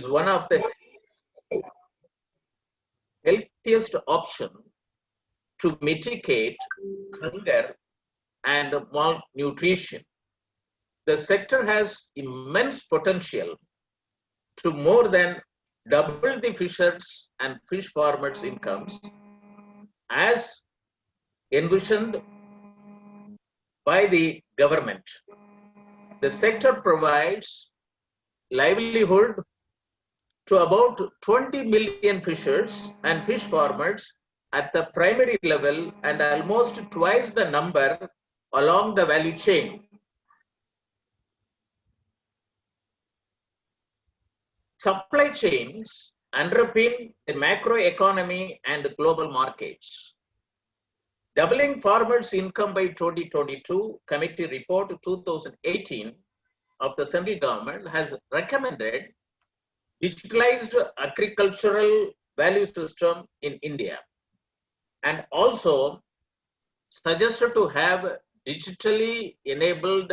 one of the healthiest option to mitigate hunger and malnutrition. The sector has immense potential to more than double the fishers and fish farmers' incomes as envisioned by the government. The sector provides livelihood to about 20 million fishers and fish farmers at the primary level and almost twice the number along the value chain. Supply chains underpin the macroeconomy and global markets. Doubling farmers' income by 2022 Committee Report 2018 of the central government has recommended digitalized agricultural value system in India and also suggested to have digitally enabled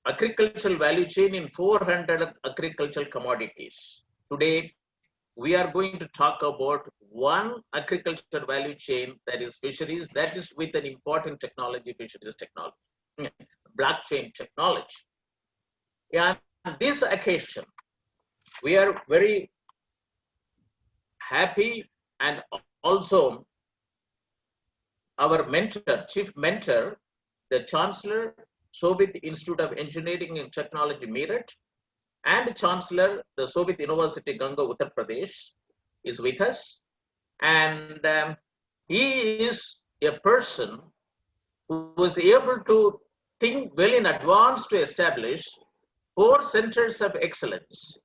agricultural value chain in 400 agricultural commodities. Today, we are going to talk about one agricultural value chain, that is fisheries, that is with an important technology, fisheries technology, blockchain technology. On this occasion, we are very happy, and also our mentor, chief mentor, the Chancellor, Shobhit Institute of Engineering and Technology, Meerut, and Chancellor, the Shobhit University, Ganga, Uttar Pradesh, is with us. And he is a person who was able to think well in advance to establish 4 centers of excellence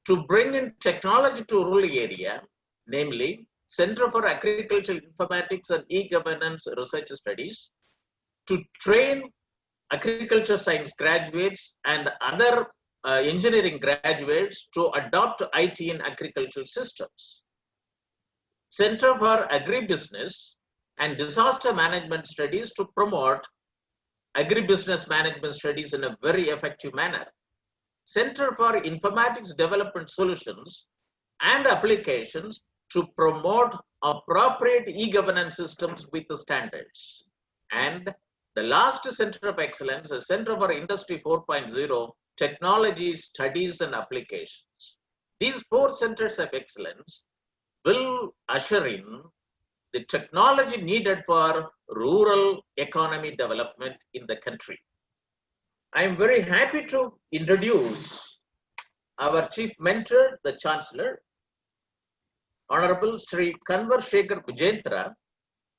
to bring in technology to rural area, namely Center for Agricultural Informatics and E-Governance Research Studies, to train agriculture science graduates and other engineering graduates to adopt IT in agricultural systems. Center for Agribusiness and Disaster Management Studies to promote agribusiness management studies in a very effective manner. Center for Informatics Development Solutions and Applications to promote appropriate e-governance systems with the standards. And the last Center of Excellence, a Center for Industry 4.0, Technology, Studies and Applications. These 4 centers of excellence will usher in the technology needed for rural economy development in the country. I am very happy to introduce our chief mentor, the Chancellor, Honorable Sri Chandrasekhar Vijayendra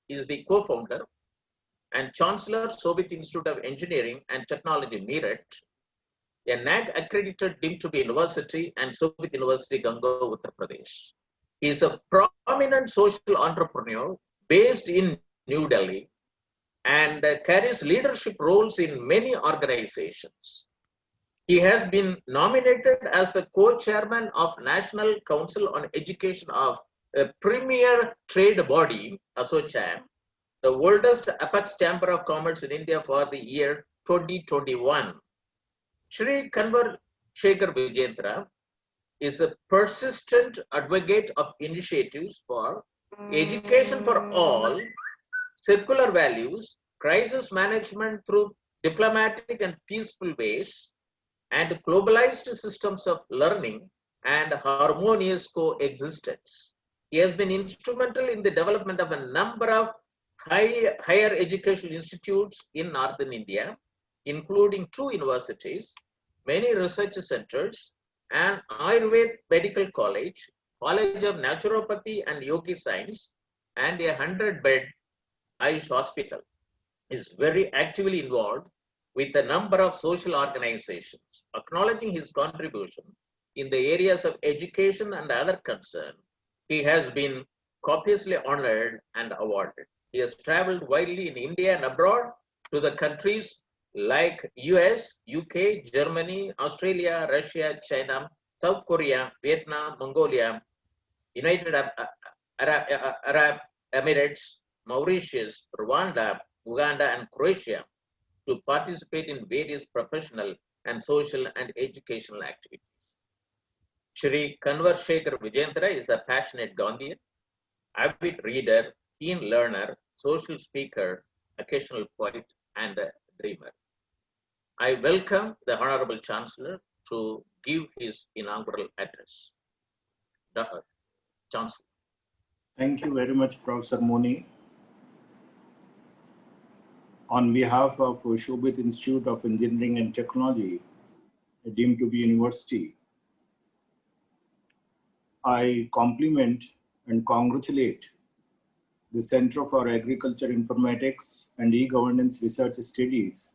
is the co-founder and Chancellor, Shobhit Institute of Engineering and Technology, Meerut, a NAAC Accredited Deemed to be University and Shobhit University, Ganga, Uttar Pradesh. He is a prominent social entrepreneur based in New Delhi and carries leadership roles in many organizations. He has been nominated as the co-chairman of National Council on Education of a premier trade body, ASSOCHAM, the oldest apex chamber of commerce in India for the year 2021. Shri Chandrasekhar Vijayendra is a persistent advocate of initiatives for education for all, circular values, crisis management through diplomatic and peaceful ways, and globalized systems of learning and harmonious coexistence. He has been instrumental in the development of a number of higher education institutes in northern India, including 2 universities, many research centers, an Ayurveda Medical College, College of Naturopathy and Yogi Science, and a 100-bed Ayush hospital. He is very actively involved with a number of social organizations. Acknowledging his contribution in the areas of education and other concern, he has been copiously honored and awarded. He has traveled widely in India and abroad to the countries like US, UK, Germany, Australia, Russia, China, South Korea, Vietnam, Mongolia, United Arab Emirates, Mauritius, Rwanda, Uganda, and Croatia to participate in various professional and social and educational activities. Shri Kanvarshekhar Vijayendra is a passionate Gandhian, avid reader, keen learner, social speaker, occasional poet, and a dreamer. I welcome the Honorable Chancellor to give his inaugural address. Chancellor. Thank you very much, Professor Moni. On behalf of Shobhit Institute of Engineering and Technology, deemed to be university, I compliment and congratulate the Center for Agriculture Informatics and E-Governance Research Studies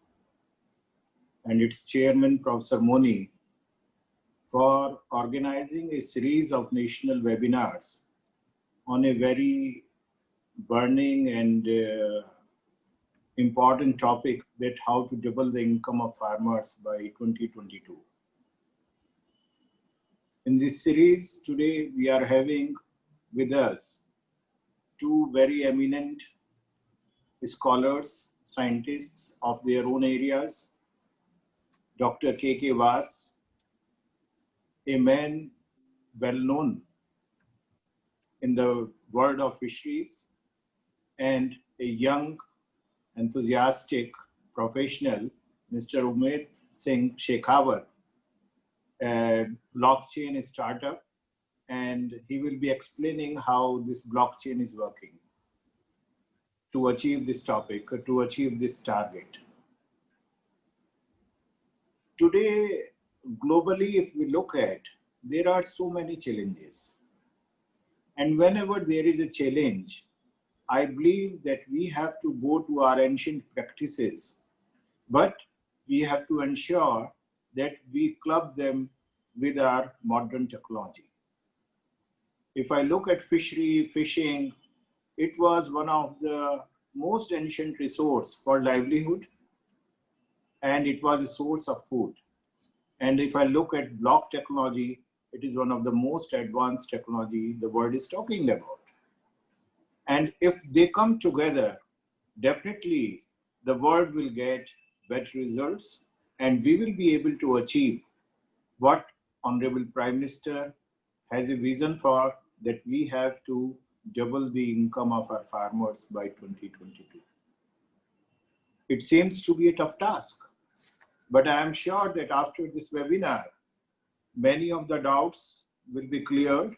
and its chairman, Professor Moni, for organizing a series of national webinars on a very burning and important topic, that how to double the income of farmers by 2022. In this series today, we are having with us two very eminent scholars, scientists of their own areas. Dr. K.K. Vas, a man well known in the world of fisheries, and a young, enthusiastic professional, Mr. Umed Singh Shekhawat, a blockchain startup, and he will be explaining how this blockchain is working to achieve this topic, to achieve this target. Today, globally, if we look at, there are so many challenges. And whenever there is a challenge, I believe that we have to go to our ancient practices, but we have to ensure that we club them with our modern technology. If I look at fishery, fishing, it was one of the most ancient resource for livelihood, and it was a source of food. And if I look at block technology, it is one of the most advanced technology the world is talking about. And if they come together, definitely the world will get better results, and we will be able to achieve what Honorable Prime Minister has a vision for, that we have to double the income of our farmers by 2022. It seems to be a tough task, but I am sure that after this webinar, many of the doubts will be cleared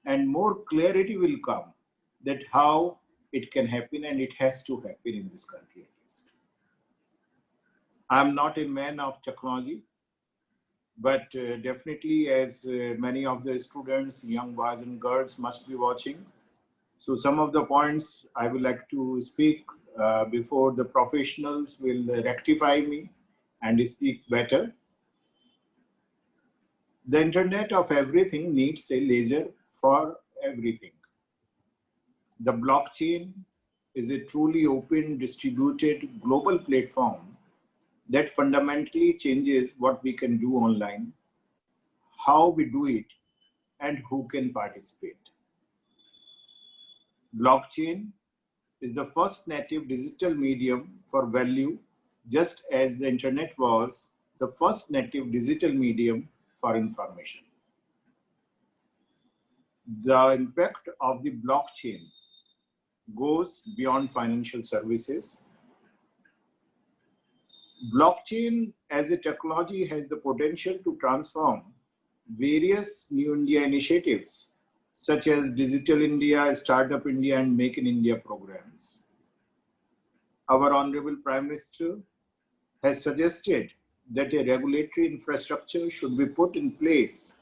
and more clarity will come that how it can happen, and it has to happen in this country at least. I'm not a man of technology, but definitely as many of the students, young boys and girls must be watching. So some of the points I would like to speak before the professionals will rectify me and speak better. The Internet of Everything needs a ledger for everything. The blockchain is a truly open, distributed, global platform that fundamentally changes what we can do online, how we do it, and who can participate. Blockchain is the first native digital medium for value, just as the Internet was the first native digital medium for information. The impact of the blockchain goes beyond financial services. Blockchain as a technology has the potential to transform various New India initiatives, such as Digital India, Startup India, and Make in India programs. Our Honorable Prime Minister has suggested that a regulatory infrastructure should be put in place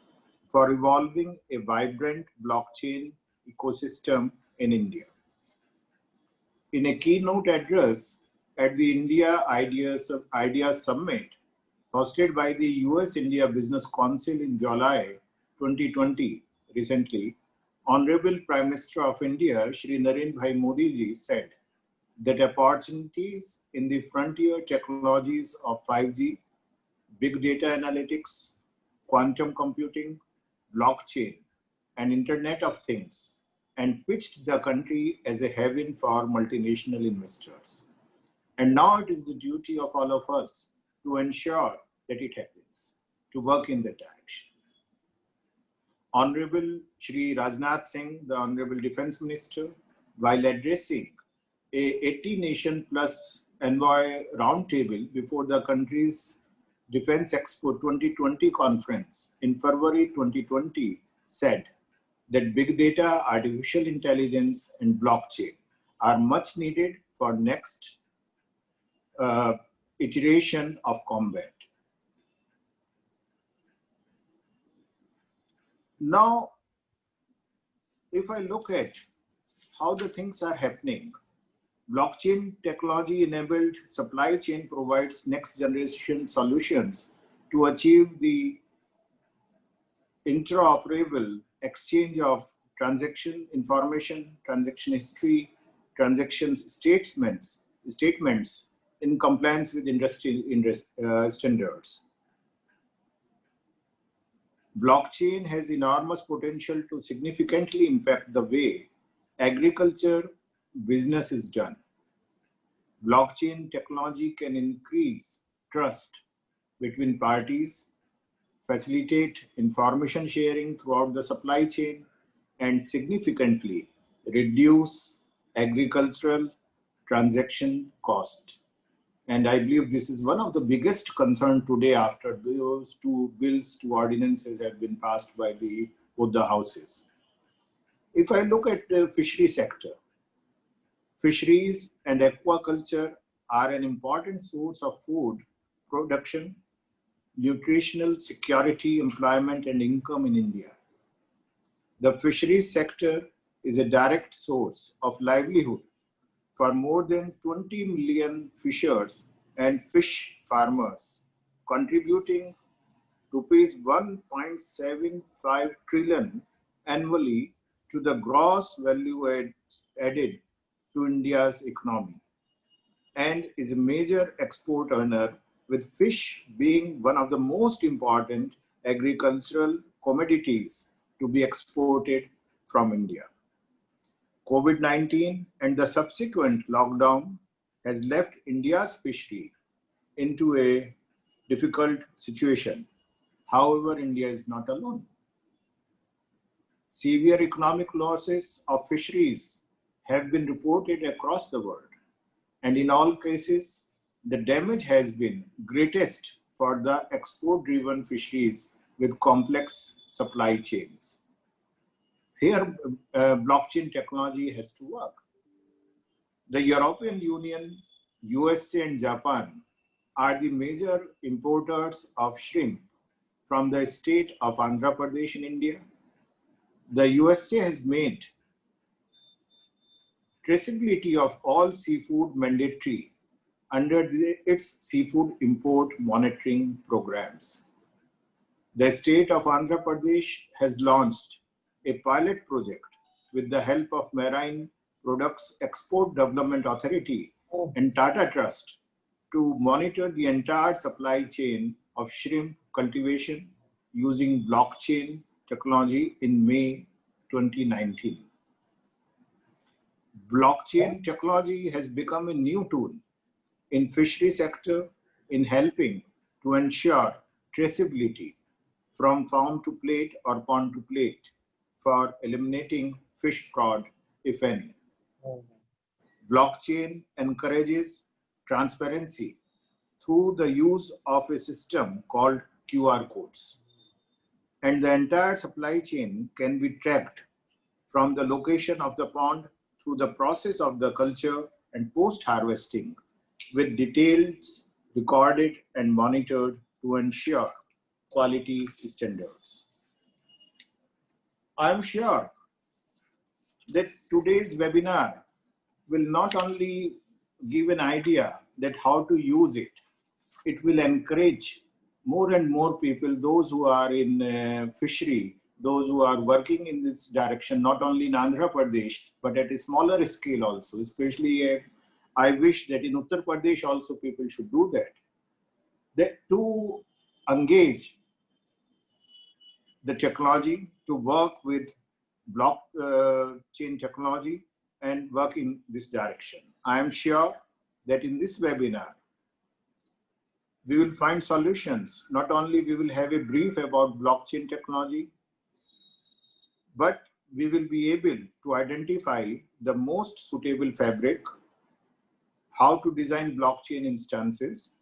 for evolving a vibrant blockchain ecosystem in India. In a keynote address at the India Ideas Summit, hosted by the US-India Business Council in July 2020, recently, Honorable Prime Minister of India, Shri Narendra Bhai Modi ji, said that opportunities in the frontier technologies of 5G, big data analytics, quantum computing, blockchain, and Internet of Things, and pitched the country as a haven for multinational investors. And now it is the duty of all of us to ensure that it happens, to work in that direction. Honorable Shri Rajnath Singh, the Honorable Defense Minister, while addressing a 80 nation plus envoy roundtable before the country's Defense Expo 2020 conference in February 2020, said that big data, artificial intelligence, and blockchain are much needed for next iteration of combat. Now, if I look at how the things are happening, blockchain technology enabled supply chain provides next generation solutions to achieve the interoperable exchange of transaction information, transaction history, transaction statements in compliance with industry standards. Blockchain has enormous potential to significantly impact the way agriculture business is done. Blockchain technology can increase trust between parties, facilitate information sharing throughout the supply chain, and significantly reduce agricultural transaction cost. And I believe this is one of the biggest concerns today after those two bills, two ordinances have been passed by both the houses. If I look at the fishery sector, fisheries and aquaculture are an important source of food production, nutritional security, employment, and income in India. The fisheries sector is a direct source of livelihood for more than 20 million fishers and fish farmers, contributing rupees 1.75 trillion annually to the gross value added to India's economy, and is a major export earner, with fish being one of the most important agricultural commodities to be exported from India. COVID-19 and the subsequent lockdown has left India's fishery into a difficult situation. However, India is not alone. Severe economic losses of fisheries have been reported across the world, and in all cases, the damage has been greatest for the export-driven fisheries with complex supply chains. Here, blockchain technology has to work. The European Union, USA, and Japan are the major importers of shrimp from the state of Andhra Pradesh in India. The USA has made traceability of all seafood mandatory under its seafood import monitoring programs. The state of Andhra Pradesh has launched a pilot project with the help of Marine Products Export Development Authority and Tata Trust to monitor the entire supply chain of shrimp cultivation using blockchain technology in May 2019. Blockchain technology has become a new tool in fishery sector in helping to ensure traceability from farm to plate or pond to plate for eliminating fish fraud, if any. Blockchain encourages transparency through the use of a system called QR codes. And the entire supply chain can be tracked from the location of the pond through the process of the culture and post-harvesting, with details recorded and monitored to ensure quality standards. I am sure that today's webinar will not only give an idea that how to use it, it will encourage more and more people, those who are in fishery, those who are working in this direction, not only in Andhra Pradesh, but at a smaller scale also, especially I wish that in Uttar Pradesh also people should do that to engage the technology, to work with blockchain technology and work in this direction. I am sure that in this webinar, we will find solutions. Not only we will have a brief about blockchain technology, but we will be able to identify the most suitable fabric, how to design blockchain instances,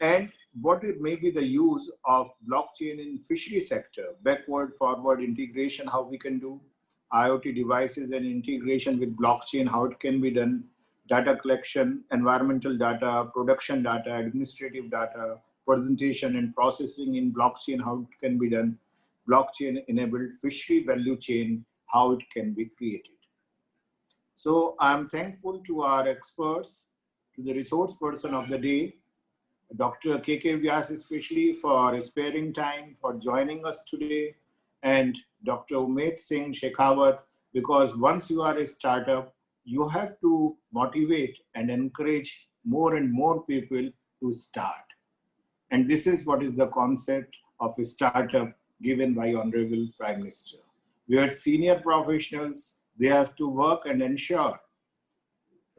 and what it may be the use of blockchain in fishery sector, backward, forward integration, how we can do IoT devices and integration with blockchain, how it can be done, data collection, environmental data, production data, administrative data, presentation and processing in blockchain, how it can be done, blockchain enabled fishery value chain, how it can be created. So I'm thankful to our experts, to the resource person of the day, Dr. K.K. Vyas especially for sparing time, for joining us today, and Dr. Umed Singh Shekhawat, because once you are a startup, you have to motivate and encourage more and more people to start. And this is what is the concept of a startup given by Honorable Prime Minister. We are senior professionals, they have to work and ensure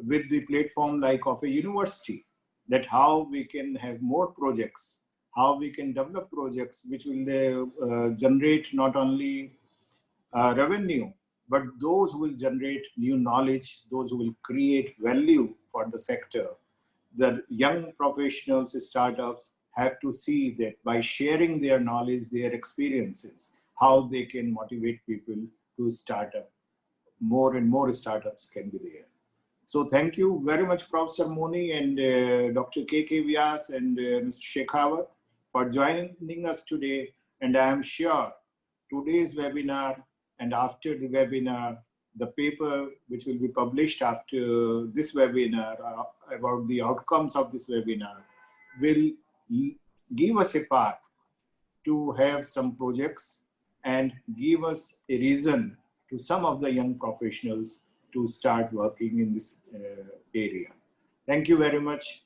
with the platform like of a university that how we can have more projects, how we can develop projects which will generate not only revenue, but those will generate new knowledge, those will create value for the sector. The young professionals, startups have to see that by sharing their knowledge, their experiences, how they can motivate people to start up. More and more startups can be there. So thank you very much, Professor Moni and Dr. K.K. Vyas and Mr. Shekhawat for joining us today. And I am sure today's webinar and after the webinar, the paper which will be published after this webinar about the outcomes of this webinar will give us a path to have some projects and give us a reason to some of the young professionals to start working in this area. Thank you very much.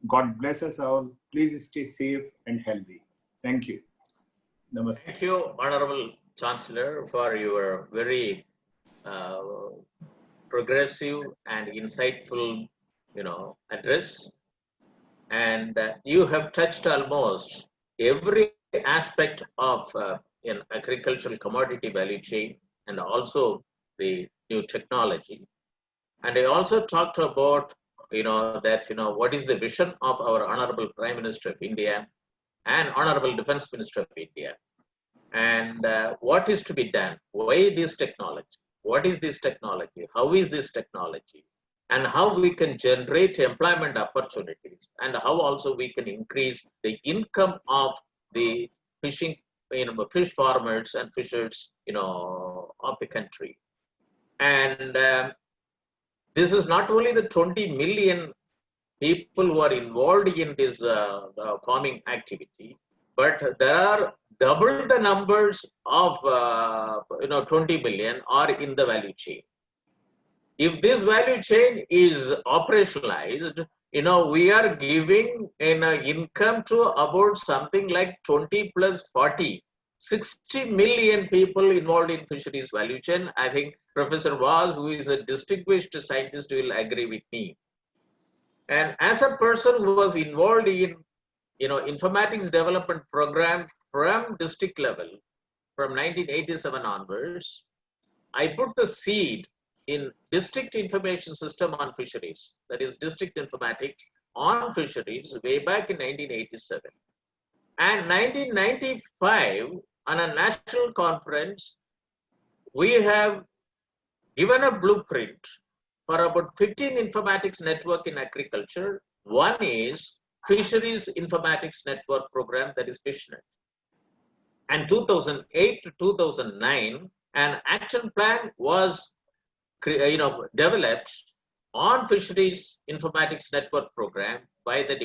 God bless us all. Please stay safe and healthy. Thank you. Namaste. Thank you, Honorable Chancellor, for your very progressive and insightful, address. And you have touched almost every aspect of an agricultural commodity value chain and also the new technology. And I also talked about, what is the vision of our Honorable Prime Minister of India and Honorable Defense Minister of India. And what is to be done? Why this technology? What is this technology? How is this technology? And how we can generate employment opportunities, and how also we can increase the income of the fishing, fish farmers and fishers, of the country. And this is not only the 20 million people who are involved in this farming activity, but there are double the numbers of 20 million are in the value chain. If this value chain is operationalized, we are giving an income to about something like 20 plus 40, 60 million people involved in fisheries value chain. I think Professor Vaz, who is a distinguished scientist, will agree with me. And as a person who was involved in, informatics development program from district level, from 1987 onwards, I put the seed in district information system on fisheries, that is district informatics on fisheries way back in 1987. And 1995, on a national conference, we have given a blueprint for about 15 informatics network in agriculture. One is Fisheries Informatics Network Program, that is FishNet. And 2008 to 2009, an action plan was developed on Fisheries Informatics Network Program by the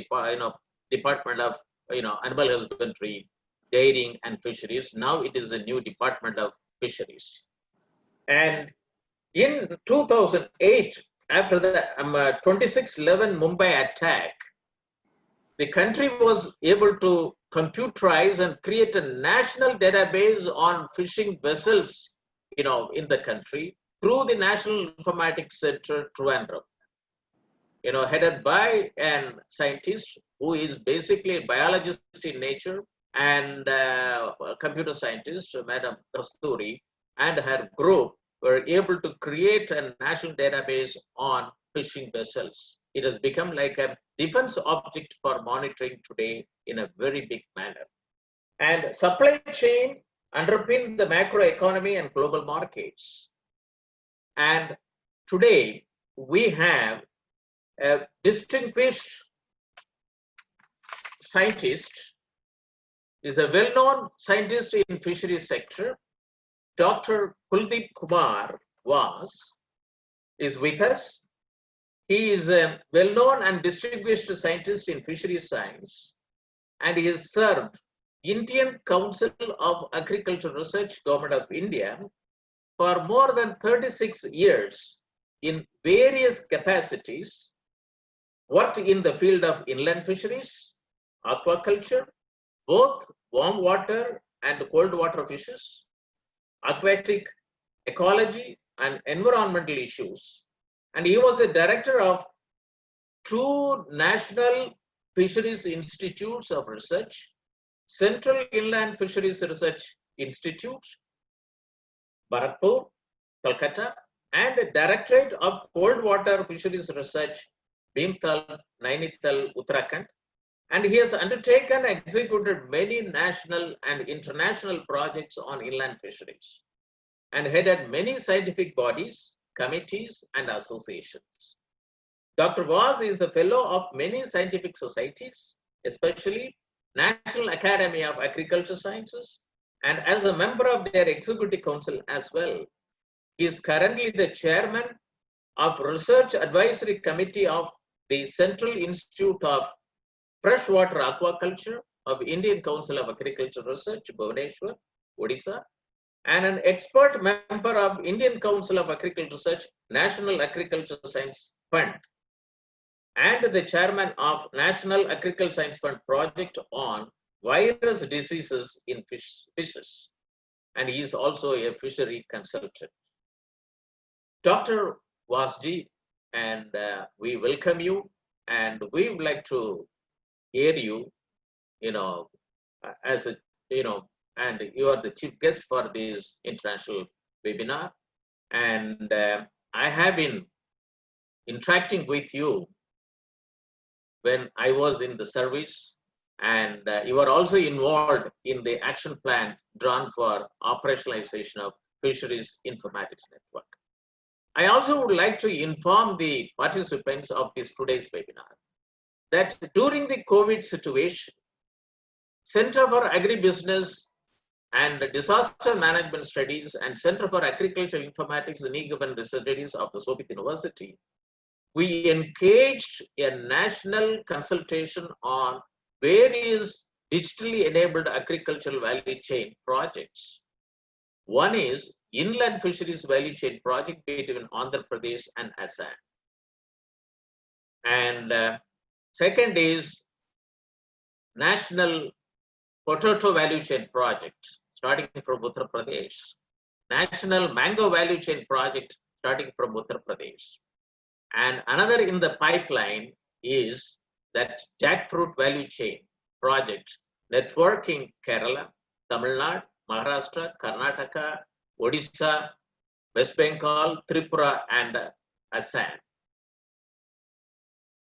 Department of Animal Husbandry, Dairying and Fisheries. Now it is a new Department of Fisheries. And in 2008, after the 26/11 Mumbai attack, the country was able to computerize and create a national database on fishing vessels, in the country through the National Informatics Center, Trivandrum, headed by a scientist who is basically a biologist in nature and a computer scientist, Madam Kasturi. and her group were able to create a national database on fishing vessels. It has become like a defense object for monitoring today in a very big manner. And supply chain underpin the macroeconomy and global markets. And today we have a distinguished scientist, is a well-known scientist in fisheries sector. Dr. Kuldeep Kumar is with us. He is a well-known and distinguished scientist in fisheries science, and he has served Indian Council of Agricultural Research, Government of India, for more than 36 years in various capacities, worked in the field of inland fisheries, aquaculture, both warm water and cold water fishes, aquatic ecology and environmental issues. And he was the director of 2 national fisheries institutes of research, Central Inland Fisheries Research Institute, Barakpur, Calcutta, and the Directorate of Cold Water Fisheries Research, Bhimtal, Nainital, Uttarakhand. And he has undertaken and executed many national and international projects on inland fisheries and headed many scientific bodies, committees, and associations. Dr. Vaz is the fellow of many scientific societies, especially National Academy of Agriculture Sciences, and as a member of their executive council as well. He is currently the chairman of Research Advisory Committee of the Central Institute of Freshwater Aquaculture of Indian Council of Agriculture Research, Bhubaneswar, Odisha, and an expert member of Indian Council of Agriculture Research, National Agriculture Science Fund, and the chairman of National Agriculture Science Fund project on virus diseases in fishes. And he is also a fishery consultant. Dr. Vasji, and we welcome you, and we would like to hear you, as a, and you are the chief guest for this international webinar. And I have been interacting with you when I was in the service, and you are also involved in the action plan drawn for operationalization of Fisheries Informatics Network. I also would like to inform the participants of today's webinar that during the COVID situation, Center for Agribusiness and Disaster Management Studies and Center for Agricultural Informatics and E-Government Studies of the Shobhit University, we engaged a national consultation on various digitally enabled agricultural value chain projects. One is Inland Fisheries Value Chain Project between Andhra Pradesh and Assam. And second is National Potato Value Chain Project, starting from Uttar Pradesh. National Mango Value Chain Project, starting from Uttar Pradesh. And another in the pipeline is that Jackfruit Value Chain Project, networking Kerala, Tamil Nadu, Maharashtra, Karnataka, Odisha, West Bengal, Tripura, and Assam.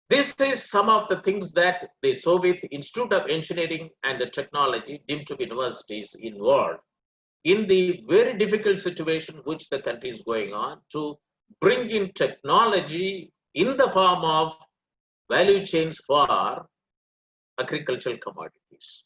This is some of the things that the Soviet Institute of Engineering and Technology, deemed to be universities, involved in the very difficult situation which the country is going on to bring in technology in the form of value chains for agricultural commodities.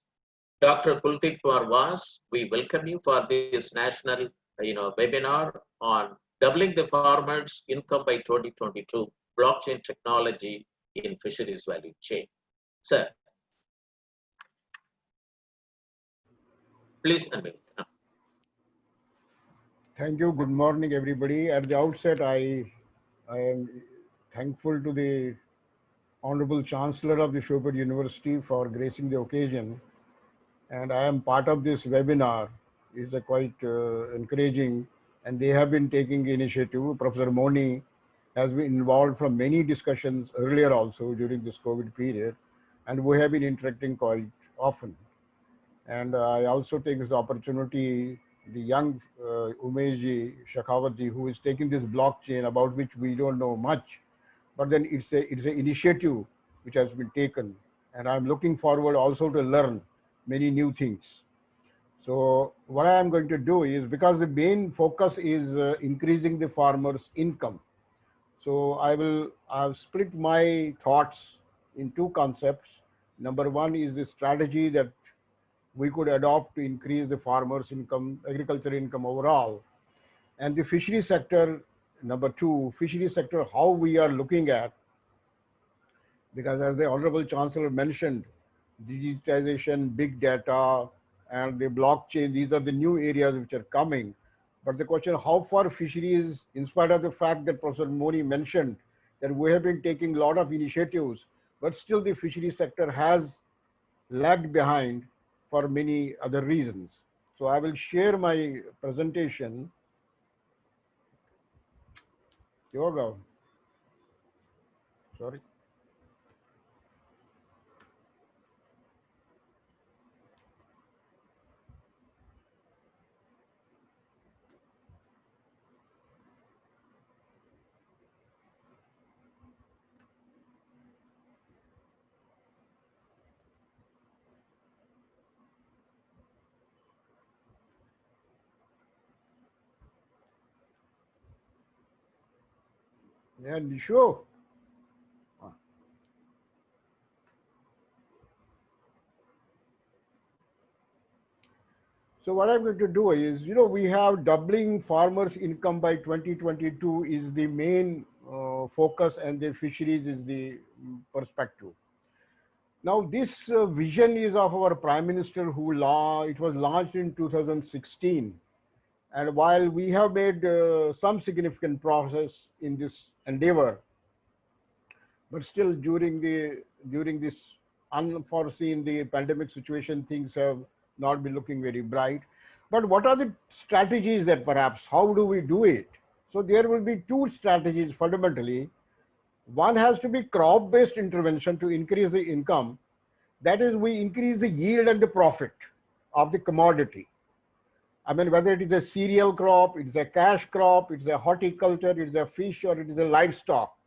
Dr. Kuldeep Kumar, we welcome you for this national webinar on doubling the farmers' income by 2022, blockchain technology in fisheries value chain. Sir, please unmute. Thank you. Good morning, everybody. At the outset, I am thankful to the Honorable Chancellor of the Shobhit University for gracing the occasion. And I am part of this webinar. It's quite encouraging. And they have been taking initiative. Professor Moni has been involved from many discussions earlier also during this COVID period. And we have been interacting quite often. And I also take this opportunity the young Umeji Shakhawati, who is taking this blockchain about which we don't know much, but then it's an initiative which has been taken, and I'm looking forward also to learn many new things. So what I am going to do is, because the main focus is increasing the farmers' income. So I've split my thoughts in two concepts. Number one is the strategy that we could adopt to increase the farmers' income, agriculture income overall. And the fishery sector, number two, fishery sector, how we are looking at, because as the Honorable Chancellor mentioned, digitization, big data, and the blockchain, these are the new areas which are coming. But the question, how far fisheries, in spite of the fact that Professor Moni mentioned that we have been taking a lot of initiatives, but still the fishery sector has lagged behind for many other reasons. So I will share my presentation. Yoga, sorry. Yeah, sure. So what I'm going to do is, we have doubling farmers' income by 2022 is the main focus, and the fisheries is the perspective. Now, this vision is of our Prime Minister, it was launched in 2016. And while we have made some significant progress in this endeavor, but still during this unforeseen the pandemic situation, things have not been looking very bright. But what are the strategies that perhaps, how do we do it? So there will be two strategies fundamentally. One has to be crop based intervention to increase the income. That is, we increase the yield and the profit of the commodity. I mean, whether it is a cereal crop, it's a cash crop, it's a horticulture, it's a fish, or it is a livestock.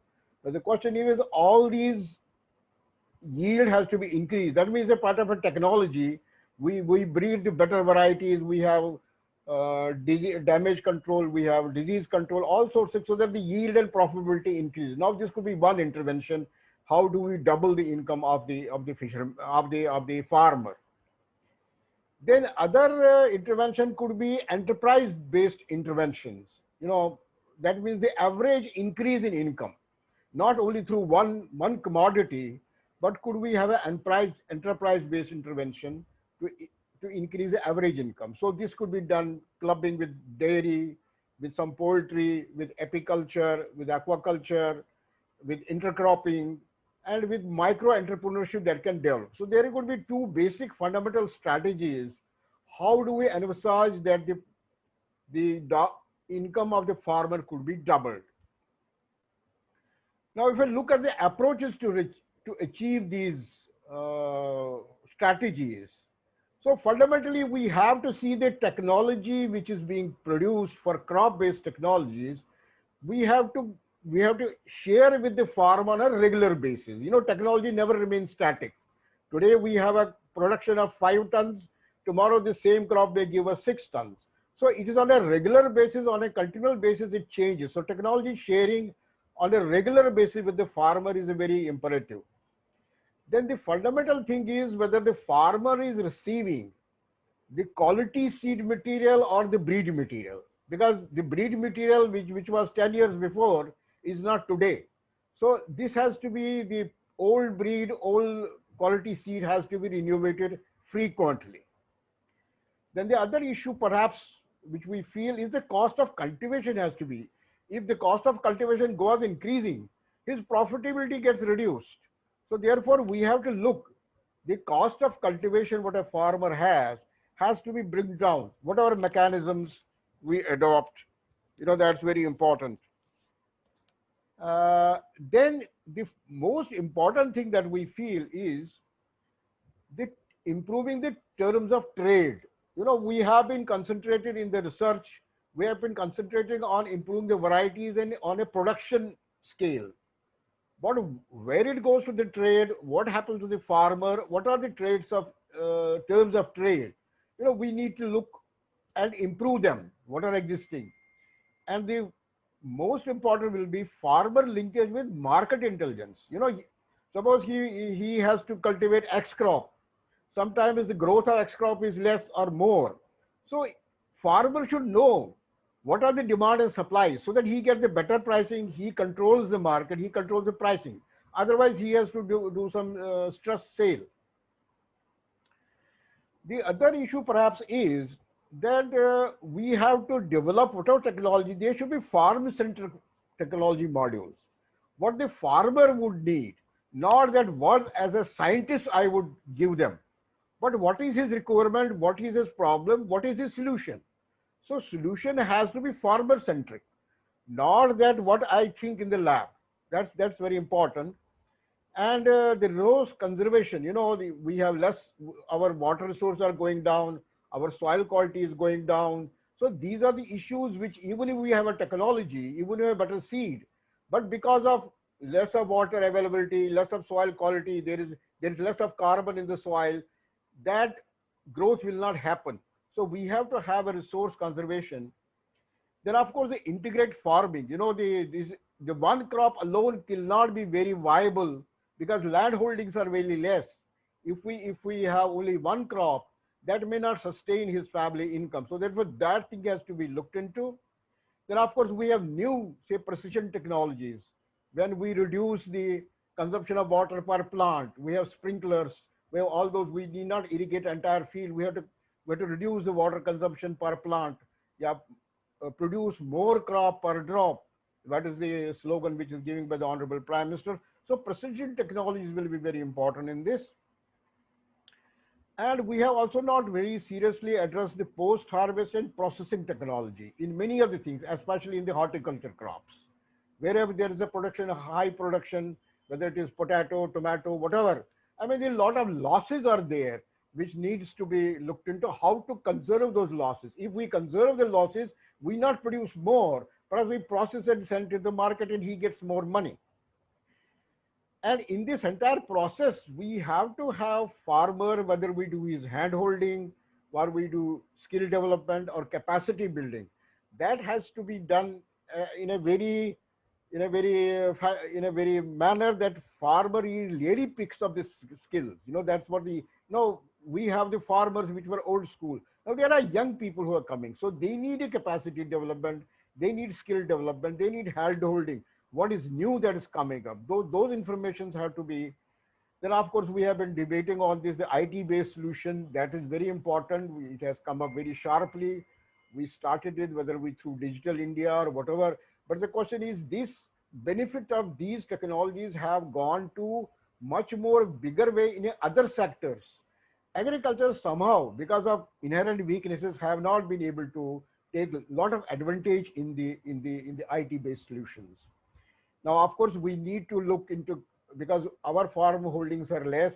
But the question is, all these yield has to be increased. That means a part of a technology. We breed the better varieties. We have damage control. We have disease control. All sorts of, so that the yield and profitability increase. Now this could be one intervention. How do we double the income of the fisher of the farmer? Then other intervention could be enterprise-based interventions. That means the average increase in income, not only through one commodity, but could we have an enterprise-based intervention to increase the average income? So this could be done clubbing with dairy, with some poultry, with apiculture, with aquaculture, with intercropping, and with micro entrepreneurship that can develop. So there could be two basic fundamental strategies. How do we emphasize that the income of the farmer could be doubled? Now, if I look at the approaches to achieve these strategies, so fundamentally we have to see the technology which is being produced for crop-based technologies. We have to share with the farmer on a regular basis. Technology never remains static. Today we have a production of 5 tons. Tomorrow the same crop may give us 6 tons. So it is on a regular basis, on a continual basis, it changes. So technology sharing on a regular basis with the farmer is a very imperative. Then the fundamental thing is whether the farmer is receiving the quality seed material or the breed material, because the breed material which was 10 years before is not today. So this has to be the old breed, old quality seed has to be renovated frequently. Then the other issue perhaps which we feel is the cost of cultivation has to be. If the cost of cultivation goes increasing, his profitability gets reduced. So therefore we have to look, the cost of cultivation what a farmer has to be bring down. Whatever mechanisms we adopt, that's very important. Then the most important thing that we feel is improving the terms of trade. we have been concentrated in the research. We have been concentrating on improving the varieties and on a production scale. But where it goes to the trade, what happens to the farmer, what are the trades of terms of trade? We need to look and improve them, what are existing. And the most important will be farmer linkage with market intelligence. Suppose he has to cultivate X crop. Sometimes the growth of X crop is less or more. So farmer should know what are the demand and supply so that he gets the better pricing, he controls the market, he controls the pricing. Otherwise, he has to do some stress sale. The other issue perhaps is that we have to develop whatever technology, there should be farm-centric technology modules. What the farmer would need, not that what as a scientist I would give them, but what is his requirement, what is his problem, what is his solution. So solution has to be farmer-centric, not that what I think in the lab. That's very important. And the resource conservation, we have less, our water resources are going down, our soil quality is going down. So these are the issues which even if we have a technology, even if we have better seed, but because of less of water availability, less of soil quality, there is less of carbon in the soil, that growth will not happen. So we have to have a resource conservation. Then of course the integrated farming, the one crop alone cannot be very viable because land holdings are very less. If we have only one crop, that may not sustain his family income. So therefore that thing has to be looked into. Then of course we have new, say, precision technologies. When we reduce the consumption of water per plant, we have sprinklers, we have all those, we need not irrigate entire field. We have to reduce the water consumption per plant. Yeah, produce more crop per drop. That is the slogan which is given by the Honorable Prime Minister. So precision technologies will be very important in this. And we have also not very seriously addressed the post-harvest and processing technology in many of the things, especially in the horticulture crops. Wherever there is a production, a high production, whether it is potato, tomato, whatever, I mean, a lot of losses are there, which needs to be looked into how to conserve those losses. If we conserve the losses, we not produce more, perhaps we process and send to the market and he gets more money. And in this entire process, we have to have farmer, whether we do his hand holding, or we do skill development or capacity building, that has to be done in a very manner that farmer really picks up the skills. That's what we have the farmers which were old school. Now there are young people who are coming, so they need a capacity development, they need skill development, they need hand holding. What is new that is coming up? Those informations have to be. Then of course we have been debating on this, the IT-based solution, that is very important. It has come up very sharply. We started it, whether we through Digital India or whatever. But the question is, this benefit of these technologies have gone to much more bigger way in other sectors. Agriculture somehow, because of inherent weaknesses, have not been able to take a lot of advantage in the IT-based solutions. Now, of course, we need to look into, because our farm holdings are less,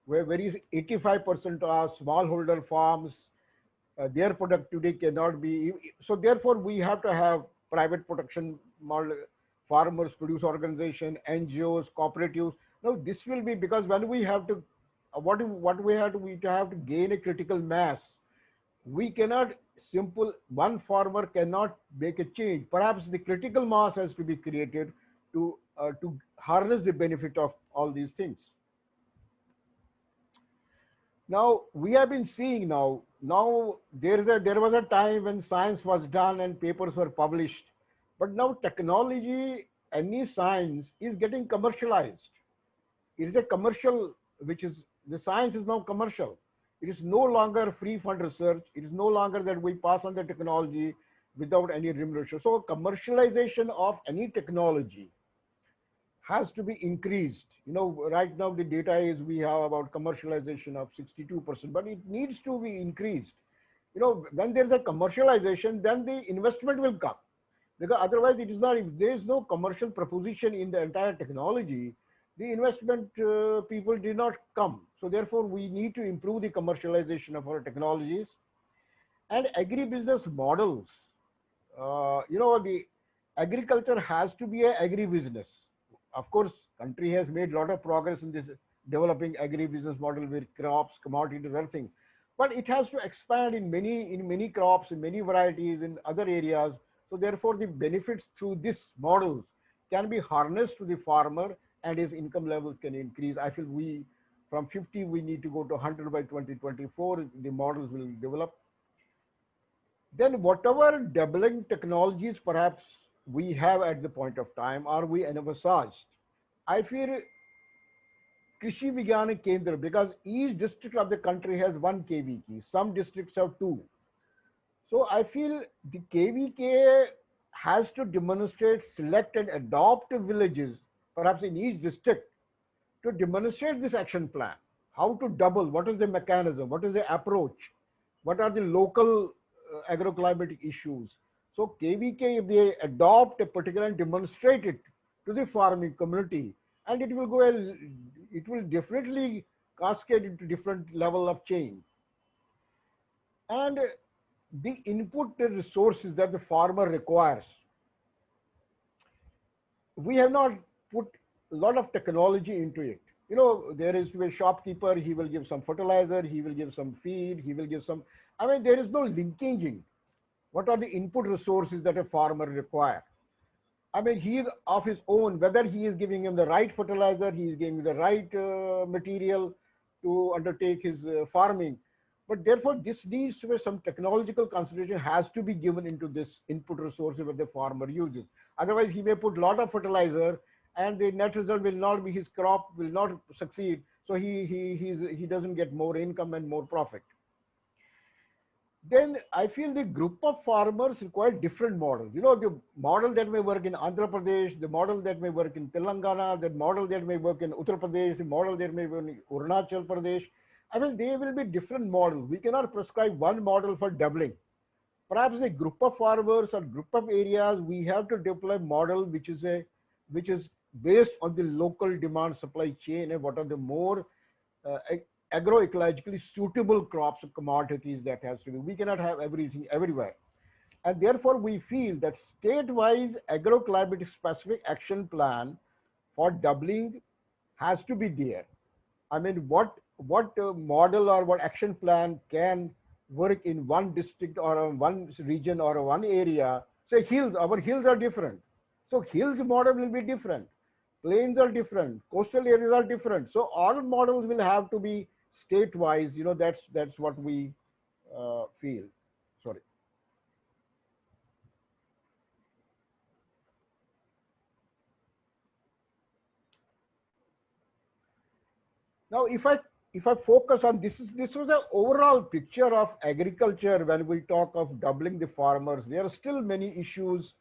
where 85% are smallholder farms, their productivity cannot be, so therefore we have to have private production model, farmers produce organization, NGOs, cooperatives. Now this will be, because when we have to, we have to gain a critical mass. We cannot one farmer cannot make a change. Perhaps the critical mass has to be created to harness the benefit of all these things. Now we have been seeing now there was a time when science was done and papers were published, but now technology, any science is getting commercialized. It is a commercial, the science is now commercial. It is no longer free fund research. It is no longer that we pass on the technology without any remuneration. So commercialization of any technology has to be increased. Right now the data is we have about commercialization of 62%, but it needs to be increased. When there's a commercialization, then the investment will come. Because otherwise it is not, if there is no commercial proposition in the entire technology, the investment people did not come. So therefore we need to improve the commercialization of our technologies. And agribusiness models, the agriculture has to be a agribusiness. Of course, country has made a lot of progress in this developing agribusiness model with crops, commodities, other things. But it has to expand in many crops, in many varieties, in other areas. So therefore, the benefits through these models can be harnessed to the farmer, and his income levels can increase. I feel from 50, we need to go to 100 by 2024. The models will develop. Then whatever doubling technologies perhaps we have at the point of time, are we envisaged? I feel Krishi Vigyan Kendra, because each district of the country has one KVK, some districts have two. So I feel the KVK has to demonstrate, select and adopt villages, perhaps in each district, to demonstrate this action plan. How to double, what is the mechanism, what is the approach, what are the local agroclimatic issues. So KVK, if they adopt a particular and demonstrate it to the farming community, and it will definitely cascade into different level of change. And the input resources that the farmer requires, we have not put a lot of technology into it. There is a shopkeeper, he will give some fertilizer, he will give some feed, he will give some, there is no linkaging. What are the input resources that a farmer requires? He is of his own, whether he is giving him the right fertilizer, he is giving the right material to undertake his farming. But therefore, this needs to be some technological consideration has to be given into this input resources that the farmer uses. Otherwise, he may put a lot of fertilizer and the net result will not be, his crop will not succeed. So he doesn't get more income and more profit. Then I feel the group of farmers require different models. The model that may work in Andhra Pradesh, the model that may work in Telangana, the model that may work in Uttar Pradesh, the model that may work in Arunachal Pradesh. They will be different models. We cannot prescribe one model for doubling. Perhaps a group of farmers or group of areas, we have to deploy a model which is based on the local demand supply chain and what are the more agroecologically suitable crops and commodities that has to be. We cannot have everything everywhere. And therefore, we feel that state-wise agroclimate specific action plan for doubling has to be there. What model or what action plan can work in one district or one region or one area? Say hills, our hills are different. So hills model will be different. Plains are different. Coastal areas are different. So all models will have to be state-wise. That's what we feel. Sorry. Now, if I focus on this was an overall picture of agriculture. When we talk of doubling the farmers, there are still many issues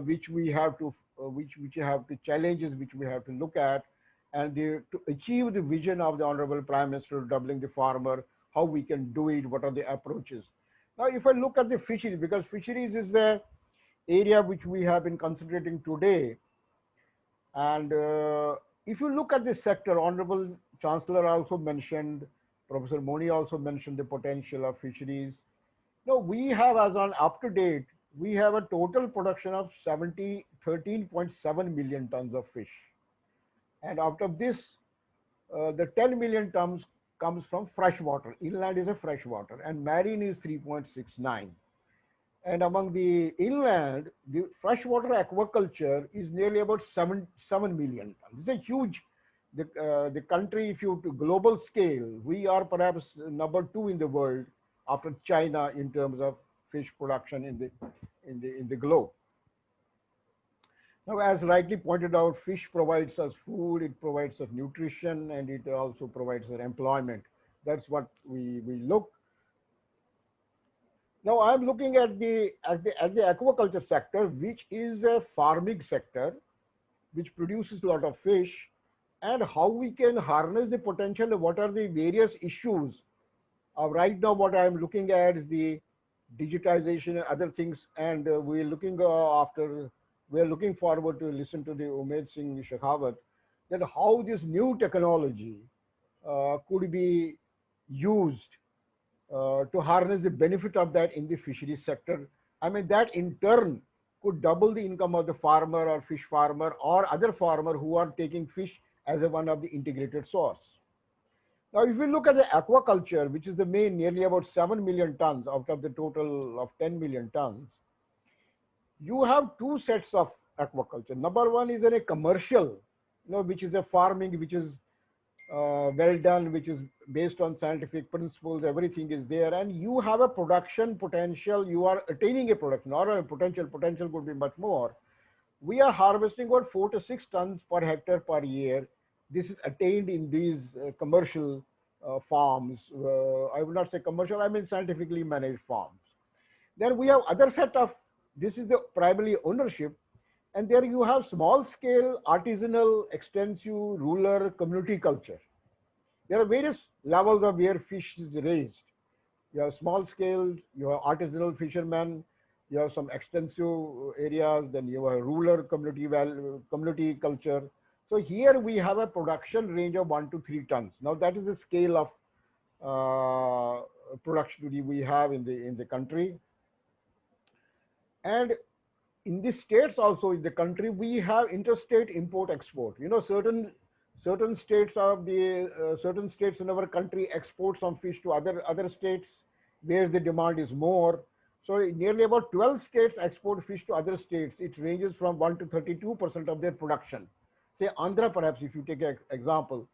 which we have to challenges which we have to look at, and to achieve the vision of the Honorable Prime Minister doubling the farmer, how we can do it, what are the approaches. Now, if I look at the fisheries, because fisheries is the area which we have been concentrating today, and if you look at this sector, Honorable Chancellor also mentioned, Professor Moni also mentioned the potential of fisheries. Now, we have, as on up to date, we have a total production of 13.7 million tons of fish. And out of this, the 10 million tons comes from freshwater. Inland is a freshwater, and marine is 3.69. And among the inland, the freshwater aquaculture is nearly about 7 million tons. It's a huge, the country, if you to global scale, we are perhaps number 2 in the world after China in terms of fish production in the globe. Now, as rightly pointed out, fish provides us food, it provides us nutrition, and it also provides us employment. That's what we look. Now, I'm looking at the aquaculture sector, which is a farming sector, which produces a lot of fish, and how we can harness the potential of what are the various issues. Right now, what I'm looking at is the digitization and other things, and we're looking forward to listen to the Umed Singh Shekhawat, that how this new technology could be used to harness the benefit of that in the fisheries sector. I mean, that in turn could double the income of the farmer or fish farmer or other farmer who are taking fish as a one of the integrated source. Now, if we look at the aquaculture, which is the main, nearly about 7 million tons out of the total of 10 million tons, you have two sets of aquaculture. Number one is in a commercial, which is a farming, which is well done, which is based on scientific principles, everything is there, and you have a production potential, you are attaining a production, or a potential could be much more. We are harvesting about 4 to 6 tons per hectare per year. This is attained in these commercial farms. I would not say commercial, I mean scientifically managed farms. Then we have other set of, this is the primarily ownership, and there you have small scale, artisanal, extensive, rural, community culture. There are various levels of where fish is raised. You have small scale, you have artisanal fishermen, you have some extensive areas, then you have rural community culture. So here we have a production range of 1 to 3 tons. Now that is the scale of production we have in the country. And in the states also in the country, we have interstate import export. Certain states of the certain states in our country export some fish to other states where the demand is more. So nearly about 12 states export fish to other states. It ranges from 1 to 32% of their production. Say Andhra, perhaps, if you take an example,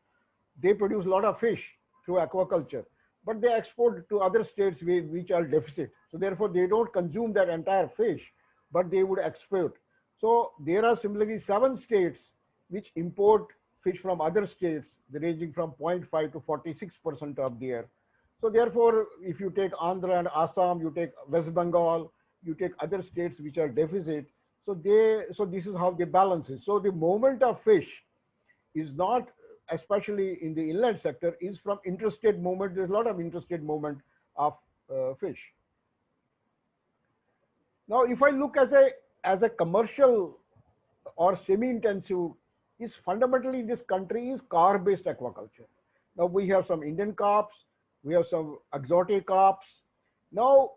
they produce a lot of fish through aquaculture, but they export to other states which are deficit. So therefore, they don't consume that entire fish, but they would export. So there are similarly 7 states which import fish from other states, ranging from 0.5 to 46% of their. So therefore, if you take Andhra and Assam, you take West Bengal, you take other states which are deficit, so this is how they balance it. So the movement of fish is not, especially in the inland sector, is from interstate movement. There's a lot of interstate movement of fish. Now, if I look as a commercial or semi-intensive, is fundamentally in this country is carp-based aquaculture. Now we have some Indian carps, we have some exotic carps. Now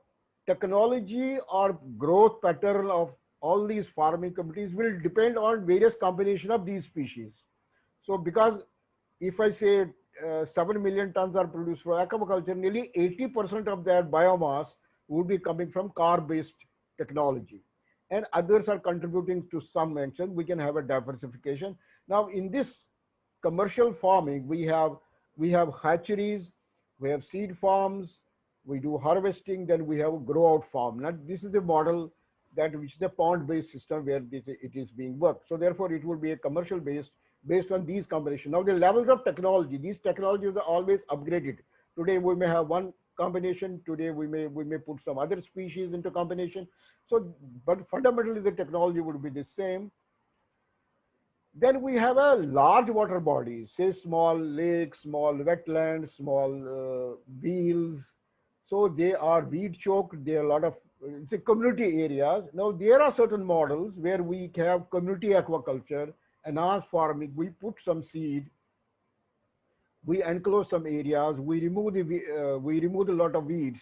technology or growth pattern of all these farming communities will depend on various combination of these species. So because if I say 7 million tons are produced for aquaculture, nearly 80% of that biomass would be coming from carp-based technology, and others are contributing to some extent. We can have a diversification. Now in this commercial farming, we have hatcheries, we have seed farms, we do harvesting, then we have a grow out farm. Now this is the model which is a pond-based system where it is being worked. So therefore it would be a commercial based on these combinations. Now the levels of technology, these technologies are always upgraded. Today we may have one combination, today we may put some other species into combination. So but fundamentally the technology would be the same. Then we have a large water bodies, say small lakes, small wetlands, small wheels. So they are weed choked. There are a lot of community areas. Now there are certain models where we have community aquaculture, enhanced farming. We put some seed, we enclose some areas, we remove a lot of weeds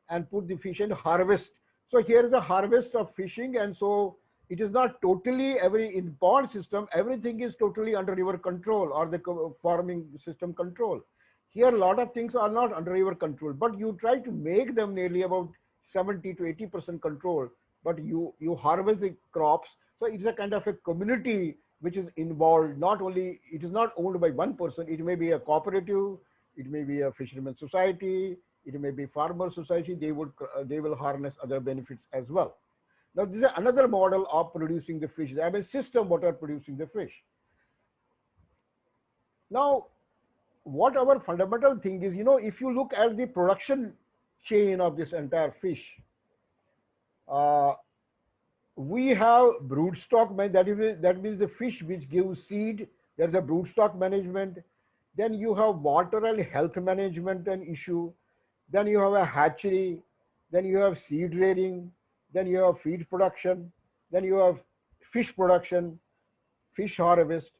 and put the fish and harvest. So here is a harvest of fishing, and so it is not totally in pond system, everything is totally under your control or the farming system control. Here a lot of things are not under your control, but you try to make them nearly about 70 to 80% control, but you harvest the crops. So it's a kind of a community which is involved. Not only, it is not owned by one person, it may be a cooperative, it may be a fisherman society, it may be farmer society. They will harness other benefits as well. Now this is another model of producing the fish. They have a system what are producing the fish. Now what our fundamental thing is, if you look at the production chain of this entire fish, we have broodstock, that means the fish which gives seed. There's a broodstock management. Then you have water and health management and issue. Then you have a hatchery. Then you have seed rearing. Then you have feed production. Then you have fish production, fish harvest,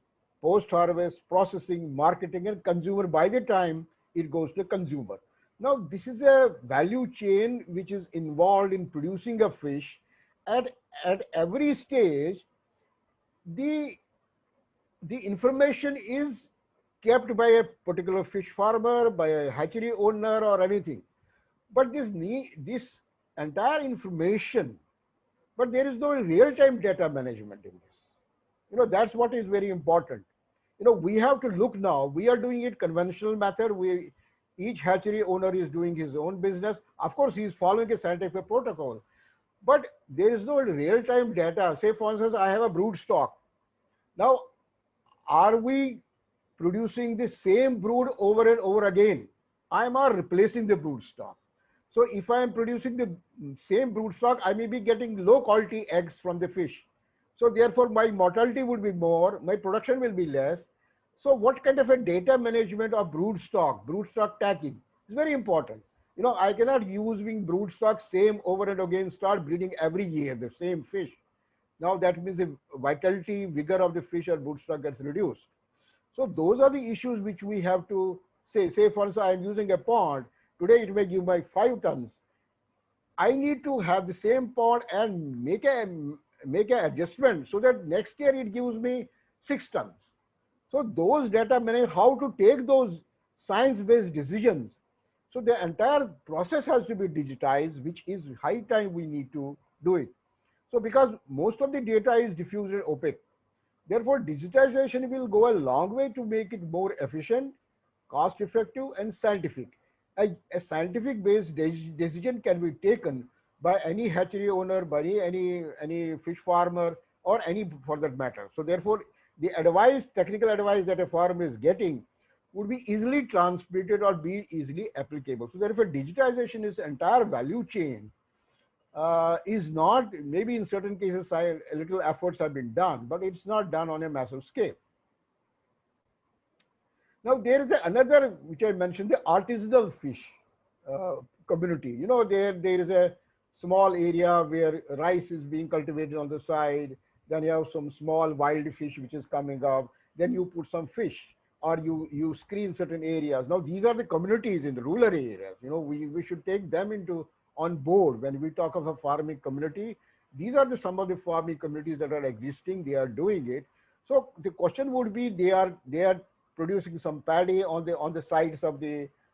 post-harvest, processing, marketing, and consumer by the time it goes to consumer. Now, this is a value chain which is involved in producing a fish. At, at every stage, the, the information is kept by a particular fish farmer, by a hatchery owner or anything. But this entire information, but there is no real-time data management in this. That's what is very important. We have to look now, we are doing it conventional method. Each hatchery owner is doing his own business. Of course, he is following a scientific protocol, but there is no real-time data. Say, for instance, I have a brood stock. Now, are we producing the same brood over and over again? I am replacing the brood stock. So if I am producing the same brood stock, I may be getting low quality eggs from the fish. So therefore my mortality would be more, my production will be less. So what kind of a data management of brood stock tagging is very important. I cannot use brood stock same over and again, start breeding every year the same fish. Now that means the vitality, vigor of the fish or brood stock gets reduced. So those are the issues which we have to say for instance, I am using a pond. Today it may give my 5 tons. I need to have the same pond and make an adjustment so that next year it gives me 6 tons. So those data manage how to take those science-based decisions. So the entire process has to be digitized, which is high time we need to do it. So because most of the data is diffused and opaque. Therefore, digitization will go a long way to make it more efficient, cost effective and scientific. A scientific based decision can be taken by any hatchery owner, by any fish farmer or any for that matter. So therefore, the technical advice that a farmer is getting would be easily transmitted or be easily applicable. So therefore, digitization is entire value chain is not, maybe in certain cases a little efforts have been done, but it's not done on a massive scale. Now there is another which I mentioned, the artisanal fish community. There is a small area where rice is being cultivated on the side. Then you have some small wild fish which is coming up. Then you put some fish or you screen certain areas. Now these are the communities in the rural areas. We should take them on board when we talk of a farming community. These are some of the farming communities that are existing. They are doing it. So the question would be, they are producing some paddy on the sides of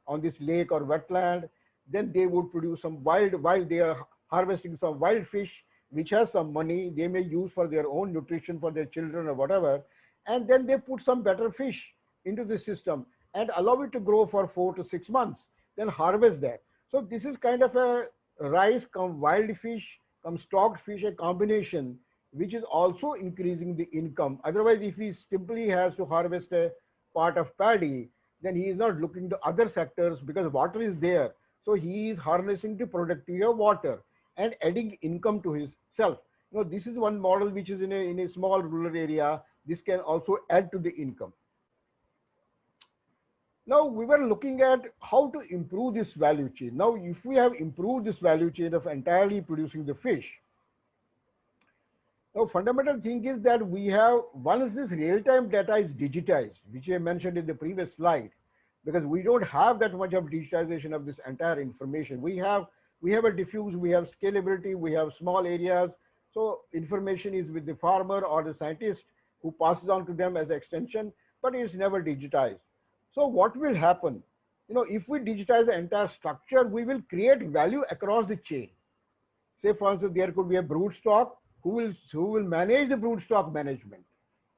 on this lake or wetland. Then they would produce some while they are harvesting some wild fish which has some money they may use for their own nutrition for their children or whatever, and then they put some better fish into the system and allow it to grow for 4 to 6 months, then harvest that. So this is kind of a rice come wild fish come stocked fish, a combination which is also increasing the income. Otherwise, if he simply has to harvest a part of paddy, then he is not looking to other sectors because water is there. So he is harnessing the productivity of water and adding income to himself. This is one model which is in a small rural area. This can also add to the income. Now we were looking at how to improve this value chain. Now, if we have improved this value chain of entirely producing the fish, now fundamental thing is that we have, once this real-time data is digitized, which I mentioned in the previous slide, because we don't have that much of digitization of this entire information. We have a diffuse, we have scalability, we have small areas. So information is with the farmer or the scientist who passes on to them as extension, but it's never digitized. So what will happen? If we digitize the entire structure, we will create value across the chain. Say for instance, there could be a brood stock who will manage the brood stock management.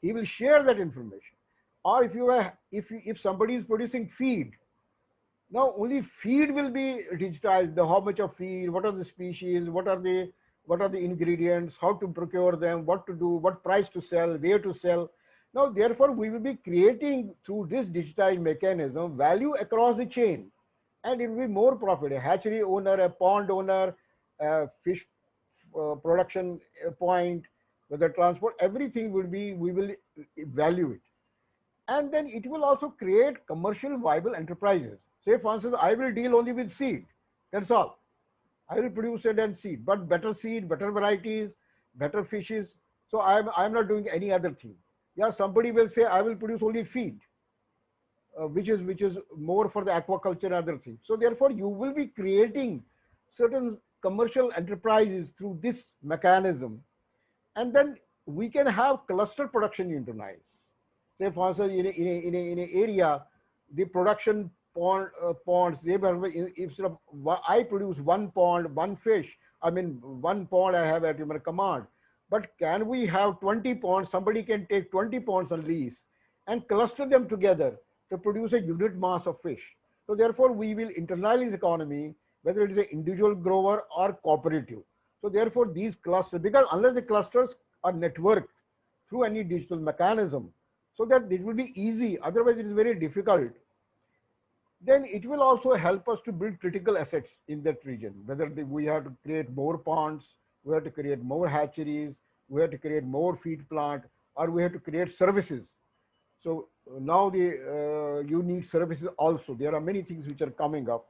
He will share that information. Or if somebody is producing feed, now only feed will be digitized. How much of feed, what are the species, what are the ingredients, how to procure them, what to do, what price to sell, where to sell. Now, therefore, we will be creating through this digitized mechanism value across the chain, and it will be more profit. A hatchery owner, a pond owner, a fish production point, whether transport, everything we will value it. And then it will also create commercial viable enterprises. Say, for instance, I will deal only with seed. That's all. I will produce it and seed, but better seed, better varieties, better fishes. So I'm not doing any other thing. Yeah, somebody will say, I will produce only feed. which is more for the aquaculture and other things. So therefore, you will be creating certain commercial enterprises through this mechanism, and then we can have cluster production unitized. Say for instance, in a area, the production ponds, they were, instead of I produce one pond, one fish, I mean one pond I have at my command. But can we have 20 ponds? Somebody can take 20 ponds on lease and cluster them together to produce a unit mass of fish. So therefore, we will internalize economy, whether it is an individual grower or cooperative. So therefore, these clusters, because unless the clusters are networked through any digital mechanism, so that it will be easy, otherwise it is very difficult, then it will also help us to build critical assets in that region, whether we have to create more ponds, we have to create more hatcheries, we have to create more feed plant, or we have to create services. So now you need services also. There are many things which are coming up.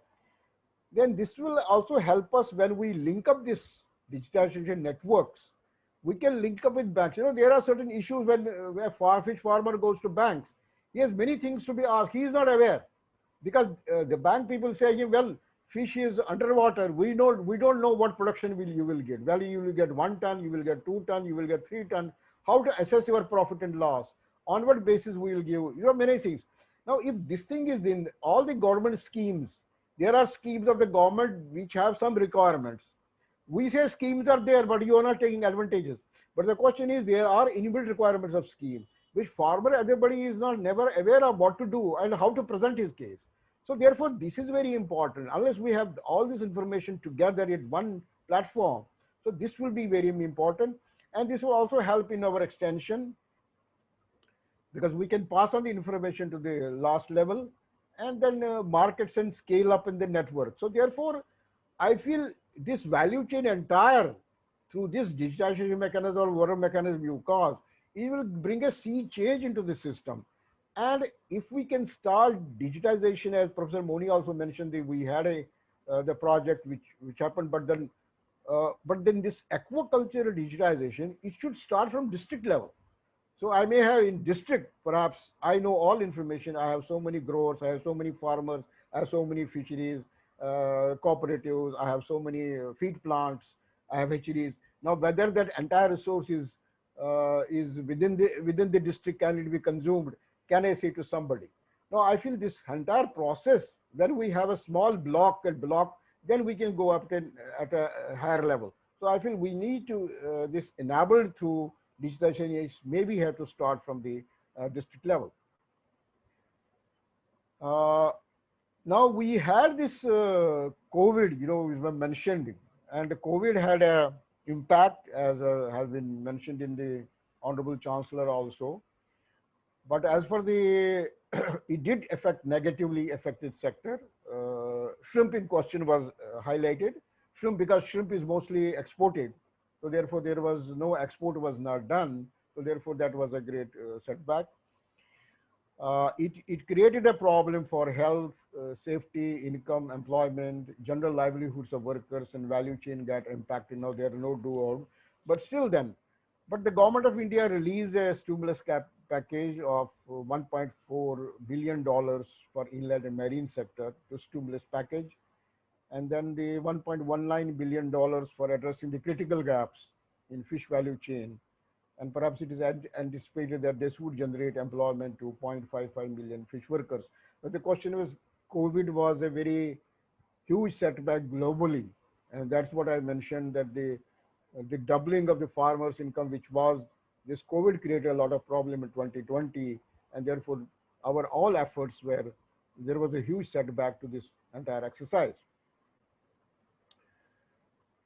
Then this will also help us when we link up this digitization networks. We can link up with banks. There are certain issues when where fish farmer goes to banks. He has many things to be asked. He is not aware, because the bank people say, well, fish is underwater. We don't know what production you will get. Well, you will get 1 ton, you will get 2 ton, you will get 3 ton. How to assess your profit and loss? On what basis we will give? Many things. Now, if this thing is in all the government schemes, there are schemes of the government which have some requirements. We say schemes are there, but you are not taking advantages. But the question is, there are inbuilt requirements of scheme, which farmer, everybody is never aware of what to do and how to present his case. So therefore, this is very important. Unless we have all this information together in one platform, so this will be very important. And this will also help in our extension, because we can pass on the information to the last level, and then markets and scale up in the network. So therefore, I feel this value chain entire, through this digitization mechanism or whatever mechanism you cause, it will bring a sea change into the system. And if we can start digitization, as Professor Moni also mentioned, we had the project which happened, but then this aquaculture digitization, it should start from district level. So I may have in district, perhaps I know all information. I have so many growers, I have so many farmers, I have so many fisheries, cooperatives, I have so many feed plants, I have hatcheries. Now, whether that entire resource is within the district, can it be consumed? Can I say to somebody? Now, I feel this entire process, when we have a small block, then we can go up at a higher level. So I feel we need to, this enabled through digitization is maybe have to start from the district level. Now we had this COVID, we were mentioned, and COVID had a impact, as has been mentioned in the Honorable Chancellor also. But as for the, it did negatively affected sector. Shrimp in question was highlighted. Shrimp, because shrimp is mostly exported. So therefore, there was no export was not done. So therefore, that was a great setback. It created a problem for health, safety, income, employment, general livelihoods of workers, and value chain got impacted. Now there are no do-out. But still then, but the government of India released a stimulus package of $1.4 billion for inland and marine sector, the stimulus package. And then the $1.19 billion for addressing the critical gaps in fish value chain. And perhaps it is anticipated that this would generate employment to 0.55 million fish workers. But the question was, COVID was a very huge setback globally. And that's what I mentioned, that the doubling of the farmers' income, which was, this COVID created a lot of problem in 2020. And therefore, our all efforts were, there was a huge setback to this entire exercise.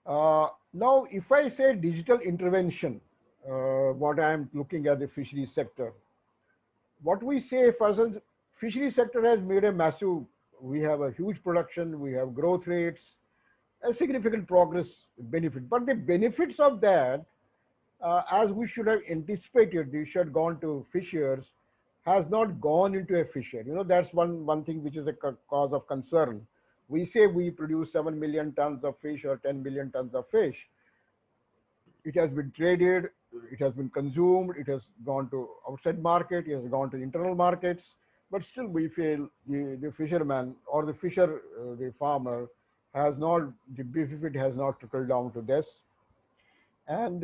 Now, if I say digital intervention, what I am looking at the fisheries sector, what we say, for instance, fisheries sector has made a massive, we have a huge production, we have growth rates, a significant progress benefit. But the benefits of that, as we should have anticipated, they should have gone to fishers, has not gone into a fisher. That's one thing which is a cause of concern. We say we produce 7 million tons of fish or 10 million tons of fish. It has been traded, it has been consumed, it has gone to outside market, it has gone to internal markets. but still we feel the fisherman or the fisher, the farmer has not, the benefit has not trickled down to this. And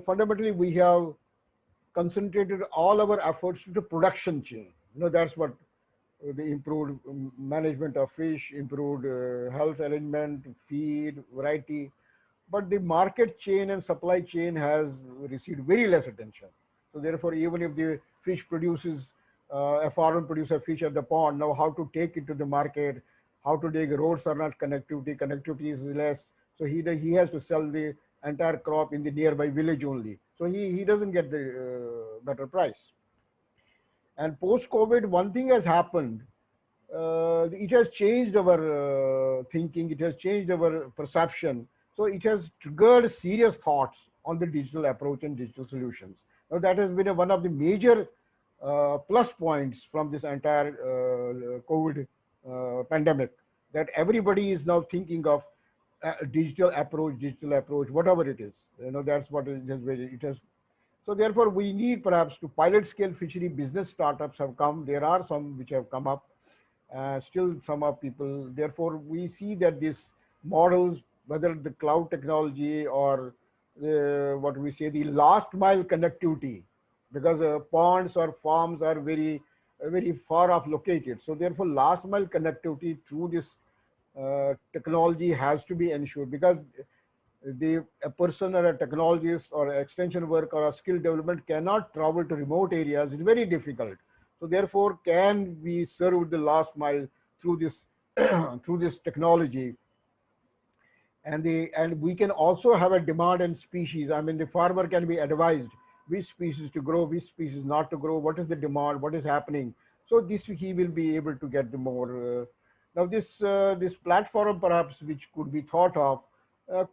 fundamentally, we have concentrated all our efforts to the production chain. That's what the improved management of fish, improved health arrangement, feed, variety. But the market chain and supply chain has received very less attention. So therefore, even if the fish produces, a farmer produces a fish at the pond, now how to take it to the market, how to take, roads are not connectivity is less. So he has to sell the entire crop in the nearby village only. So he doesn't get the better price. And post-COVID, one thing has happened. It has changed our thinking. It has changed our perception. So it has triggered serious thoughts on the digital approach and digital solutions. Now that has been one of the major plus points from this entire COVID pandemic, that everybody is now thinking of digital approach, whatever it is. That's what it has. So therefore, we need perhaps to pilot scale fishery business startups have come. There are some which have come up. Still some are people. Therefore, we see that these models, whether the cloud technology or what we say, the last mile connectivity, because ponds or farms are very far off located. So therefore, last mile connectivity through this technology has to be ensured, because a person or a technologist or extension work or a skill development cannot travel to remote areas. It's very difficult. So therefore, can we serve the last mile through this through this technology? And we can also have a demand and species. I mean, the farmer can be advised which species to grow, which species not to grow, what is the demand, what is happening. So this he will be able to get the more. Now this platform perhaps which could be thought of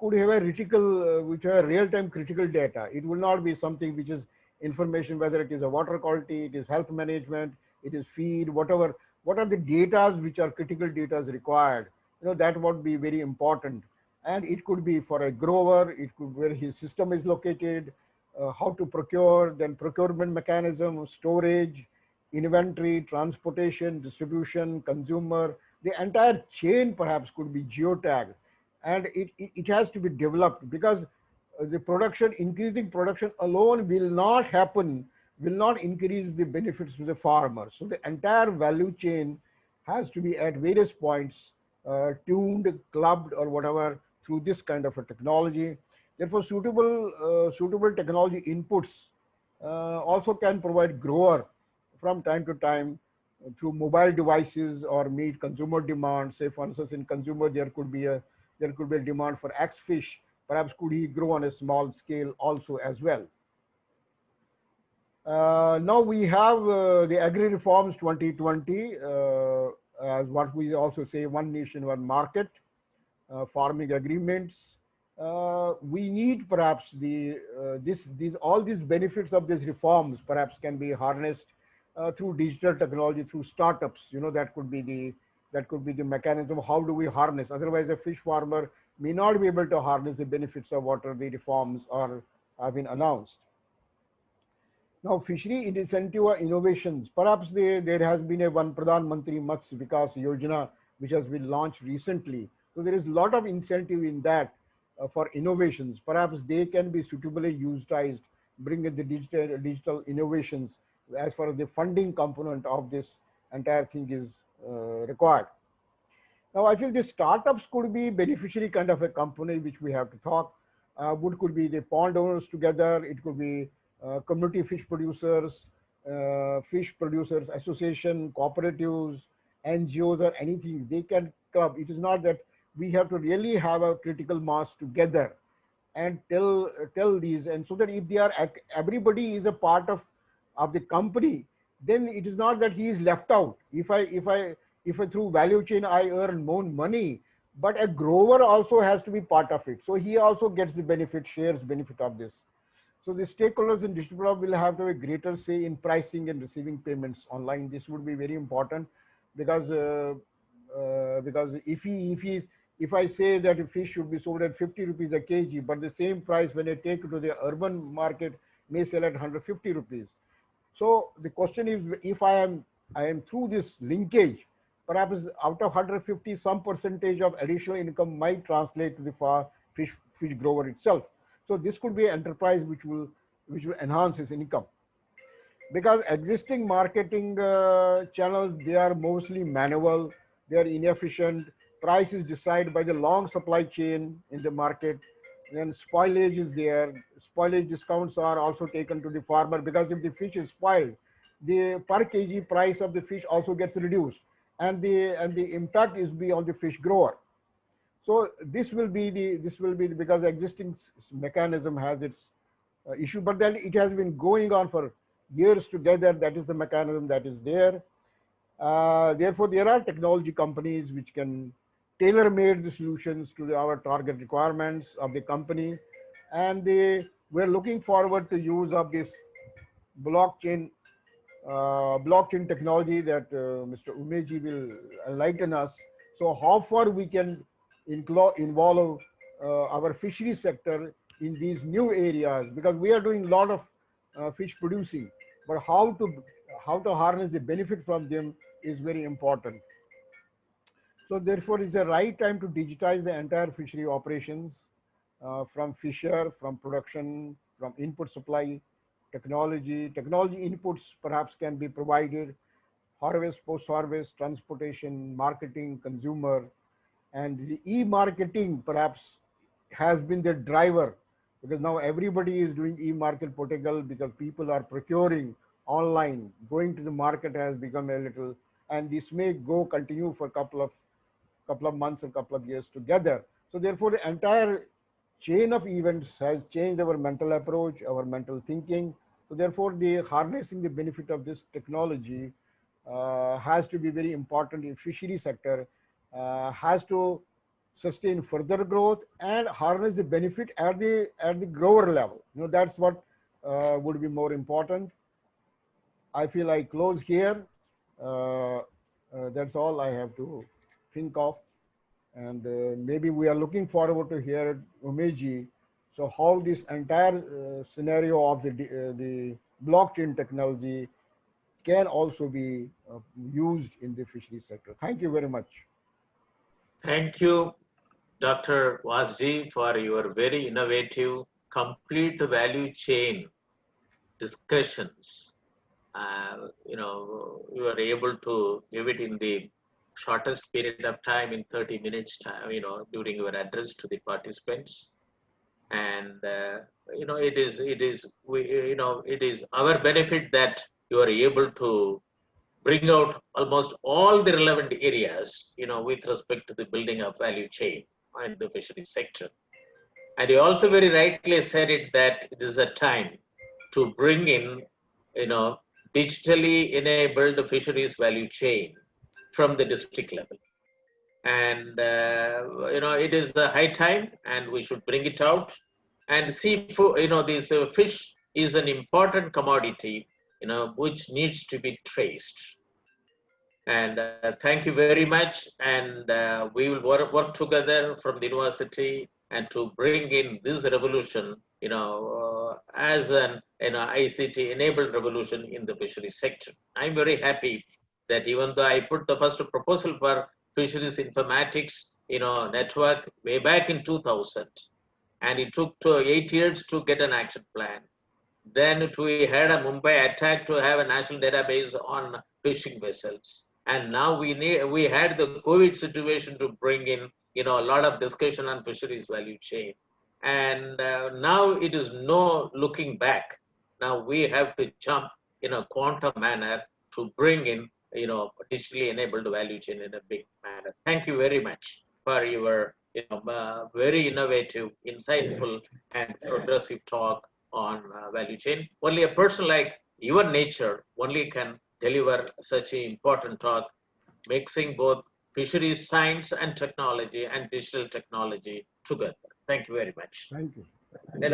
could have a critical, which are real-time critical data. It will not be something which is information, whether it is a water quality, it is health management, it is feed, whatever. What are the data which are critical data required? That would be very important. And it could be for a grower, it could be where his system is located, how to procure, then procurement mechanism, storage, inventory, transportation, distribution, consumer. The entire chain perhaps could be geotagged, and it has to be developed, because the production, increasing production alone will not happen, will not increase the benefits to the farmer. So the entire value chain has to be at various points tuned, clubbed, or whatever through this kind of a technology. Therefore, suitable technology inputs also can provide grower from time to time through mobile devices or meet consumer demand. Say, for instance, in consumer there could be a demand for X fish. Perhaps could he grow on a small scale also as well. Now we have the Agri Reforms 2020, as what we also say, one nation, one market, farming agreements. We need perhaps all these benefits of these reforms perhaps can be harnessed through digital technology, through startups. That could be the mechanism. How do we harness? Otherwise, a fish farmer may not be able to harness the benefits of what are the reforms or have been announced. Now, fishery incentive or innovations. Perhaps there has been a one Pradhan Mantri Matsya Vikas Yojana which has been launched recently. So there is a lot of incentive in that for innovations. Perhaps they can be suitably utilized, bring in the digital innovations as far as the funding component of this entire thing is required. Now, I feel the startups could be beneficiary kind of a company which we have to talk. Could be the pond owners together. It could be community fish producers association, cooperatives, NGOs, or anything. They can club. It is not that we have to really have a critical mass together and tell these, and so that if they are, everybody is a part of the company, then it is not that he is left out. If I through value chain I earn more money, but a grower also has to be part of it. So he also gets the benefit, shares benefit of this. So the stakeholders and distributors will have to have a greater say in pricing and receiving payments online. This would be very important, because if I say that a fish should be sold at 50 rupees a kg, but the same price when I take it to the urban market may sell at 150 rupees. So the question is, if I am and through this linkage, perhaps out of 150, some percentage of additional income might translate to the fish grower itself. So this could be an enterprise which will enhance his income, because existing marketing channels, they are mostly manual, they are inefficient. Price is decided by the long supply chain in the market. Then spoilage is there. Spoilage discounts are also taken to the farmer, because if the fish is spoiled, the per kg price of the fish also gets reduced, and the impact is be on the fish grower. So this will be because the existing mechanism has its issue, but then it has been going on for years together. That is the mechanism that is there. Therefore, there are technology companies which can tailor-made the solutions to our target requirements of the company, and we're looking forward to use of this blockchain blockchain technology that Mr. Umeji will enlighten us. So how far we can involve our fishery sector in these new areas, because we are doing a lot of fish producing, but how to harness the benefit from them is very important. So therefore, it's the right time to digitize the entire fishery operations, from fisher, from production, from input supply, technology. Technology inputs perhaps can be provided, harvest, post-harvest, transportation, marketing, consumer, and the e-marketing perhaps has been the driver, because now everybody is doing e-market portal, because people are procuring online. Going to the market has become a little, and this may continue for couple of months or couple of years together. So therefore, the entire chain of events has changed our mental approach, our mental thinking. So therefore, the harnessing the benefit of this technology has to be very important in fishery sector, has to sustain further growth and harness the benefit at the grower level. That's what would be more important. I feel I close here. That's all I have to think of. And maybe we are looking forward to hear Umeji. So how this entire scenario of the blockchain technology can also be used in the fishery sector. Thank you very much. Thank you, Dr. Vasji, for your very innovative, complete value chain discussions. You are able to give it in the shortest period of time, in 30 minutes time, during your address to the participants. And it is our benefit that you are able to bring out almost all the relevant areas, with respect to the building of value chain in the fishery sector. And you also very rightly said it, that it is a time to bring in, digitally enabled fisheries value chain from the district level. And, it is the high time, and we should bring it out. And seafood, this fish is an important commodity, which needs to be traced. And thank you very much. And we will work together from the university and to bring in this revolution, as an ICT enabled revolution in the fisheries sector. I'm very happy that even though I put the first proposal for fisheries informatics, network way back in 2000, and it took 8 years to get an action plan. Then we had a Mumbai attack to have a national database on fishing vessels. And now we had the COVID situation to bring in, a lot of discussion on fisheries value chain. And now it is no looking back. Now we have to jump in a quantum manner to bring in, digitally enabled value chain in a big manner. Thank you very much for your, very innovative, insightful, and progressive talk on value chain. Only a person like your nature only can deliver such an important talk, mixing both fisheries science and technology and digital technology together. Thank you very much. Thank you.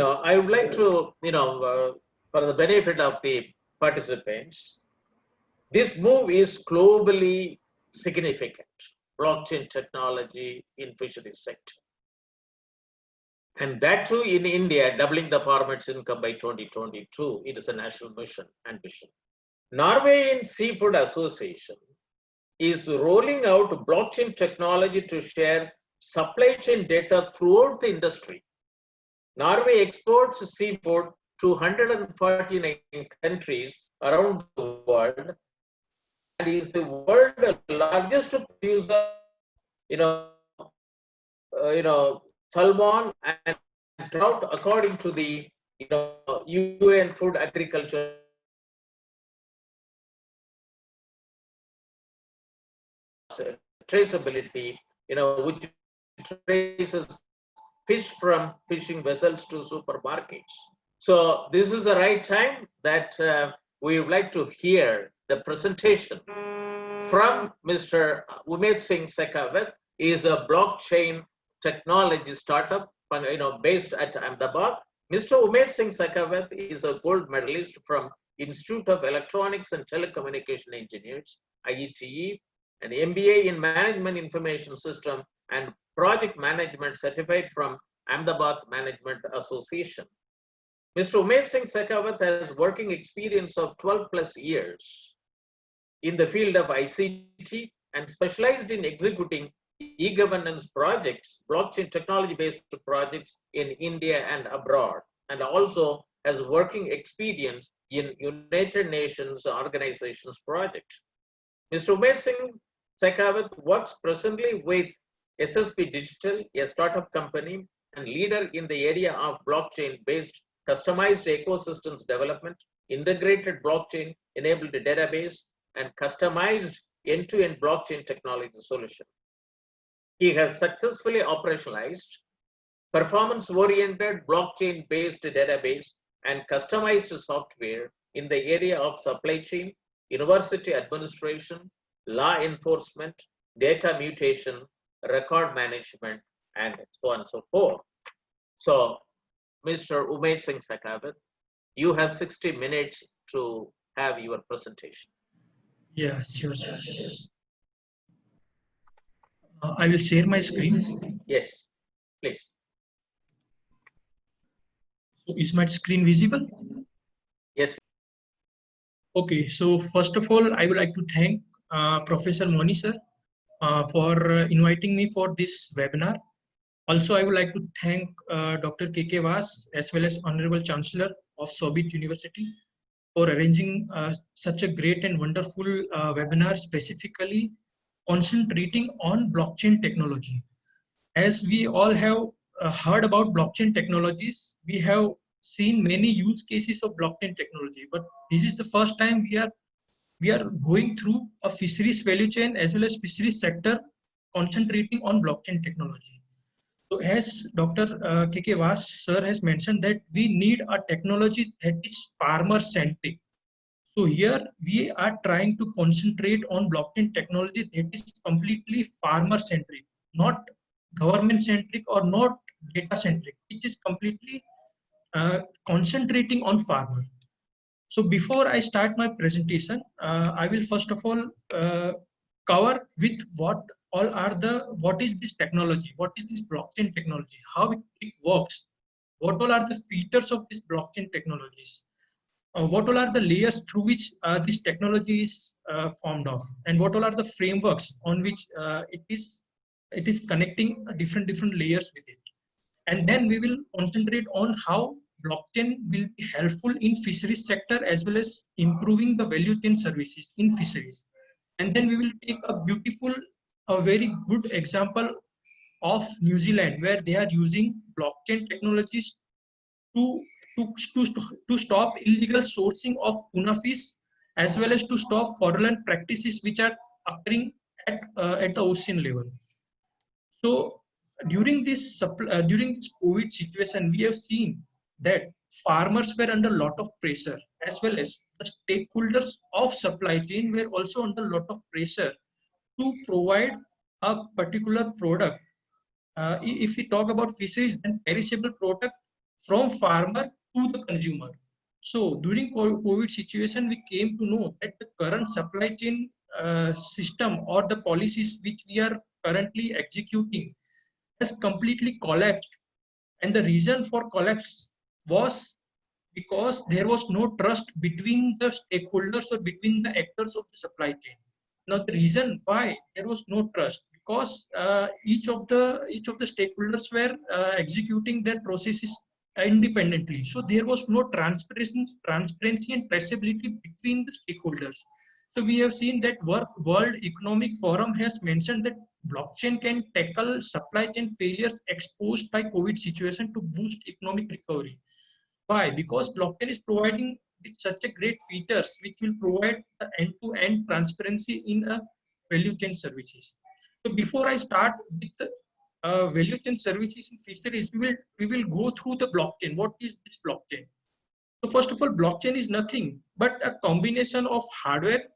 I would like to, for the benefit of the participants, this move is globally significant. Blockchain technology in fisheries sector. And that too in India, doubling the farmers' income by 2022. It is a national mission and vision. Norwegian Seafood Association is rolling out blockchain technology to share supply chain data throughout the industry. Norway exports seafood to 149 countries around the world and is the world's largest producer, salmon and trout, according to the UN Food Agriculture Traceability, which traces fish from fishing vessels to supermarkets. So this is the right time that we would like to hear the presentation from Mr. Umed Singh Shekhawat. He is a blockchain technology startup, based at Ahmedabad. Mr. Umed Singh Shekhawat is a gold medalist from Institute of Electronics and Telecommunication Engineers, IETE, an MBA in Management Information System and Project Management certified from Ahmedabad Management Association. Mr. Umed Singh Shekhawat has working experience of 12 plus years in the field of ICT and specialized in executing e-governance projects, blockchain technology-based projects in India and abroad, and also has working experience in United Nations organizations project. Mr. Umed Singh Shekhawat works presently with SSP Digital, a startup company and leader in the area of blockchain-based customized ecosystems development, integrated blockchain-enabled database, and customized end-to-end blockchain technology solution. He has successfully operationalized performance-oriented blockchain-based database and customized software in the area of supply chain, university administration, law enforcement, data mutation, record management, and so on and so forth. So, Mr. Umed Singh Shekhawat, you have 60 minutes to have your presentation. Yeah, sure, sir. I will share my screen. Yes, please. So is my screen visible? Yes. Okay, so first of all, I would like to thank Professor Moni sir for inviting me for this webinar. Also, I would like to thank Dr. K.K. Vas as well as Honorable Chancellor of Shobhit University for arranging such a great and wonderful webinar specifically concentrating on blockchain technology. As we all have heard about blockchain technologies, we have seen many use cases of blockchain technology, but this is the first time we are going through a fisheries value chain as well as fisheries sector concentrating on blockchain technology. So as Dr. K.K. Vas sir has mentioned that we need a technology that is farmer centric. So here we are trying to concentrate on blockchain technology that is completely farmer centric, not government centric or not data centric, which is completely concentrating on farmer. So before I start my presentation, I will first of all cover with what is this technology, what is this blockchain technology, how it works, what all are the features of this blockchain technologies, what all are the layers through which this technology is formed of, and what all are the frameworks on which it is connecting different layers with it. And then we will concentrate on how blockchain will be helpful in fisheries sector as well as improving the value chain services in fisheries. And then we will take a very good example of New Zealand, where they are using blockchain technologies to stop illegal sourcing of tuna fish as well as to stop fraudulent practices which are occurring at the ocean level. So during this COVID situation, we have seen that farmers were under a lot of pressure, as well as the stakeholders of supply chain were also under a lot of pressure to provide a particular product. If we talk about fisheries, then perishable product from farmer to the consumer. So during COVID situation, we came to know that the current supply chain system or the policies which we are currently executing has completely collapsed. And the reason for collapse was because there was no trust between the stakeholders or between the actors of the supply chain. Now, the reason why there was no trust, because each of the stakeholders were executing their processes independently. So there was no transparency and traceability between the stakeholders. So we have seen that World Economic Forum has mentioned that blockchain can tackle supply chain failures exposed by COVID situation to boost economic recovery. Why? Because blockchain is providing with such a great features which will provide the end-to-end transparency in a value chain services. So before I start with the value chain services in fisheries, we will go through the blockchain. What is this blockchain? So first of all, blockchain is nothing but a combination of hardware,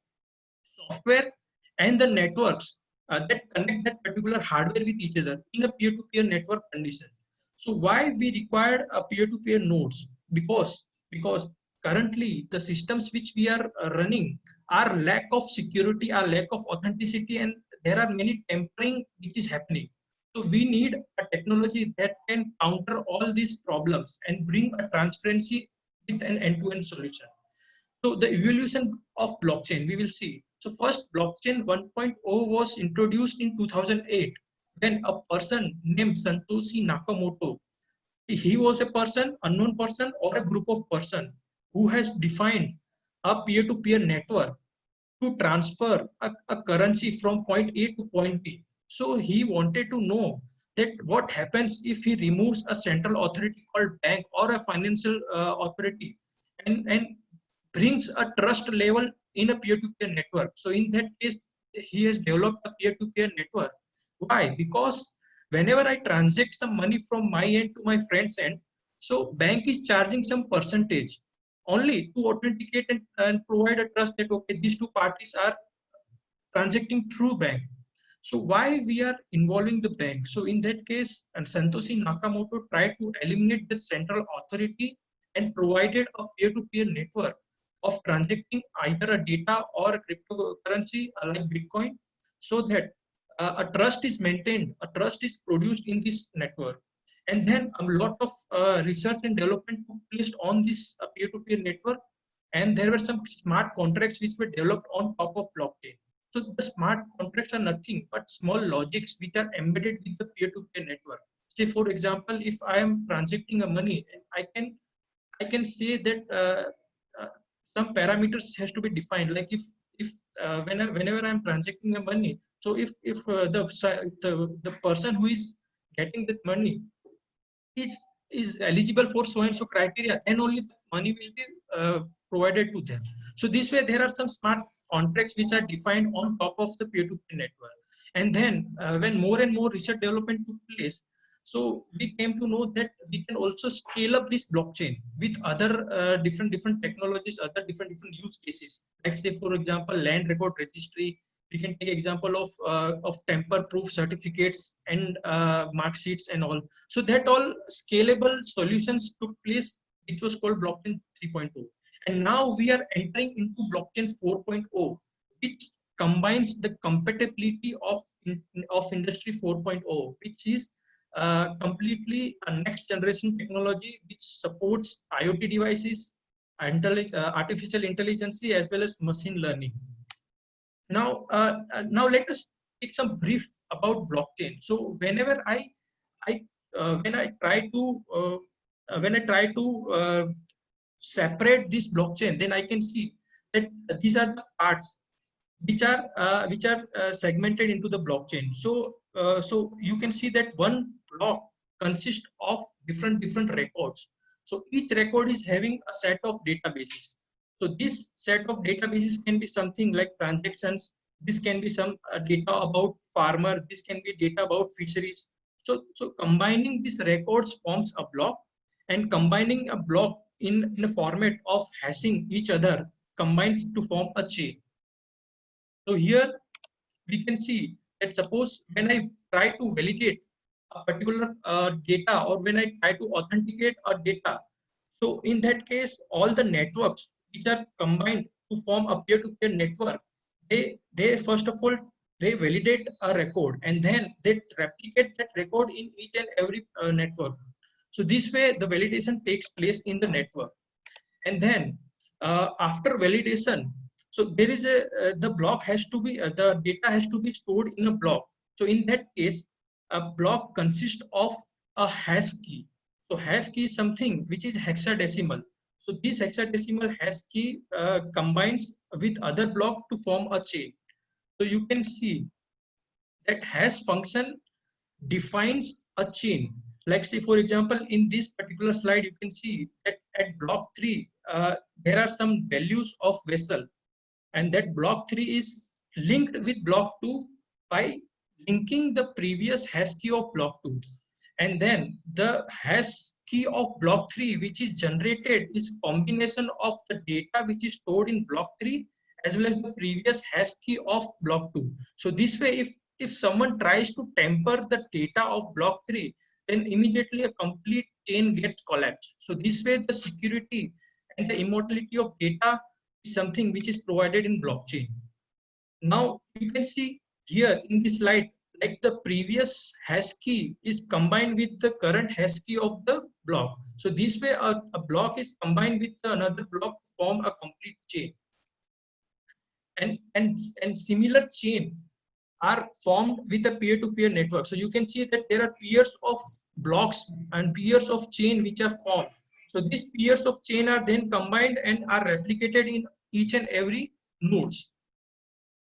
software, and the networks that connect that particular hardware with each other in a peer-to-peer network condition. So why we require a peer-to-peer nodes? Because currently the systems which we are running are lack of security, are lack of authenticity, and there are many tampering which is happening. So we need a technology that can counter all these problems and bring a transparency with an end-to-end solution. So the evolution of blockchain, we will see. So first, blockchain 1.0 was introduced in 2008 when a person named Satoshi Nakamoto, he was a person, unknown person, or a group of person who has defined a peer-to-peer network to transfer a currency from point A to point B. So he wanted to know that what happens if he removes a central authority called bank or a financial authority and brings a trust level in a peer-to-peer network. So in that case, he has developed a peer-to-peer network. Why? Because whenever I transact some money from my end to my friend's end, so bank is charging some percentage only to authenticate and provide a trust that, okay, these two parties are transacting through bank. So why we are involving the bank? So in that case, and Satoshi Nakamoto tried to eliminate the central authority and provided a peer-to-peer network of transacting either a data or a cryptocurrency like Bitcoin, so that a trust is maintained, a trust is produced in this network. And then a lot of research and development took place on this peer-to-peer network, and there were some smart contracts which were developed on top of blockchain. So the smart contracts are nothing but small logics which are embedded with the peer-to-peer network. Say, for example, if I am transacting a money, I can say that some parameters has to be defined. Like if whenever I'm transacting the money, so if the person who is getting that money is eligible for so and so criteria, then only the money will be provided to them. So this way there are some smart contracts which are defined on top of the peer-to-peer network. And then when more and more research development took place, so we came to know that we can also scale up this blockchain with other different technologies, other different use cases. Like say, for example, land record registry. We can take example of tamper-proof certificates and mark sheets and all. So that all scalable solutions took place, which was called blockchain 3.0. And now we are entering into blockchain 4.0, which combines the compatibility of industry 4.0, which is completely a next generation technology which supports IoT devices, artificial intelligence, as well as machine learning. Now let us take some brief about blockchain. So whenever when I try to separate this blockchain, then I can see that these are the parts which are segmented into the blockchain. So you can see that one block consists of different records. So each record is having a set of databases. So this set of databases can be something like transactions. This can be some data about farmer. This can be data about fisheries. So combining these records forms a block, and combining a block in a format of hashing each other combines to form a chain. So here we can see that suppose when I try to validate a particular data, or when I try to authenticate a data, so in that case, all the networks which are combined to form a peer-to-peer network, they first of all, they validate a record, and then they replicate that record in each and every network. So this way the validation takes place in the network. And then after validation, so there is the block has to be the data has to be stored in a block. So in that case, a block consists of a hash key. So hash key is something which is hexadecimal. So this hexadecimal hash key combines with other block to form a chain. So you can see that hash function defines a chain. Like say, for example, in this particular slide, you can see that at block 3, there are some values of vessel, and that block 3 is linked with block 2 by linking the previous hash key of block 2. And then the hash key of block 3, which is generated, is combination of the data which is stored in block 3 as well as the previous hash key of block 2. So this way, if someone tries to tamper the data of block 3, then immediately a complete chain gets collapsed. So this way, the security and the immutability of data is something which is provided in blockchain. Now you can see here in this slide, like the previous hash key is combined with the current hash key of the block. So this way, a block is combined with another block to form a complete chain. And similar chain are formed with a peer-to-peer network. So you can see that there are pairs of blocks and pairs of chain which are formed. So these pairs of chain are then combined and are replicated in each and every nodes.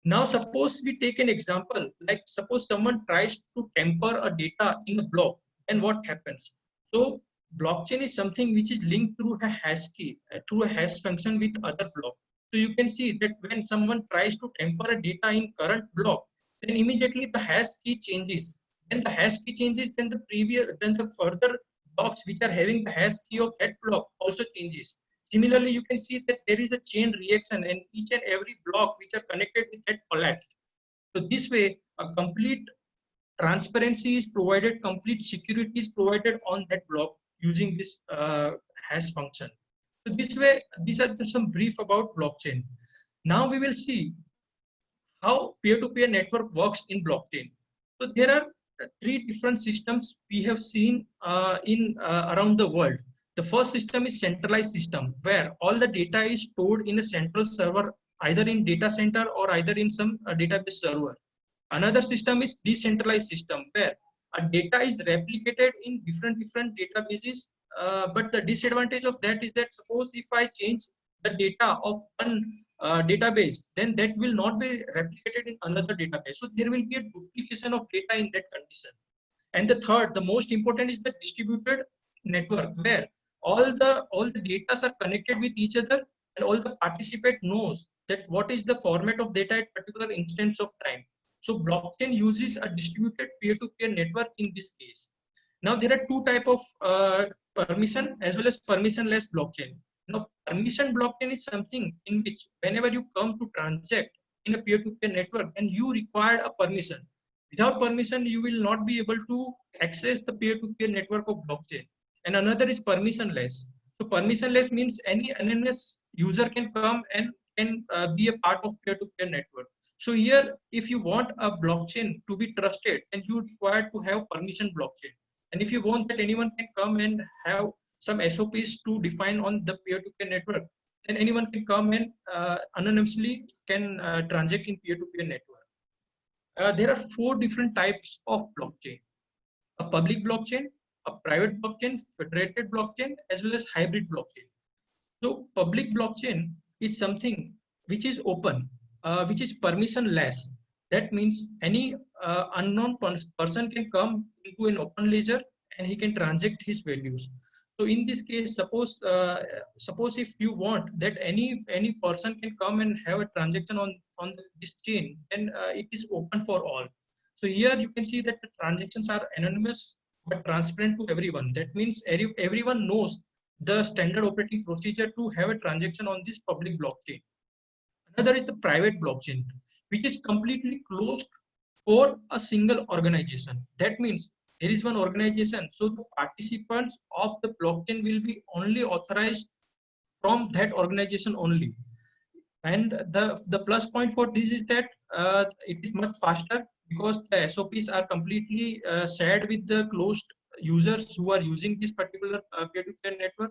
Now suppose we take an example, like suppose someone tries to tamper a data in a block, and what happens? So blockchain is something which is linked through a hash key, through a hash function with other block. So you can see that when someone tries to tamper a data in current block, then immediately the hash key changes. Then the hash key changes, then the further blocks which are having the hash key of that block also changes. Similarly, you can see that there is a chain reaction and each and every block which are connected with that collapse. So this way, a complete transparency is provided, complete security is provided on that block using this hash function. So this way, these are some brief about blockchain. Now we will see how peer-to-peer network works in blockchain. So there are 3 different systems we have seen around the world. The first system is centralized system, where all the data is stored in a central server, either in data center or either in some database server. Another system is decentralized system, where data is replicated in different databases. But the disadvantage of that is that suppose if I change the data of one database, then that will not be replicated in another database. So there will be a duplication of data in that condition. And the third, the most important, is the distributed network, where all the data are connected with each other, and all the participant knows that what is the format of data at particular instance of time. So blockchain uses a distributed peer-to-peer network in this case. Now there are 2 types of permission as well as permissionless blockchain. Now permission blockchain is something in which whenever you come to transact in a peer-to-peer network, and you require a permission. Without permission, you will not be able to access the peer-to-peer network of blockchain. And another is permissionless. So permissionless means any anonymous user can come and can be a part of peer-to-peer network. So here, if you want a blockchain to be trusted, then you require to have permission blockchain. And if you want that anyone can come and have some SOPs to define on the peer-to-peer network, then anyone can come and anonymously can transact in peer-to-peer network. There are 4 different types of blockchain: a public blockchain, a private blockchain, federated blockchain, as well as hybrid blockchain. So public blockchain is something which is open, which is permissionless. That means any unknown person can come into an open ledger and he can transact his values. So in this case, suppose if you want that any person can come and have a transaction on this chain, then it is open for all. So here you can see that the transactions are anonymous but transparent to everyone. That means everyone knows the standard operating procedure to have a transaction on this public blockchain. Another is the private blockchain, which is completely closed for a single organization. That means there is one organization, so the participants of the blockchain will be only authorized from that organization only. And the plus point for this is that it is much faster, because the SOPs are completely shared with the closed users who are using this particular peer-to-peer network.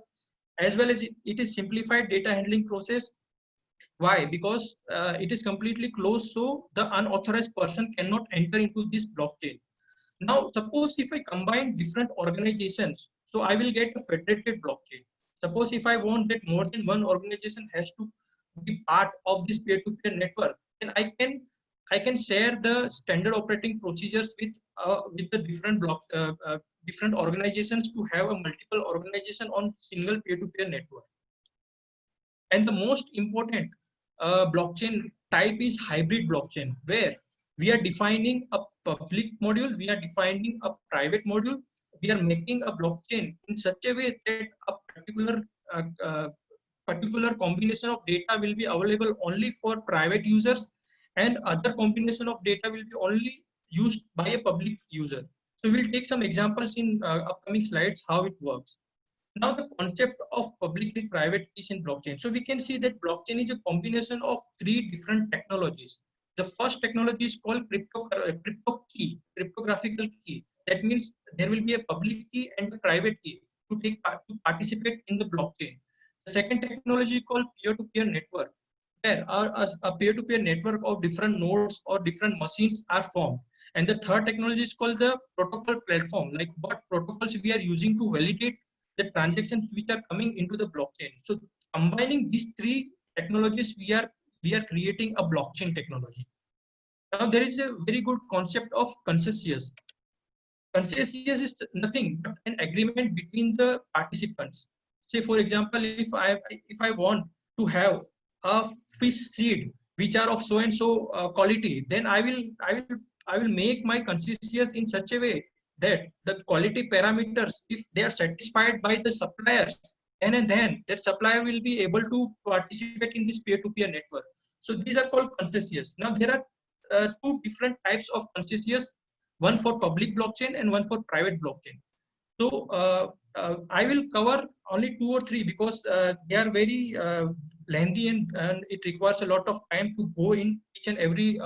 as well as it is simplified data handling process. Why? Because it is completely closed, so the unauthorized person cannot enter into this blockchain. Now, suppose if I combine different organizations, so I will get a federated blockchain. Suppose if I want that more than one organization has to be part of this peer-to-peer network, then I can share the standard operating procedures with the different organizations to have a multiple organization on single peer-to-peer network. And the most important blockchain type is hybrid blockchain, where we are defining a public module, we are defining a private module, we are making a blockchain in such a way that a particular combination of data will be available only for private users, and other combination of data will be only used by a public user. So we'll take some examples in upcoming slides how it works. Now, the concept of public and private keys in blockchain. So we can see that blockchain is a combination of three different technologies. The first technology is called cryptographical key. That means there will be a public key and a private key to participate in the blockchain. The second technology is called peer-to-peer network, where a peer-to-peer network of different nodes or different machines are formed. And the third technology is called the protocol platform, like what protocols we are using to validate the transactions which are coming into the blockchain. So combining these three technologies, we are creating a blockchain technology. Now there is a very good concept of consensus. Consensus is nothing but an agreement between the participants. Say for example, if I want to have a fish seed which are of so and so quality, then I will make my consensus in such a way that the quality parameters, if they are satisfied by the suppliers, and then that supplier will be able to participate in this peer-to-peer network. So these are called consensus. Now there are two different types of consensus, one for public blockchain and one for private blockchain. So I will cover only two or three because they are very lengthy and it requires a lot of time to go in each and every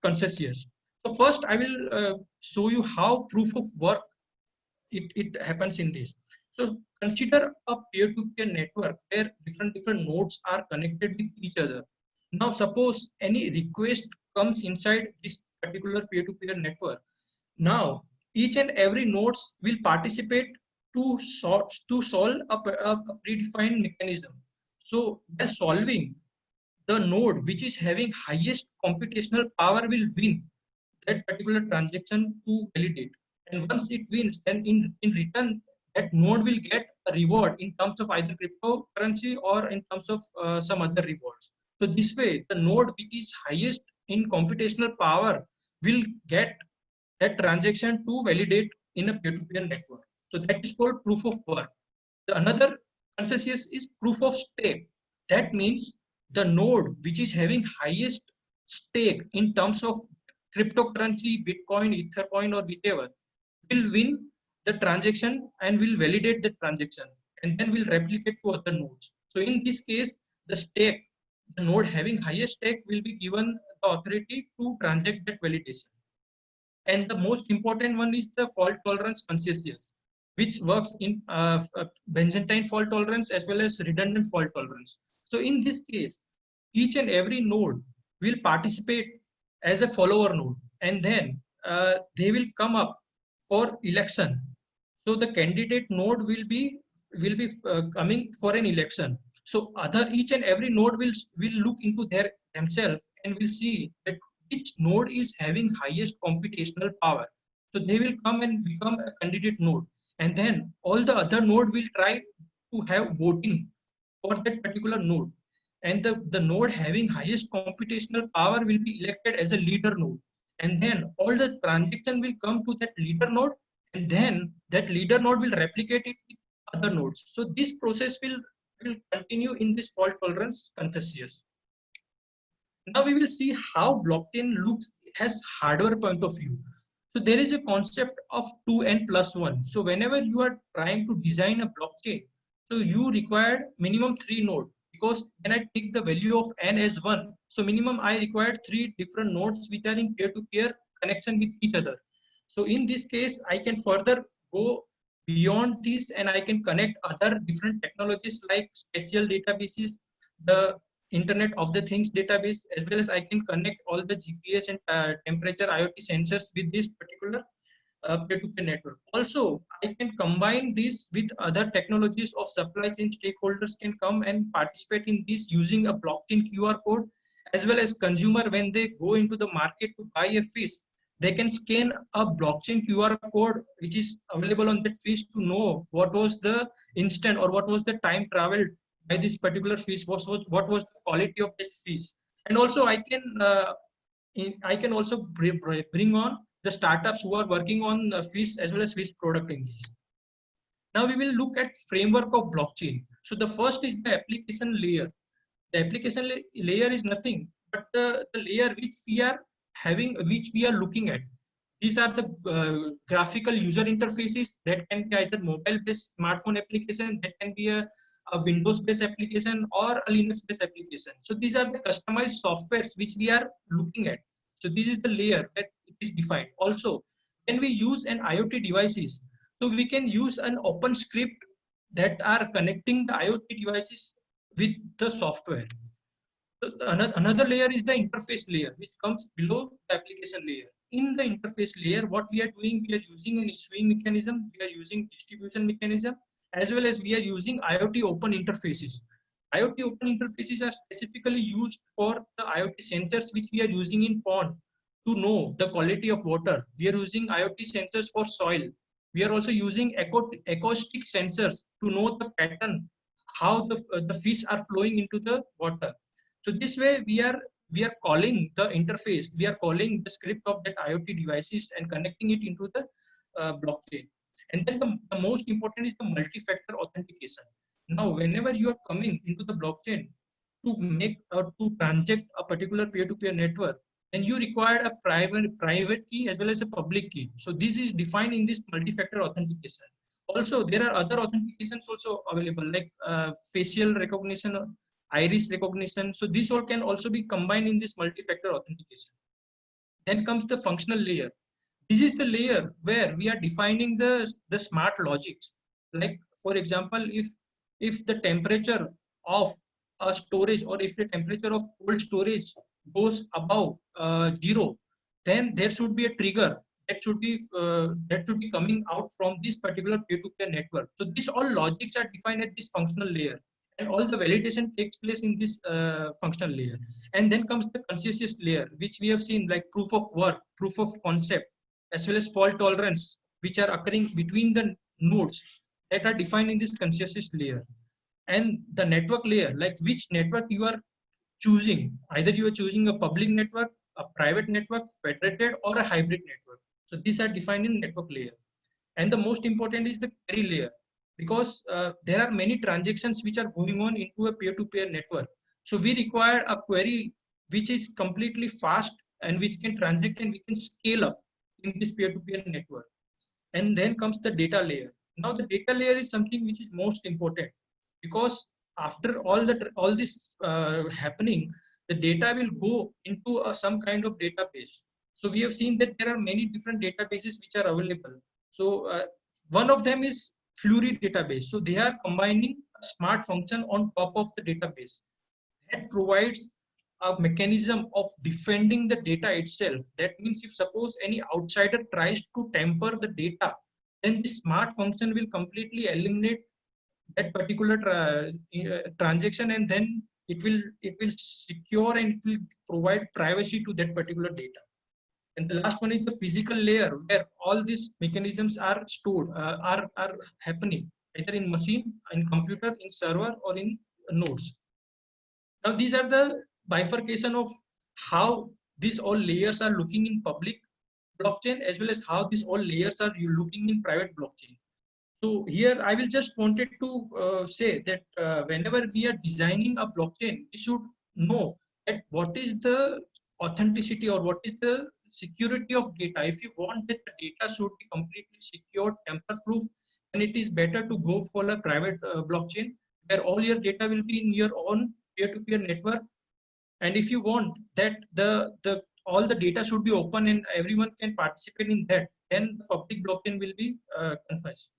consensus. So first I will show you how proof of work it happens in this. So consider a peer-to-peer network where different nodes are connected with each other. Now suppose any request comes inside this particular peer-to-peer network. Now each and every nodes will participate to solve a predefined mechanism. So by solving, the node which is having highest computational power will win that particular transaction to validate. And once it wins, then in return, that node will get a reward in terms of either cryptocurrency or in terms of some other rewards. So this way, the node which is highest in computational power will get that transaction to validate in a peer-to-peer network. So that is called proof of work. The another consensus is proof of stake. That means the node which is having highest stake in terms of cryptocurrency, Bitcoin, Ethercoin, or whichever, will win the transaction and will validate the transaction and then will replicate to other nodes. So in this case, the node having highest stake will be given the authority to transact that validation. And the most important one is the fault tolerance consensus, which works in Byzantine fault tolerance as well as redundant fault tolerance. So in this case, each and every node will participate as a follower node, and then they will come up for election. So the candidate node will be coming for an election. So each and every node will look into themselves and will see that which node is having highest computational power. So they will come and become a candidate node, and then all the other node will try to have voting for that particular node. And the node having highest computational power will be elected as a leader node. And then all the transaction will come to that leader node, and then that leader node will replicate it with other nodes. So this process will continue in this fault tolerance consensus. Now we will see how blockchain looks as hardware point of view. So there is a concept of 2n+1. So whenever you are trying to design a blockchain, so you require minimum 3 nodes, because when I take the value of n as 1, so minimum I required 3 different nodes which are in peer-to-peer connection with each other. So in this case, I can further go beyond this, and I can connect other different technologies like spatial databases, the Internet of the Things database, as well as I can connect all the GPS and temperature IoT sensors with this particular peer-to-peer network. Also, I can combine this with other technologies of supply chain stakeholders can come and participate in this using a blockchain QR code, as well as consumer when they go into the market to buy a fish, they can scan a blockchain QR code which is available on that fish to know what was the instant or what was the time traveled by this particular fish, what was the quality of this fish. And also I can also bring on the startups who are working on fish as well as fish product in this. Now we will look at framework of blockchain. So the first is the application layer. The application layer is nothing but the layer which we are having, which we are looking at. These are the graphical user interfaces that can be either mobile-based smartphone application, that can be a Windows-based application or a Linux-based application. So these are the customized softwares which we are looking at. So this is the layer that is defined. Also, when we use an IoT devices, so we can use an open script that are connecting the IoT devices with the software. So another layer is the interface layer, which comes below the application layer. In the interface layer, what we are doing, we are using an issuing mechanism, we are using distribution mechanism, as well as we are using IoT open interfaces. IoT open interfaces are specifically used for the IoT sensors which we are using in pond to know the quality of water. We are using IoT sensors for soil. We are also using acoustic sensors to know the pattern, how the fish are flowing into the water. So this way we are calling the interface, we are calling the script of that IoT devices and connecting it into the blockchain. And then the most important is the multi-factor authentication. Now, whenever you are coming into the blockchain to make or to transact a particular peer-to-peer network, then you require a private key as well as a public key. So this is defined in this multi-factor authentication. Also, there are other authentications also available like facial recognition, iris recognition. So this all can also be combined in this multi-factor authentication. Then comes the functional layer. This is the layer where we are defining the smart logics. Like for example, if the temperature of a storage or if the temperature of cold storage goes above 0, then there should be a trigger that should be coming out from this particular peer-to-peer network. So these all logics are defined at this functional layer, and all the validation takes place in this functional layer. And then comes the consensus layer, which we have seen like proof of work, proof of concept, as well as fault tolerance, which are occurring between the nodes that are defined in this consensus layer. And the network layer, like which network you are choosing. Either you are choosing a public network, a private network, federated, or a hybrid network. So these are defined in network layer. And the most important is the query layer, because there are many transactions which are going on into a peer-to-peer network. So we require a query which is completely fast and which can transact and we can scale up in this peer-to-peer network. And then comes the data layer. Now the data layer is something which is most important, because after all this happening, the data will go into some kind of database. So we have seen that there are many different databases which are available. So one of them is Fishery database. So they are combining a smart function on top of the database that provides a mechanism of defending the data itself. That means if suppose any outsider tries to tamper the data, then the smart function will completely eliminate that particular transaction, and then it will secure and it will provide privacy to that particular data. And the last one is the physical layer, where all these mechanisms are stored, are happening either in machine, in computer, in server, or in nodes. Now these are the bifurcation of how these all layers are looking in public blockchain, as well as how these all layers are looking in private blockchain. So here I will just wanted to say that whenever we are designing a blockchain, we should know that what is the authenticity or what is the security of data. If you want that the data should be completely secure, tamper-proof, then it is better to go for a private blockchain where all your data will be in your own peer-to-peer network. And if you want that all the data should be open and everyone can participate in that, then the public blockchain will be confessed.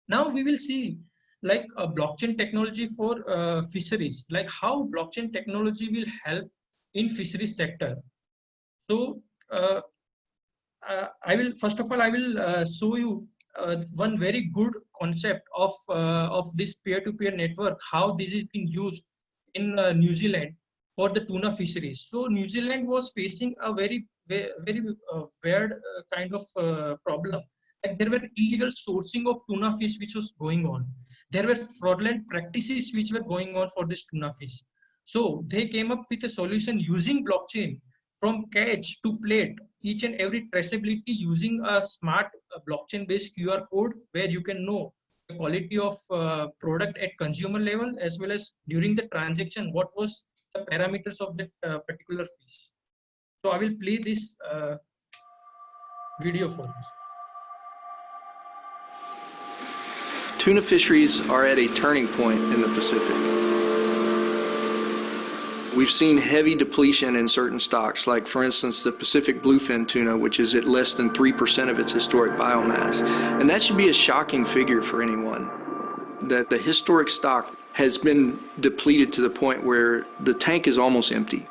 Now we will see like a blockchain technology for fisheries, like how blockchain technology will help in fisheries sector. So I will, first of all, I will show you one very good concept of this peer-to-peer network, how this is being used in New Zealand for the tuna fisheries. So New Zealand was facing a very weird kind of problem. Like there were illegal sourcing of tuna fish which was going on. There were fraudulent practices which were going on for this tuna fish. So they came up with a solution using blockchain from catch to plate, each and every traceability using a smart blockchain based QR code where you can know the quality of product at consumer level as well as during the transaction what was the parameters of that particular fish. So I will play this video for you. Tuna fisheries are at a turning point in the Pacific. We've seen heavy depletion in certain stocks, like for instance the Pacific bluefin tuna, which is at less than 3% of its historic biomass. And that should be a shocking figure for anyone, that the historic stock has been depleted to the point where the tank is almost empty.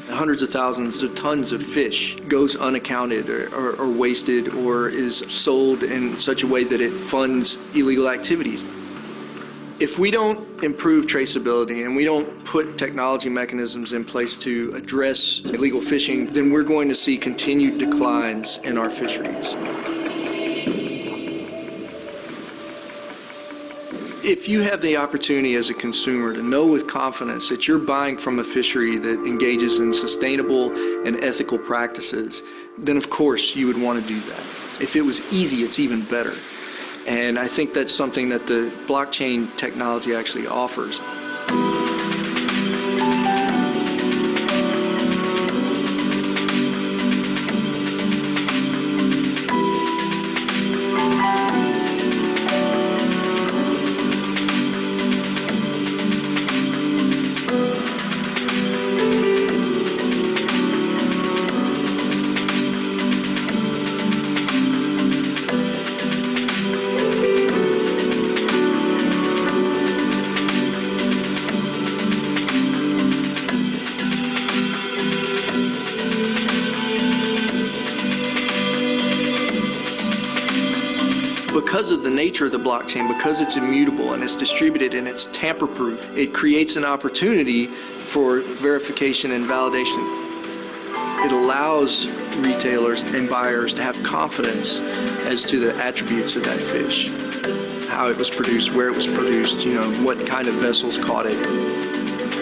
Hundreds of thousands of tons of fish goes unaccounted or wasted or is sold in such a way that it funds illegal activities. If we don't improve traceability and we don't put technology mechanisms in place to address illegal fishing, then we're going to see continued declines in our fisheries. If you have the opportunity as a consumer to know with confidence that you're buying from a fishery that engages in sustainable and ethical practices, then of course you would want to do that. If it was easy, it's even better. And I think that's something that the blockchain technology actually offers. Because of the nature of the blockchain, because it's immutable and it's distributed and it's tamper-proof, it creates an opportunity for verification and validation. It allows retailers and buyers to have confidence as to the attributes of that fish, how it was produced, where it was produced, what kind of vessels caught it.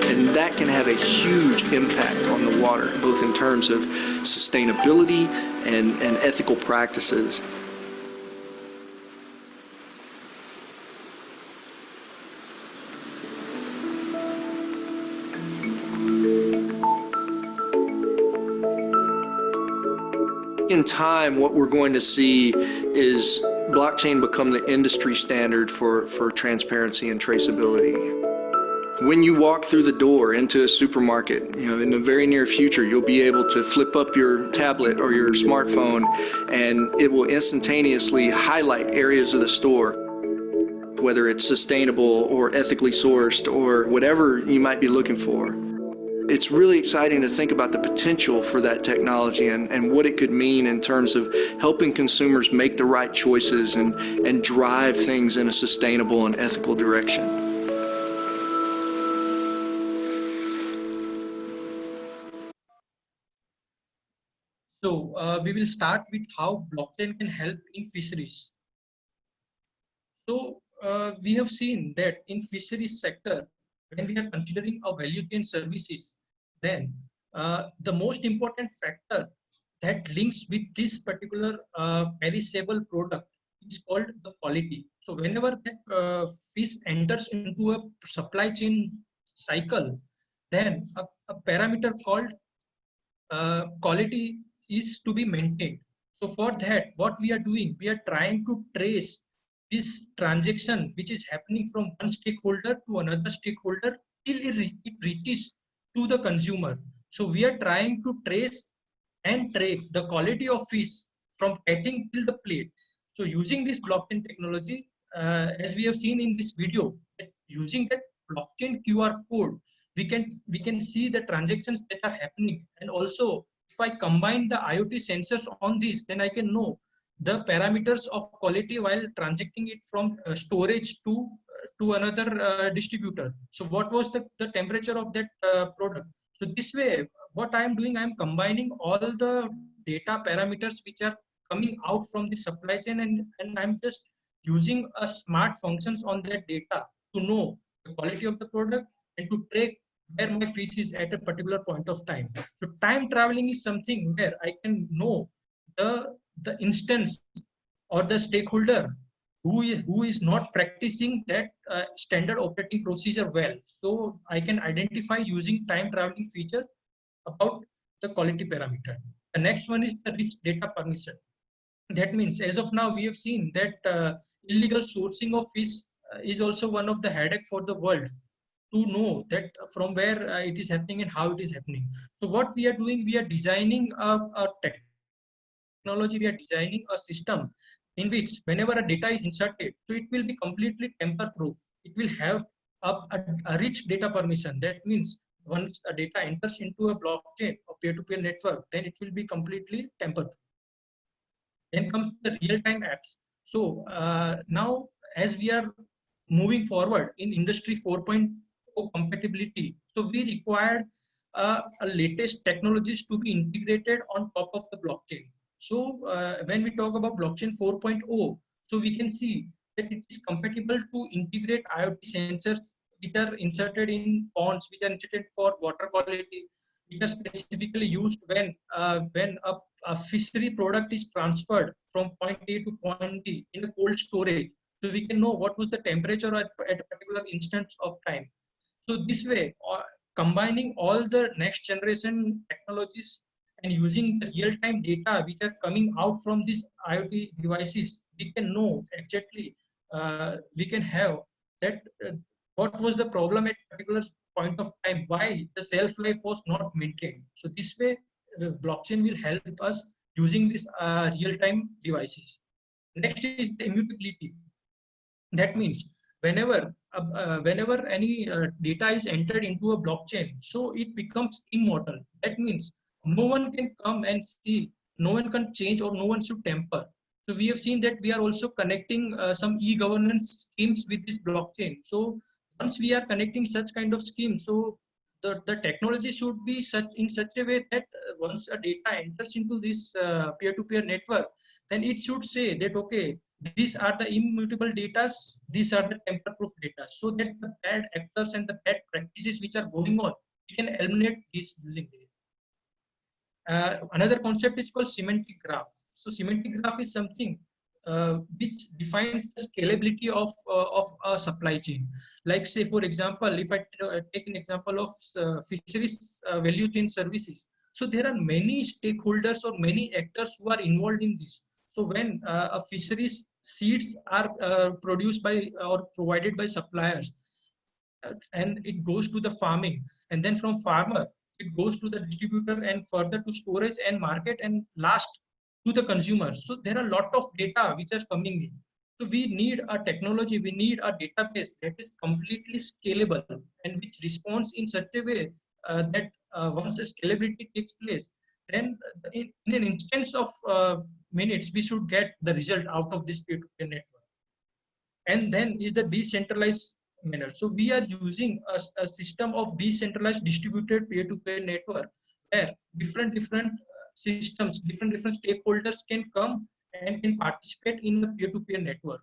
And that can have a huge impact on the water, both in terms of sustainability and ethical practices. In time, what we're going to see is blockchain become the industry standard for transparency and traceability. When you walk through the door into a supermarket, in the very near future, you'll be able to flip up your tablet or your smartphone and it will instantaneously highlight areas of the store, whether it's sustainable or ethically sourced or whatever you might be looking for. It's really exciting to think about the potential for that technology and what it could mean in terms of helping consumers make the right choices and drive things in a sustainable and ethical direction. So we will start with how blockchain can help in fisheries. So we have seen that in fisheries sector, when we are considering a value chain services, then the most important factor that links with this particular perishable product is called the quality. So whenever that fish enters into a supply chain cycle, then a parameter called quality is to be maintained. So for that, what we are doing, we are trying to trace this transaction which is happening from one stakeholder to another stakeholder till it reaches to the consumer. So we are trying to trace and track the quality of fish from catching till the plate. So using this blockchain technology, as we have seen in this video, that using that blockchain QR code, we can see the transactions that are happening. And also, if I combine the IoT sensors on this, then I can know the parameters of quality while transacting it from storage to another distributor. So what was the temperature of that product? So this way, what I am doing, I am combining all the data parameters which are coming out from the supply chain, and I'm just using a smart functions on that data to know the quality of the product and to track where my fish is at a particular point of time. So time traveling is something where I can know the instance or the stakeholder who is not practicing that standard operating procedure well. So I can identify using time traveling feature about the quality parameter. The next one is the rich data permission. That means as of now, we have seen that illegal sourcing of fish is also one of the headache for the world to know that from where it is happening and how it is happening. So what we are doing, we are designing a technology, we are designing a system in which whenever a data is inserted, so it will be completely tamper proof. It will have a rich data permission. That means once a data enters into a blockchain or peer-to-peer network, then it will be completely tamper proof. Then comes the real-time apps. So now as we are moving forward in industry 4.0 compatibility, so we required a latest technologies to be integrated on top of the blockchain. So when we talk about blockchain 4.0, so we can see that it is compatible to integrate IoT sensors which are inserted in ponds, which are inserted for water quality, which are specifically used when a fishery product is transferred from point A to point B in a cold storage. So we can know what was the temperature at a particular instance of time. So this way, combining all the next generation technologies and using the real-time data which are coming out from these IoT devices, we can know exactly, we can have that what was the problem at a particular point of time, why the shelf life was not maintained. So this way, blockchain will help us using these real-time devices. Next is the immutability. That means whenever any data is entered into a blockchain, so it becomes immortal. That means no one can come and see, no one can change, or no one should tamper. So we have seen that we are also connecting some e-governance schemes with this blockchain. So once we are connecting such kind of schemes, so the technology should be in such a way that once a data enters into this peer-to-peer network, then it should say that, okay, these are the immutable data, these are the tamper-proof data, so that the bad actors and the bad practices which are going on, we can eliminate these using data. Another concept is called semantic graph. So semantic graph is something which defines the scalability of a supply chain. Like say, for example, if I take an example of fisheries value chain services. So there are many stakeholders or many actors who are involved in this. So when a fisheries seeds are produced by or provided by suppliers, and it goes to the farming, and then from farmer, it goes to the distributor and further to storage and market, and last to the consumer. So there are a lot of data which are coming in. So we need a technology, we need a database that is completely scalable and which responds in such a way that once a scalability takes place, then in an instance of minutes, we should get the result out of this peer-to-peer network. And then is the decentralized manner. So we are using a system of decentralized distributed peer-to-peer network where different systems, different stakeholders can come and can participate in the peer-to-peer network.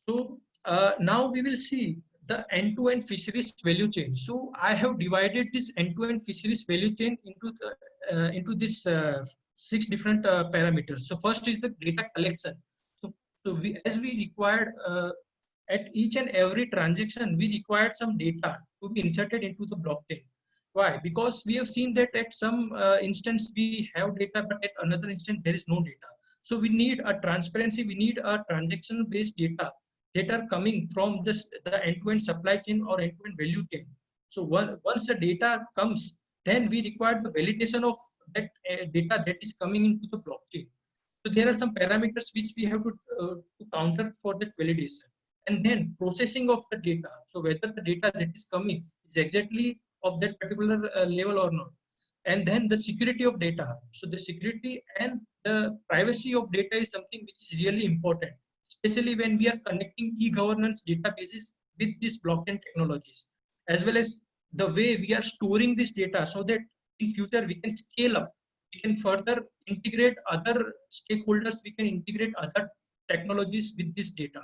So now we will see the end-to-end fisheries value chain. So I have divided this end-to-end fisheries value chain into this 6 different parameters. So first is the data collection. So as we required at each and every transaction, we required some data to be inserted into the blockchain. Why? Because we have seen that at some instance we have data, but at another instance there is no data. So we need a transparency, we need a transaction based data that are coming from this, the end-to-end supply chain or end-to-end value chain. So once the data comes, then we require the validation of that data that is coming into the blockchain. So there are some parameters which we have to counter for that validation. And then processing of the data. So whether the data that is coming is exactly of that particular level or not. And then the security of data. So the security and the privacy of data is something which is really important, especially when we are connecting e-governance databases with these blockchain technologies, as well as the way we are storing this data so that in future we can scale up, we can further integrate other stakeholders, we can integrate other technologies with this data.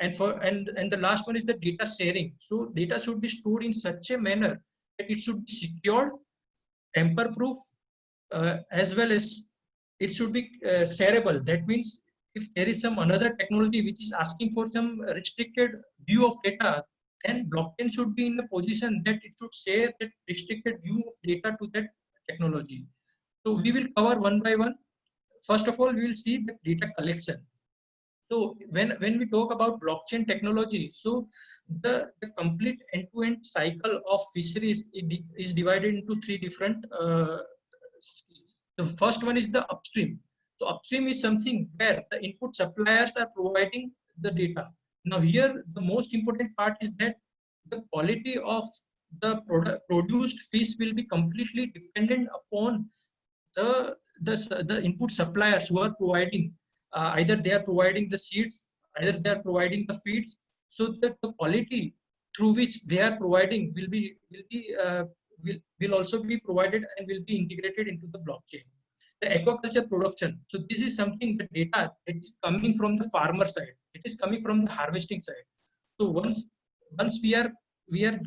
And the last one is the data sharing. So data should be stored in such a manner that it should be secured, tamper proof, as well as it should be shareable. That means if there is some another technology which is asking for some restricted view of data, then blockchain should be in a position that it should share that restricted view of data to that technology. So we will cover one by one. First of all, we will see the data collection. So when we talk about blockchain technology, so the complete end-to-end cycle of fisheries is divided into three different schemes. The first one is the upstream. So upstream is something where the input suppliers are providing the data. Now here the most important part is that the quality of the produced fish will be completely dependent upon the input suppliers who are providing. Either they are providing the seeds, either they are providing the feeds, so that the quality through which they are providing will also be provided and will be integrated into the blockchain. The aquaculture production. So this is something, the data, it's coming from the farmer side. It is coming from the harvesting side. So once we are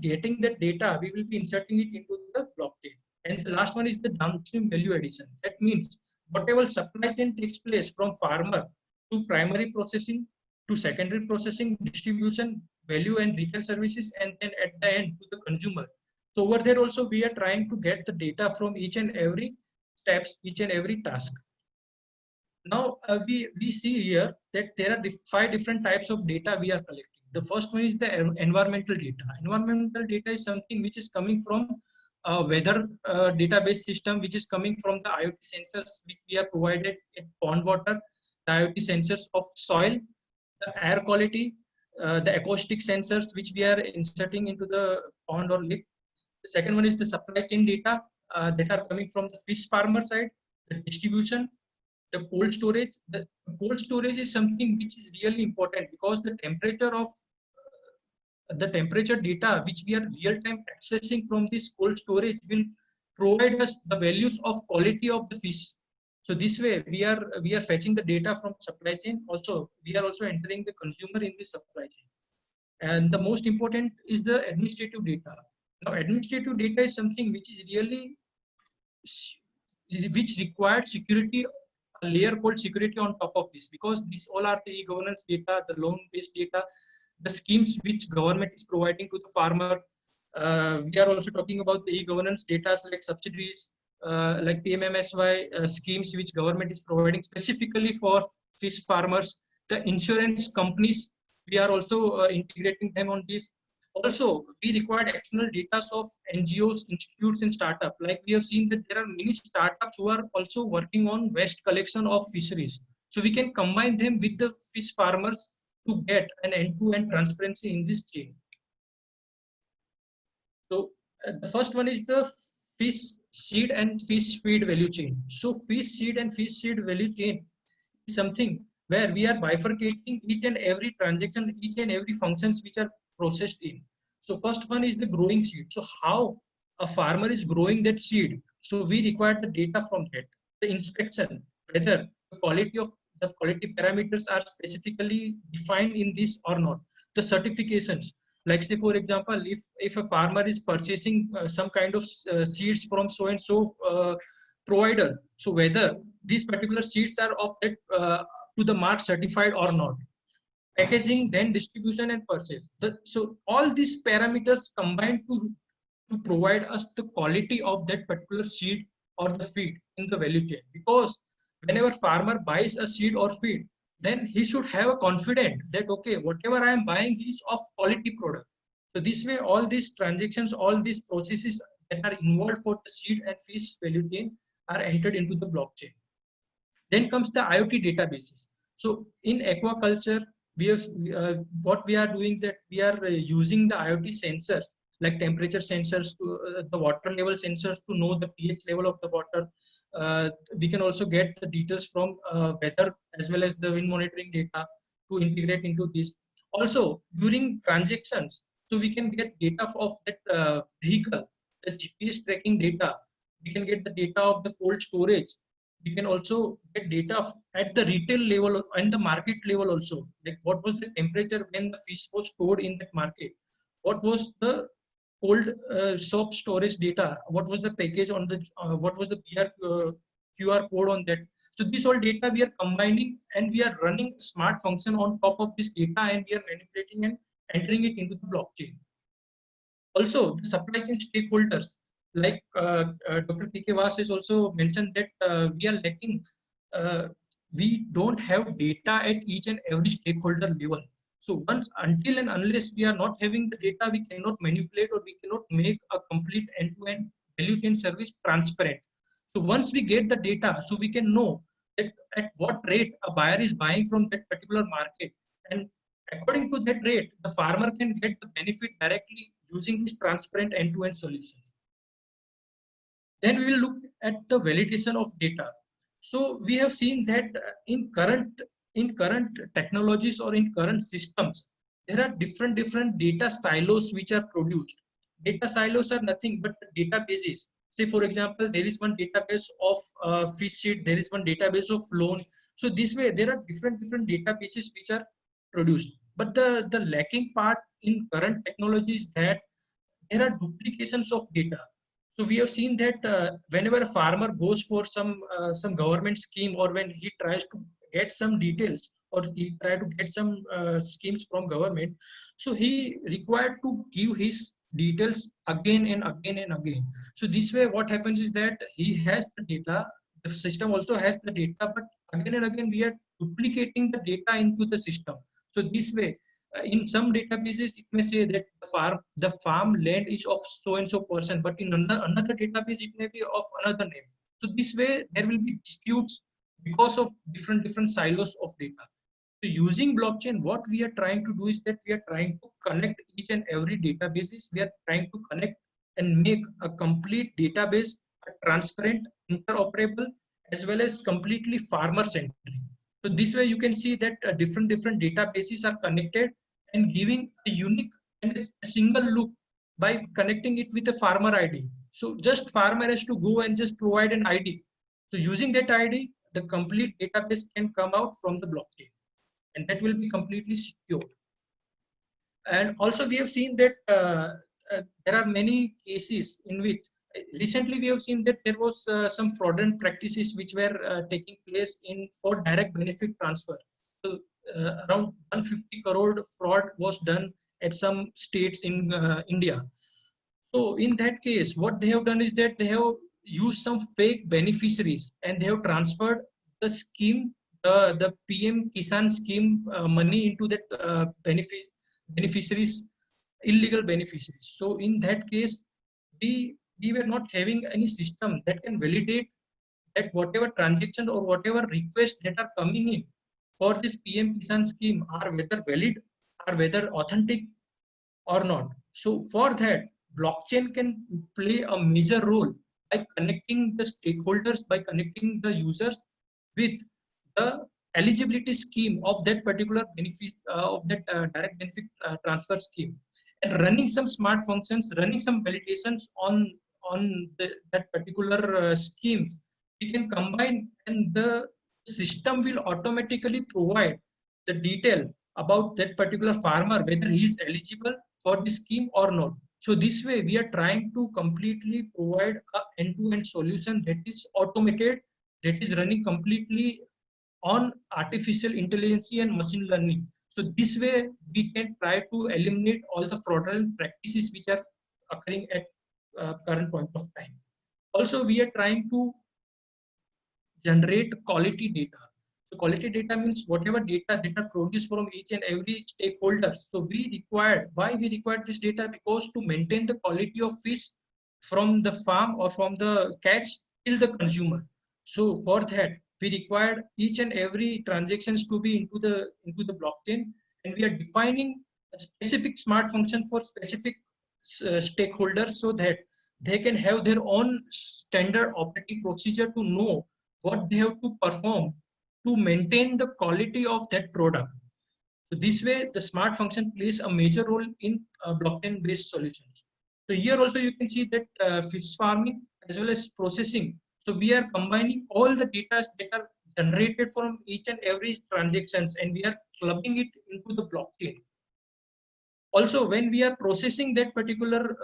getting that data, we will be inserting it into the blockchain. And the last one is the downstream value addition. That means whatever supply chain takes place from farmer to primary processing to secondary processing, distribution, value and retail services, and then at the end to the consumer. So over there also we are trying to get the data from each and every steps, each and every task. Now we see here that there are 5 different types of data we are collecting. The first one is the environmental data. Environmental data is something which is coming from weather database system, which is coming from the IoT sensors which we are provided in pond water, the IoT sensors of soil, the air quality, the acoustic sensors which we are inserting into the pond or lake. The second one is the supply chain data that are coming from the fish farmer side, the distribution, the cold storage. The cold storage is something which is really important because the temperature of the temperature data which we are real time accessing from this cold storage will provide us the values of quality of the fish. So this way we are fetching the data from supply chain. Also we are also entering the consumer in the supply chain. And the most important is the administrative data. Now administrative data is something which is really which required security, a layer called security on top of this, because these all are the e-governance data, the loan based data, the schemes which government is providing to the farmer. We are also talking about the e-governance data like subsidies, like PMMSY schemes which government is providing specifically for fish farmers. The insurance companies, we are also integrating them on this. Also, we required external data of NGOs, institutes, and startups. Like we have seen that there are many startups who are also working on waste collection of fisheries. So we can combine them with the fish farmers to get an end-to-end transparency in this chain. So the first one is the fish seed and fish feed value chain. So fish seed and fish seed value chain is something where we are bifurcating each and every transaction, each and every functions which are processed in. So first one is the growing seed. So how a farmer is growing that seed. So we require the data from that. The inspection, whether the quality parameters are specifically defined in this or not. The certifications, like say for example, if a farmer is purchasing some kind of seeds from so and so provider, so whether these particular seeds are of that to the mark certified or not. Packaging, then distribution and purchase. So all these parameters combined to to provide us the quality of that particular seed or the feed in the value chain. Because whenever farmer buys a seed or feed, then he should have a confidence that, okay, whatever I am buying is of quality product. So this way, all these transactions, all these processes that are involved for the seed and fish value chain are entered into the blockchain. Then comes the IoT databases. So in aquaculture, we have what we are doing, that we are using the IoT sensors like temperature sensors to the water level sensors to know the pH level of the water. We can also get the details from weather as well as the wind monitoring data to integrate into this. Also during transactions, so we can get data of that vehicle, the GPS tracking data. We can get the data of the cold storage. We can also get data at the retail level and the market level also, like what was the temperature when the fish was stored in that market, what was the cold soap storage data, what was the package on the what was the QR code on that. So this all data we are combining and we are running a smart function on top of this data, and we are manipulating and entering it into the blockchain. Also the supply chain stakeholders, like Dr. K.K. Vas has also mentioned that we are lacking, we don't have data at each and every stakeholder level. So once, until and unless we are not having the data, we cannot manipulate or we cannot make a complete end-to-end value chain service transparent. So once we get the data, so we can know that at what rate a buyer is buying from that particular market, and according to that rate, the farmer can get the benefit directly using this transparent end-to-end solutions. Then we will look at the validation of data. So we have seen that in current technologies or in current systems, there are different data silos which are produced. Data silos are nothing but databases. Say for example, there is one database of fish seed, there is one database of loan. So this way there are different databases which are produced. But the lacking part in current technology is that there are duplications of data. So we have seen that whenever a farmer goes for some government scheme, or when he tries to get some details or he try to get some schemes from government, so he required to give his details again and again and again. So this way what happens is that he has the data, the system also has the data, but again and again we are duplicating the data into the system. So this way, in some databases it may say that the farm land is of so and so person, but in another database it may be of another name. So this way there will be disputes because of different silos of data. So using blockchain, what we are trying to do is that we are trying to connect each and every databases. We are trying to connect and make a complete database transparent, interoperable, as well as completely farmer centric. So this way you can see that different databases are connected and giving a unique and a single look by connecting it with a farmer ID. So just farmer has to go and just provide an ID. So using that ID, the complete database can come out from the blockchain, and that will be completely secure. And also we have seen that there are many cases in which recently we have seen that there was some fraudulent practices which were taking place for direct benefit transfer. So around 150 crore fraud was done at some states in India. So in that case, what they have done is that they have used some fake beneficiaries and they have transferred the scheme, the PM Kisan scheme money into that beneficiaries, illegal beneficiaries. So in that case, we were not having any system that can validate that whatever transaction or whatever requests that are coming in for this PM Kisan scheme are whether valid, are whether authentic or not. So for that, blockchain can play a major role by connecting the stakeholders, by connecting the users with the eligibility scheme of that particular benefit of that direct benefit transfer scheme, and running some smart functions, running some validations on that particular scheme. We can combine, and the system will automatically provide the detail about that particular farmer, whether he is eligible for the scheme or not. So this way we are trying to completely provide an end-to-end solution that is automated, that is running completely on artificial intelligence and machine learning. So this way we can try to eliminate all the fraudulent practices which are occurring at current point of time. Also, we are trying to generate quality data. So quality data means whatever data that are produced from each and every stakeholder. So why we required this data? Because to maintain the quality of fish from the farm or from the catch till the consumer. So for that, we required each and every transactions to be into the blockchain, and we are defining a specific smart function for specific stakeholders so that they can have their own standard operating procedure to know what they have to perform to maintain the quality of that product. So this way, the smart function plays a major role in blockchain-based solutions. So here also you can see that fish farming as well as processing. So we are combining all the data that are generated from each and every transactions, and we are clubbing it into the blockchain. Also, when we are processing that particular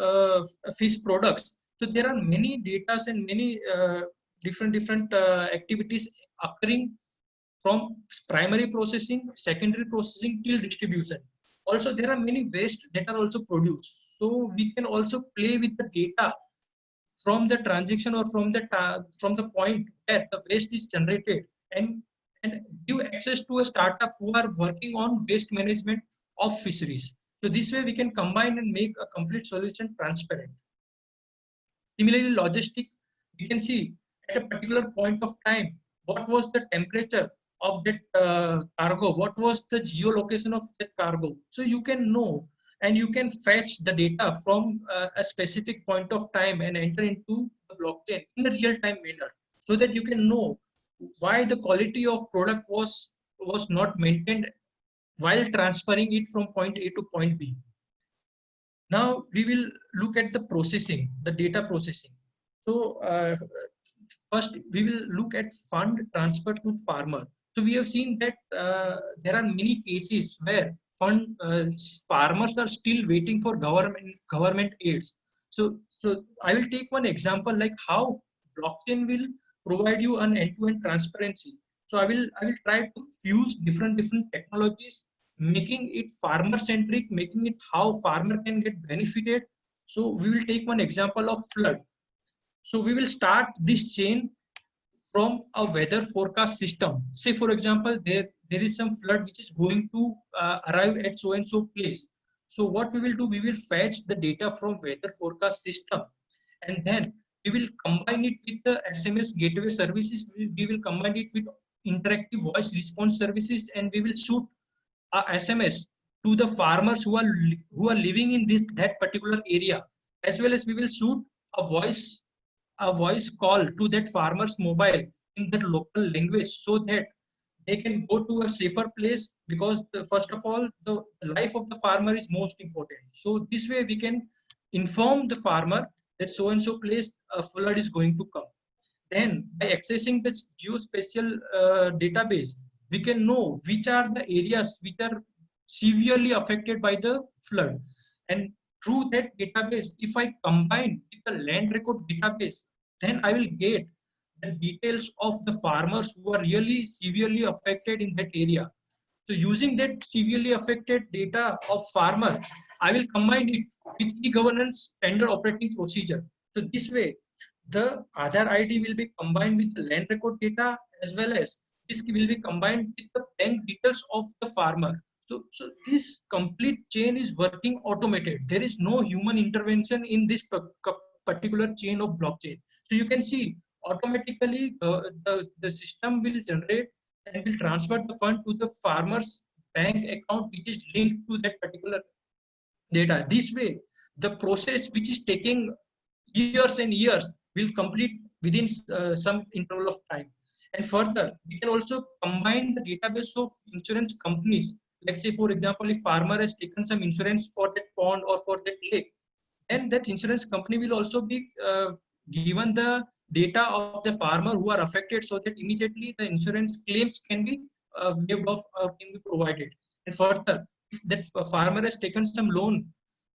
fish products, so there are many data and many different activities occurring from primary processing, secondary processing till distribution. Also, there are many waste that are also produced. So we can also play with the data from the transaction or from the point where the waste is generated, and give access to a startup who are working on waste management of fisheries. So this way we can combine and make a complete solution transparent. Similarly, logistic, we can see at a particular point of time, what was the temperature of that cargo, what was the geolocation of that cargo. So you can know and you can fetch the data from a specific point of time and enter into the blockchain in a real-time manner, so that you can know why the quality of product was not maintained while transferring it from point A to point B. Now we will look at the processing, the data processing. So first we will look at fund transfer to farmer. So we have seen that there are many cases where farmers are still waiting for government aids. So I will take one example like how blockchain will provide you an end-to-end transparency. So I will try to fuse different technologies, making it farmer centric, making it how farmer can get benefited. So we will take one example of flood. So we will start this chain from a weather forecast system. Say for example, there is some flood which is going to arrive at so and so place. So what we will do, we will fetch the data from weather forecast system, and then we will combine it with the SMS gateway services. We will combine it with interactive voice response services, and we will shoot a SMS to the farmers who are living in that particular area, as well as we will shoot a voice call to that farmer's mobile in that local language, so that they can go to a safer place, because first of all the life of the farmer is most important. So this way we can inform the farmer that so and so place a flood is going to come. Then by accessing this geospatial database, we can know which are the areas which are severely affected by the flood. And through that database, if I combine with the land record database, then I will get the details of the farmers who are really severely affected in that area. So using that severely affected data of farmer, I will combine it with e-governance standard operating procedure. So this way, the Aadhaar ID will be combined with the land record data, as well as this will be combined with the bank details of the farmer. So this complete chain is working automated. There is no human intervention in this particular chain of blockchain. So you can see automatically the system will generate and will transfer the fund to the farmer's bank account, which is linked to that particular data. This way, the process which is taking years and years will complete within some interval of time. And further, we can also combine the database of insurance companies. Let's say, for example, if farmer has taken some insurance for that pond or for that lake, and that insurance company will also be given the data of the farmer who are affected, so that immediately the insurance claims can be waived off or can be provided. And further, if that farmer has taken some loan,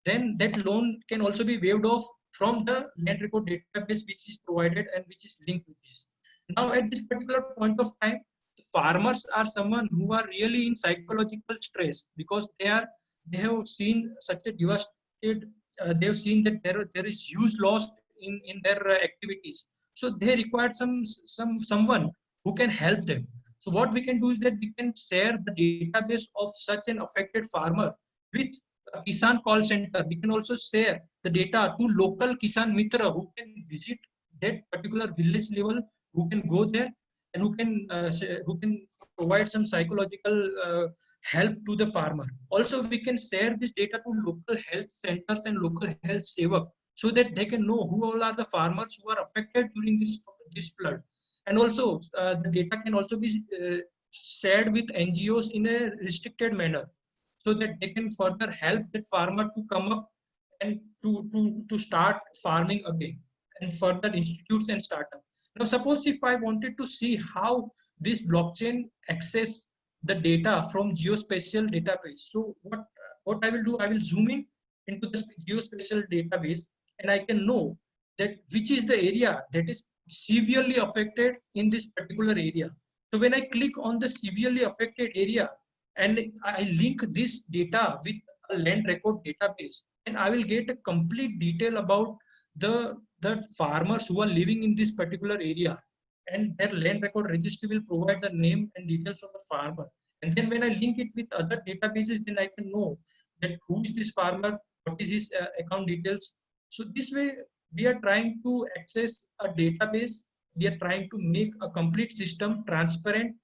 then that loan can also be waived off from the land record database which is provided and which is linked with this. Now at this particular point of time, the farmers are someone who are really in psychological stress, because they have seen such a devastated they've seen that there is huge loss in their activities. So they required someone who can help them. So what we can do is that we can share the database of such an affected farmer with a Kisan call center. We can also share the data to local Kisan Mitra who can visit that particular village level, who can go there and who can provide some psychological help to the farmer. Also, we can share this data to local health centers and local health sevak so that they can know who all are the farmers who are affected during this flood. And also, the data can also be shared with NGOs in a restricted manner so that they can further help that farmer to come up and to start farming again, and further institutes and startup. Now, suppose if I wanted to see how this blockchain access the data from geospatial database. So what I will do, I will zoom in into the geospatial database, and I can know that which is the area that is severely affected in this particular area. So when I click on the severely affected area and I link this data with a land record database, and I will get a complete detail about the farmers who are living in this particular area, and their land record registry will provide the name and details of the farmer. And then when I link it with other databases, then I can know that who is this farmer, what is his account details. So this way we are trying to access a database, we are trying to make a complete system transparent,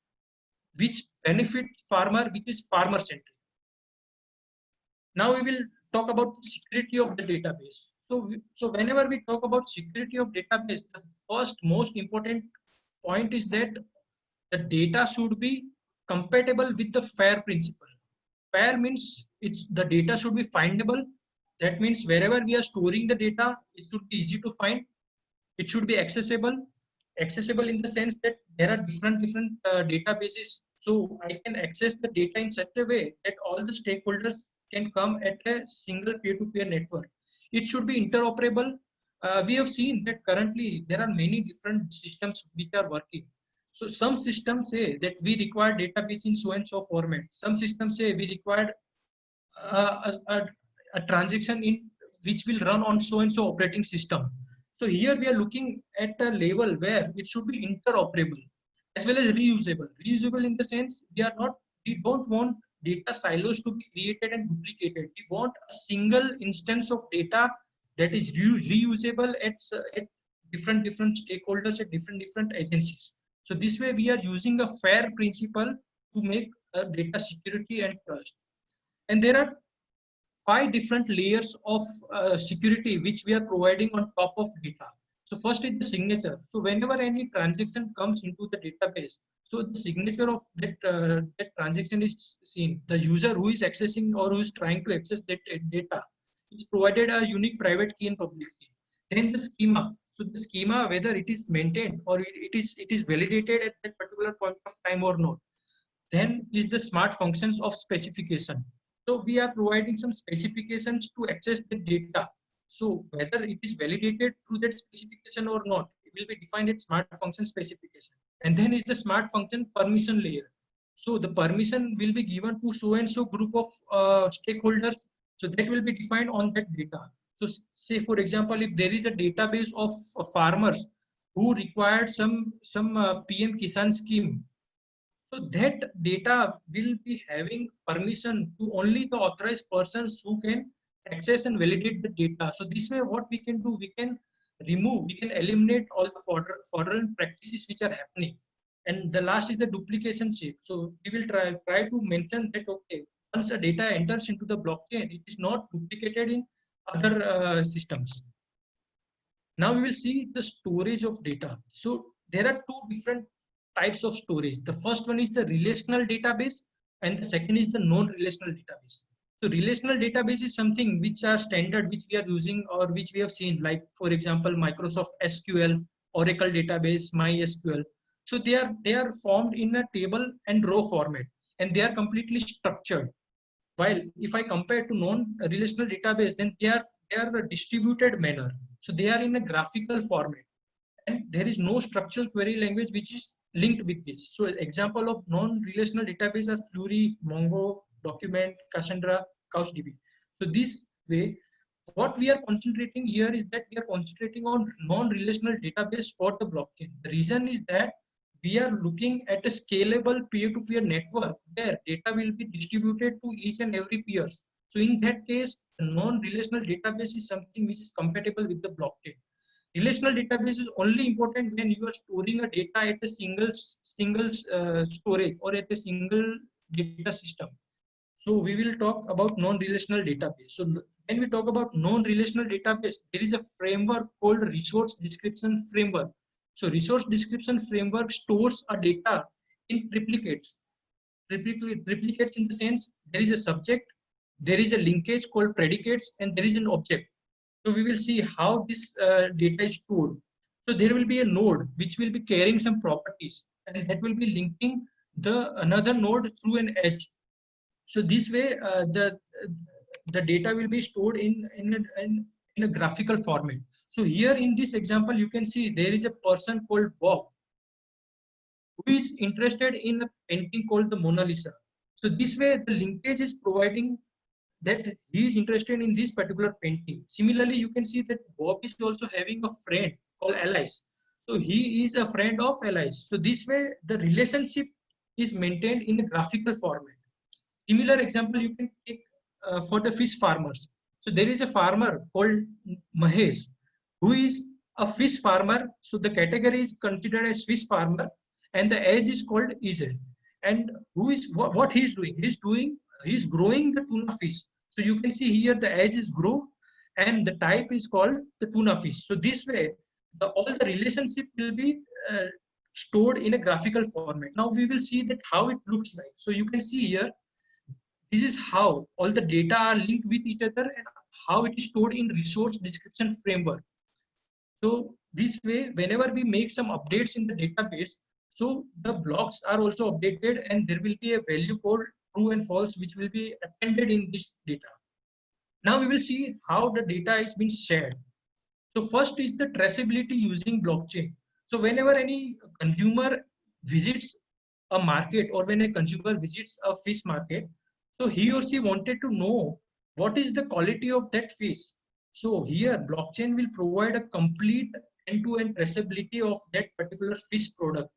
which benefit farmer, which is farmer centric. Now we will talk about the security of the database. So whenever we talk about security of database, the first most important point is that the data should be compatible with the FAIR principle. FAIR means the data should be findable. That means wherever we are storing the data, it should be easy to find. It should be accessible. Accessible in the sense that there are different databases. So I can access the data in such a way that all the stakeholders can come at a single peer-to-peer network. It should be interoperable. We have seen that currently there are many different systems which are working. So some systems say that we require database in so and so format. Some systems say we require a transaction in which will run on so and so operating system. So here we are looking at a level where it should be interoperable as well as reusable. Reusable in the sense we don't want data silos to be created and duplicated. We want a single instance of data that is reusable at different stakeholders at different agencies. So this way we are using a FAIR principle to make data security and trust. And there are 5 different layers of security which we are providing on top of data. So first is the signature. So whenever any transaction comes into the database, so the signature of that transaction is seen. The user who is accessing or who is trying to access that data is provided a unique private key and public key. Then the schema. So the schema, whether it is maintained or it is validated at that particular point of time or not. Then is the smart functions of specification. So we are providing some specifications to access the data. So whether it is validated through that specification or not, it will be defined at smart function specification. And then is the smart function permission layer. So the permission will be given to so and so group of stakeholders. So that will be defined on that data. So say for example, if there is a database of farmers who required some PM Kisan scheme, so that data will be having permission to only the authorized persons who can access and validate the data. So this way what we can do, we can eliminate all the fraudulent practices which are happening. And the last is the duplication check. So we will try to mention that, okay, once a data enters into the blockchain, it is not duplicated in other systems. Now we will see the storage of data. So there are 2 different types of storage. The first one is the relational database and the second is the non-relational database. So relational database is something which are standard, which we are using or which we have seen, like for example, Microsoft SQL, Oracle database, MySQL. So they are formed in a table and row format and they are completely structured. While if I compare to non-relational database, then they are a distributed manner. So they are in a graphical format and there is no structural query language which is linked with this. So example of non-relational database are Flurry, Mongo, Document, Cassandra, CouchDB. So this way what we are concentrating here is that we are concentrating on non-relational database for the blockchain. The reason is that we are looking at a scalable peer-to-peer network where data will be distributed to each and every peers. So in that case, the non-relational database is something which is compatible with the blockchain. Relational database is only important when you are storing a data at a single storage or at a single data system. So we will talk about non-relational database. So when we talk about non-relational database, there is a framework called resource description framework. So resource description framework stores a data in triplicates. Triplicates in the sense there is a subject, there is a linkage called predicates, and there is an object. So we will see how this data is stored. So there will be a node which will be carrying some properties, and that will be linking the another node through an edge. So this way, the data will be stored in a graphical format. So here in this example, you can see there is a person called Bob who is interested in a painting called the Mona Lisa. So this way, the linkage is providing that he is interested in this particular painting. Similarly, you can see that Bob is also having a friend called Alice. So he is a friend of Alice. So this way, the relationship is maintained in a graphical format. Similar example you can take for the fish farmers. So there is a farmer called Mahesh who is a fish farmer. So the category is considered as fish farmer, and the age is called Izel. And who is what he is doing? He's growing the tuna fish. So you can see here the age is grow, and the type is called the tuna fish. So this way, all the relationship will be stored in a graphical format. Now we will see that how it looks like. So you can see here. This is how all the data are linked with each other and how it is stored in resource description framework. So this way, whenever we make some updates in the database, so the blocks are also updated and there will be a value called true and false which will be appended in this data. Now we will see how the data is being shared. So first is the traceability using blockchain. So whenever any consumer visits a market or when a consumer visits a fish market, so he or she wanted to know what is the quality of that fish. So here blockchain will provide a complete end-to-end traceability of that particular fish product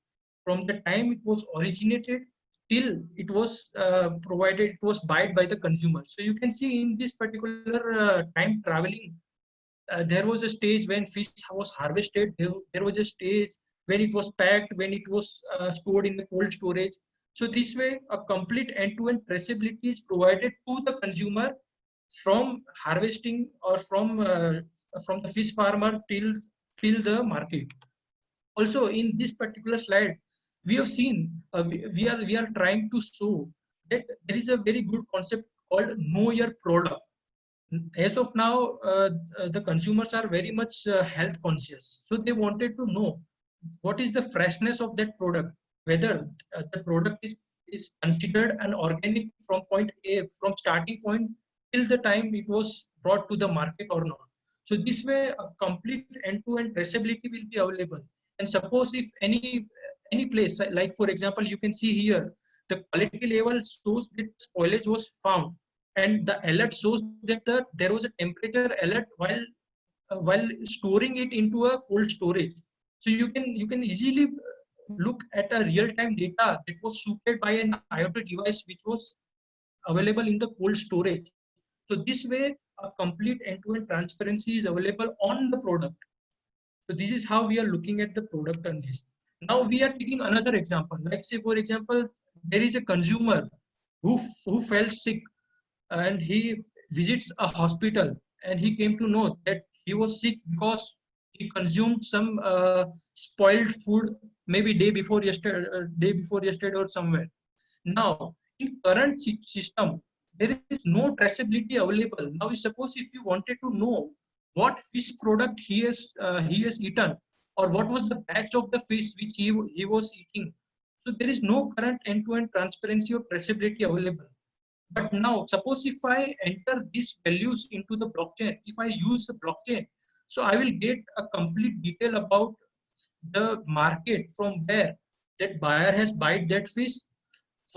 from the time it was originated till it was provided, it was bought by the consumer. So you can see in this particular time traveling, there was a stage when fish was harvested, there was a stage when it was packed, when it was stored in the cold storage. So this way, a complete end-to-end traceability is provided to the consumer from harvesting or from the fish farmer till the market. Also, in this particular slide, we have seen we are trying to show that there is a very good concept called know your product. As of now, the consumers are very much health conscious, so they wanted to know what is the freshness of that product, whether the product is considered an organic from point A, from starting point till the time it was brought to the market or not. So this way, a complete end-to-end traceability will be available. And suppose if any place, like for example, you can see here, the quality level shows that spoilage was found, and the alert shows that there was a temperature alert while storing it into a cold storage. So you can easily look at a real-time data that was suited by an IoT device which was available in the cold storage. So this way, a complete end-to-end transparency is available on the product. So this is how we are looking at the product on this. Now we are taking another example. Like say, for example, there is a consumer who felt sick and he visits a hospital and he came to know that he was sick because he consumed some spoiled food maybe day before yesterday or somewhere. Now in current system there is no traceability available. Now suppose if you wanted to know what fish product he has eaten or what was the batch of the fish which he was eating, so there is no current end-to-end transparency or traceability available. But now, suppose if I enter these values into the blockchain, if I use the blockchain, so I will get a complete detail about the market from where that buyer has bought that fish.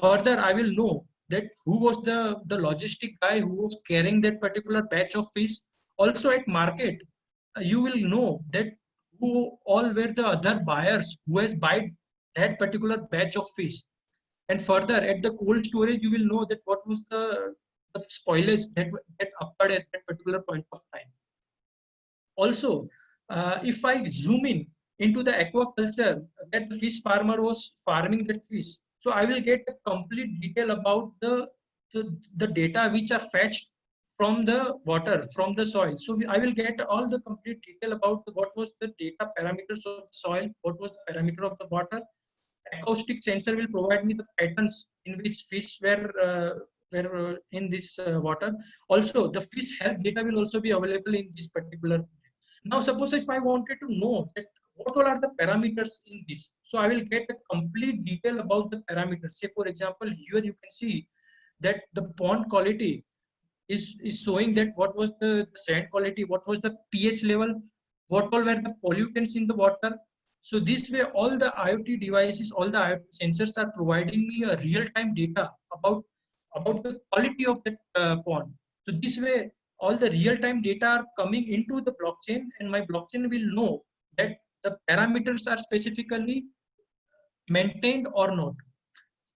Further, I will know that who was the logistic guy who was carrying that particular batch of fish, Also at market, you will know that who all were the other buyers who has bought that particular batch of fish. And further, at the cold storage, you will know that what was the spoilage that occurred at that particular point of time. Also, if I zoom in into the aquaculture where the fish farmer was farming that fish, so I will get a complete detail about the data which are fetched from the water, from the soil. So I will get all the complete detail about what was the data parameters of the soil, what was the parameter of the water. Acoustic sensor will provide me the patterns in which fish were in this water. Also, the fish health data will also be available in this particular. Now, suppose if I wanted to know that what all are the parameters in this, so I will get a complete detail about the parameters. Say, for example, here you can see that the pond quality is showing that what was the sand quality, what was the pH level, what all were the pollutants in the water. So this way, all the IoT devices, all the IoT sensors are providing me a real-time data about the quality of that pond. So this way, all the real-time data are coming into the blockchain, and my blockchain will know that the parameters are specifically maintained or not.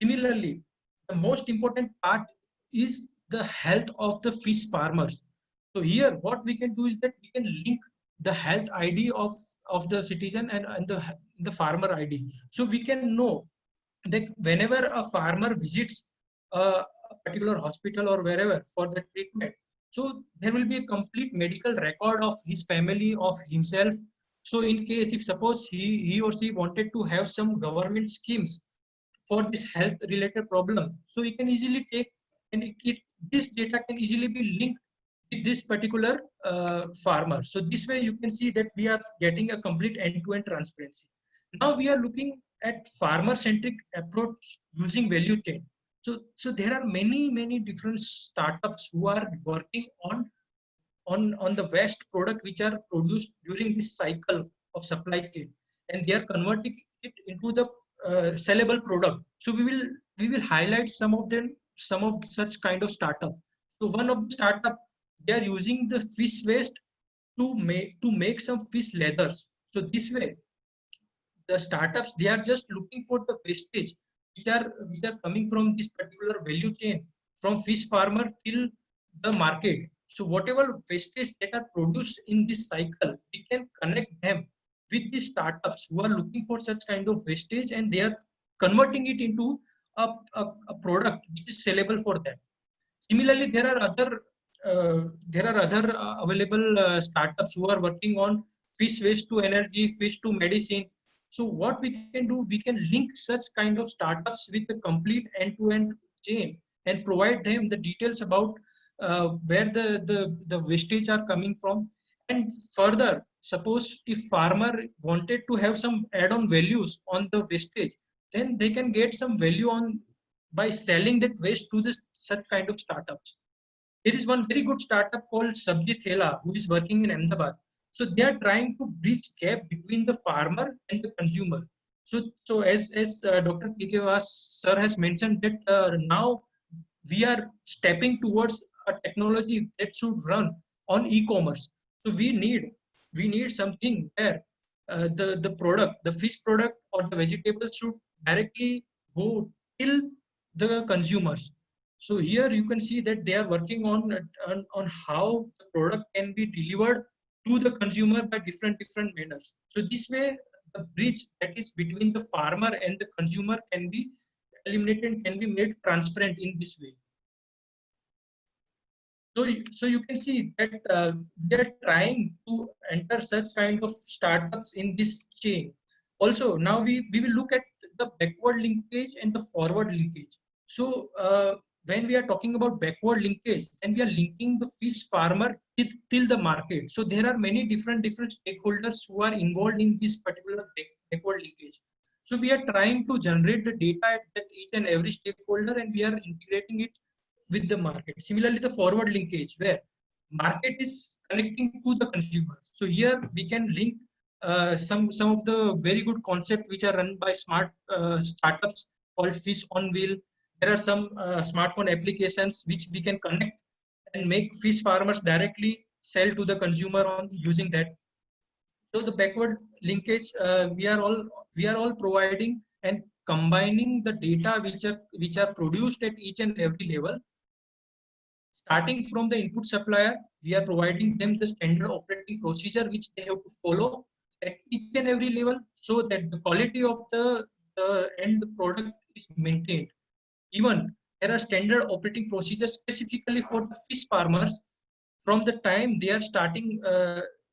Similarly, the most important part is the health of the fish farmers. So here, what we can do is that we can link the health ID of the citizen and the farmer ID. So we can know that whenever a farmer visits a particular hospital or wherever for the treatment, so there will be a complete medical record of his family, of himself. So in case if suppose he or she wanted to have some government schemes for this health related problem, so you can easily take, and this data can easily be linked with this particular farmer. So this way you can see that we are getting a complete end-to-end transparency. Now we are looking at farmer centric approach using value chain. So there are many different startups who are working on the waste product which are produced during this cycle of supply chain, and they are converting it into the sellable product. So we will highlight some of them, some of such kind of startup. So one of the startup, they are using the fish waste to make some fish leathers. So this way, the startups, they are just looking for the wastage which are coming from this particular value chain, from fish farmer till the market. So whatever wastage that are produced in this cycle, we can connect them with the startups who are looking for such kind of wastage, and they are converting it into a product which is sellable for them. Similarly, there are other available startups who are working on fish waste to energy, fish to medicine. So what we can do, we can link such kind of startups with a complete end-to-end chain and provide them the details about where the wastage are coming from. And further, suppose if farmer wanted to have some add-on values on the wastage, then they can get some value on by selling that waste to this such kind of startups. There is one very good startup called Shobhit who is working in Ahmedabad. So they are trying to bridge gap between the farmer and the consumer. So as Dr. K.K. Vas sir has mentioned that now we are stepping towards a technology that should run on e-commerce. So we need something where the product, the fish product or the vegetables should directly go till the consumers. So here you can see that they are working on how the product can be delivered to the consumer by different manners. So this way, the bridge that is between the farmer and the consumer can be eliminated, can be made transparent in this way. So you can see that we are trying to enter such kind of startups in this chain. Also, now we will look at the backward linkage and the forward linkage. So when we are talking about backward linkage, then we are linking the fish farmer till the market. So there are many different stakeholders who are involved in this particular backward linkage. So we are trying to generate the data at each and every stakeholder, and we are integrating it with the market. Similarly, the forward linkage where market is connecting to the consumer. So here we can link some of the very good concepts which are run by smart startups called Fish on Wheel. There are some smartphone applications which we can connect and make fish farmers directly sell to the consumer on using that. So the backward linkage, we are all providing and combining the data which are produced at each and every level. Starting from the input supplier, we are providing them the standard operating procedure which they have to follow at each and every level, so that the quality of the end product is maintained. Even there are standard operating procedures specifically for the fish farmers, from the time they are starting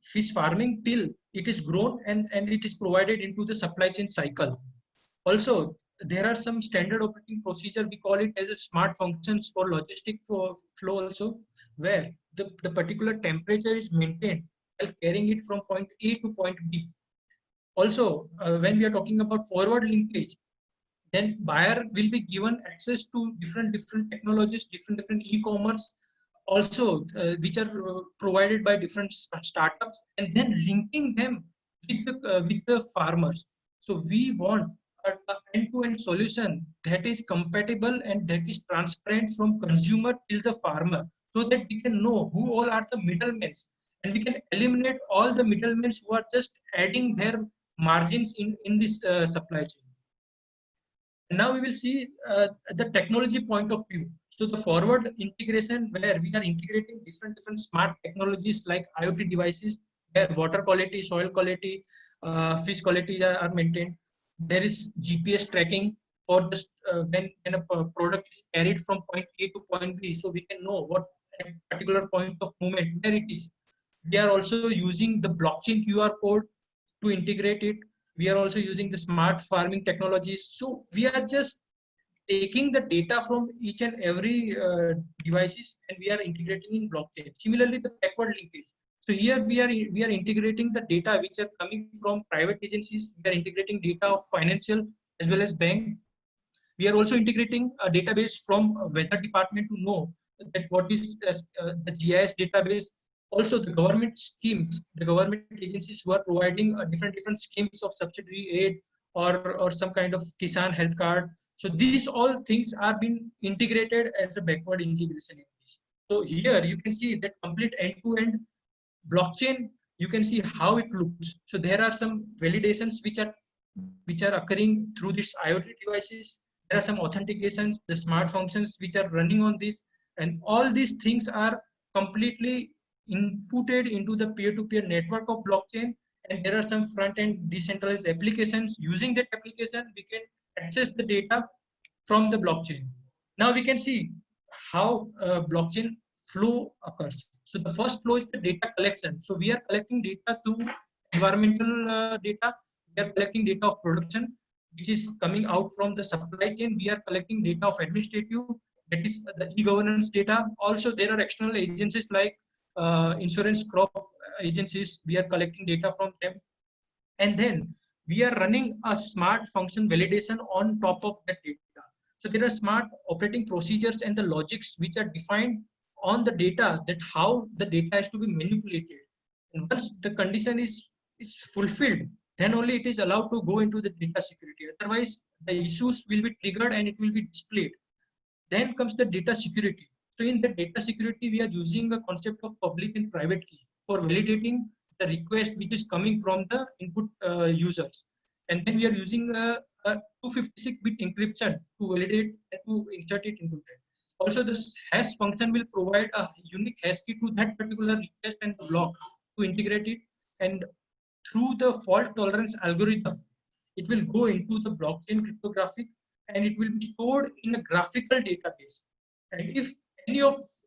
fish farming till it is grown and it is provided into the supply chain cycle. Also, there are some standard operating procedure, we call it as a smart functions for logistic flow also, where the particular temperature is maintained while carrying it from point A to point B. Also, when we are talking about forward linkage, then buyer will be given access to different technologies, different e-commerce, also which are provided by different startups, and then linking them with the farmers. So we want an end-to-end solution that is compatible and that is transparent from consumer till the farmer, so that we can know who all are the middlemen, and we can eliminate all the middlemen who are just adding their margins in this supply chain. Now we will see the technology point of view. So the forward integration, where we are integrating different smart technologies like IoT devices, where water quality, soil quality, fish quality are maintained. There is GPS tracking for this, when a product is carried from point A to point B, so we can know what particular point of movement where it is. We are also using the blockchain QR code to integrate it. We are also using the smart farming technologies. So we are just taking the data from each and every devices, and we are integrating in blockchain. Similarly, the backward linkage. So here we are integrating the data which are coming from private agencies. We are integrating data of financial as well as bank. We are also integrating a database from a weather department to know that what is the GIS database. Also the government schemes, the government agencies who are providing different schemes of subsidy aid or some kind of Kisan health card. So these all things are being integrated as a backward integration. So here you can see that complete end-to-end blockchain. You can see how it looks. So there are some validations which are occurring through these IoT devices. There are some authentications, the smart functions which are running on this, and all these things are completely inputted into the peer-to-peer network of blockchain. And there are some front-end decentralized applications. Using that application, we can access the data from the blockchain. Now we can see how blockchain flow occurs. So the first flow is the data collection. So we are collecting data to environmental data. We are collecting data of production, which is coming out from the supply chain. We are collecting data of administrative, that is the e-governance data. Also, there are external agencies like insurance crop agencies. We are collecting data from them, and then we are running a smart function validation on top of that data. So there are smart operating procedures and the logics which are defined on the data, that how the data is to be manipulated. And once the condition is fulfilled, then only it is allowed to go into the data security. Otherwise, the issues will be triggered and it will be displayed. Then comes the data security. So in the data security, we are using a concept of public and private key for validating the request which is coming from the input users. And then we are using a 256-bit encryption to validate and to insert it into that. Also, this hash function will provide a unique hash key to that particular request and block to integrate it. And through the fault tolerance algorithm, it will go into the blockchain cryptographic, and it will be stored in a graphical database. And if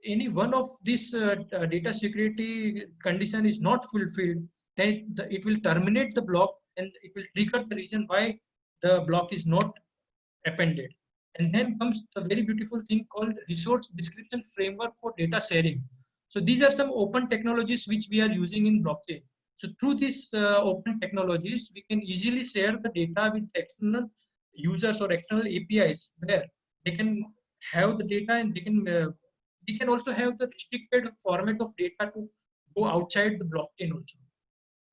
any one of this data security condition is not fulfilled, then it will terminate the block, and it will trigger the reason why the block is not appended. And then comes the very beautiful thing called resource description framework for data sharing. So these are some open technologies which we are using in blockchain. So through these open technologies, we can easily share the data with external users or external APIs, where they can have the data, and we can also have the restricted format of data to go outside the blockchain also.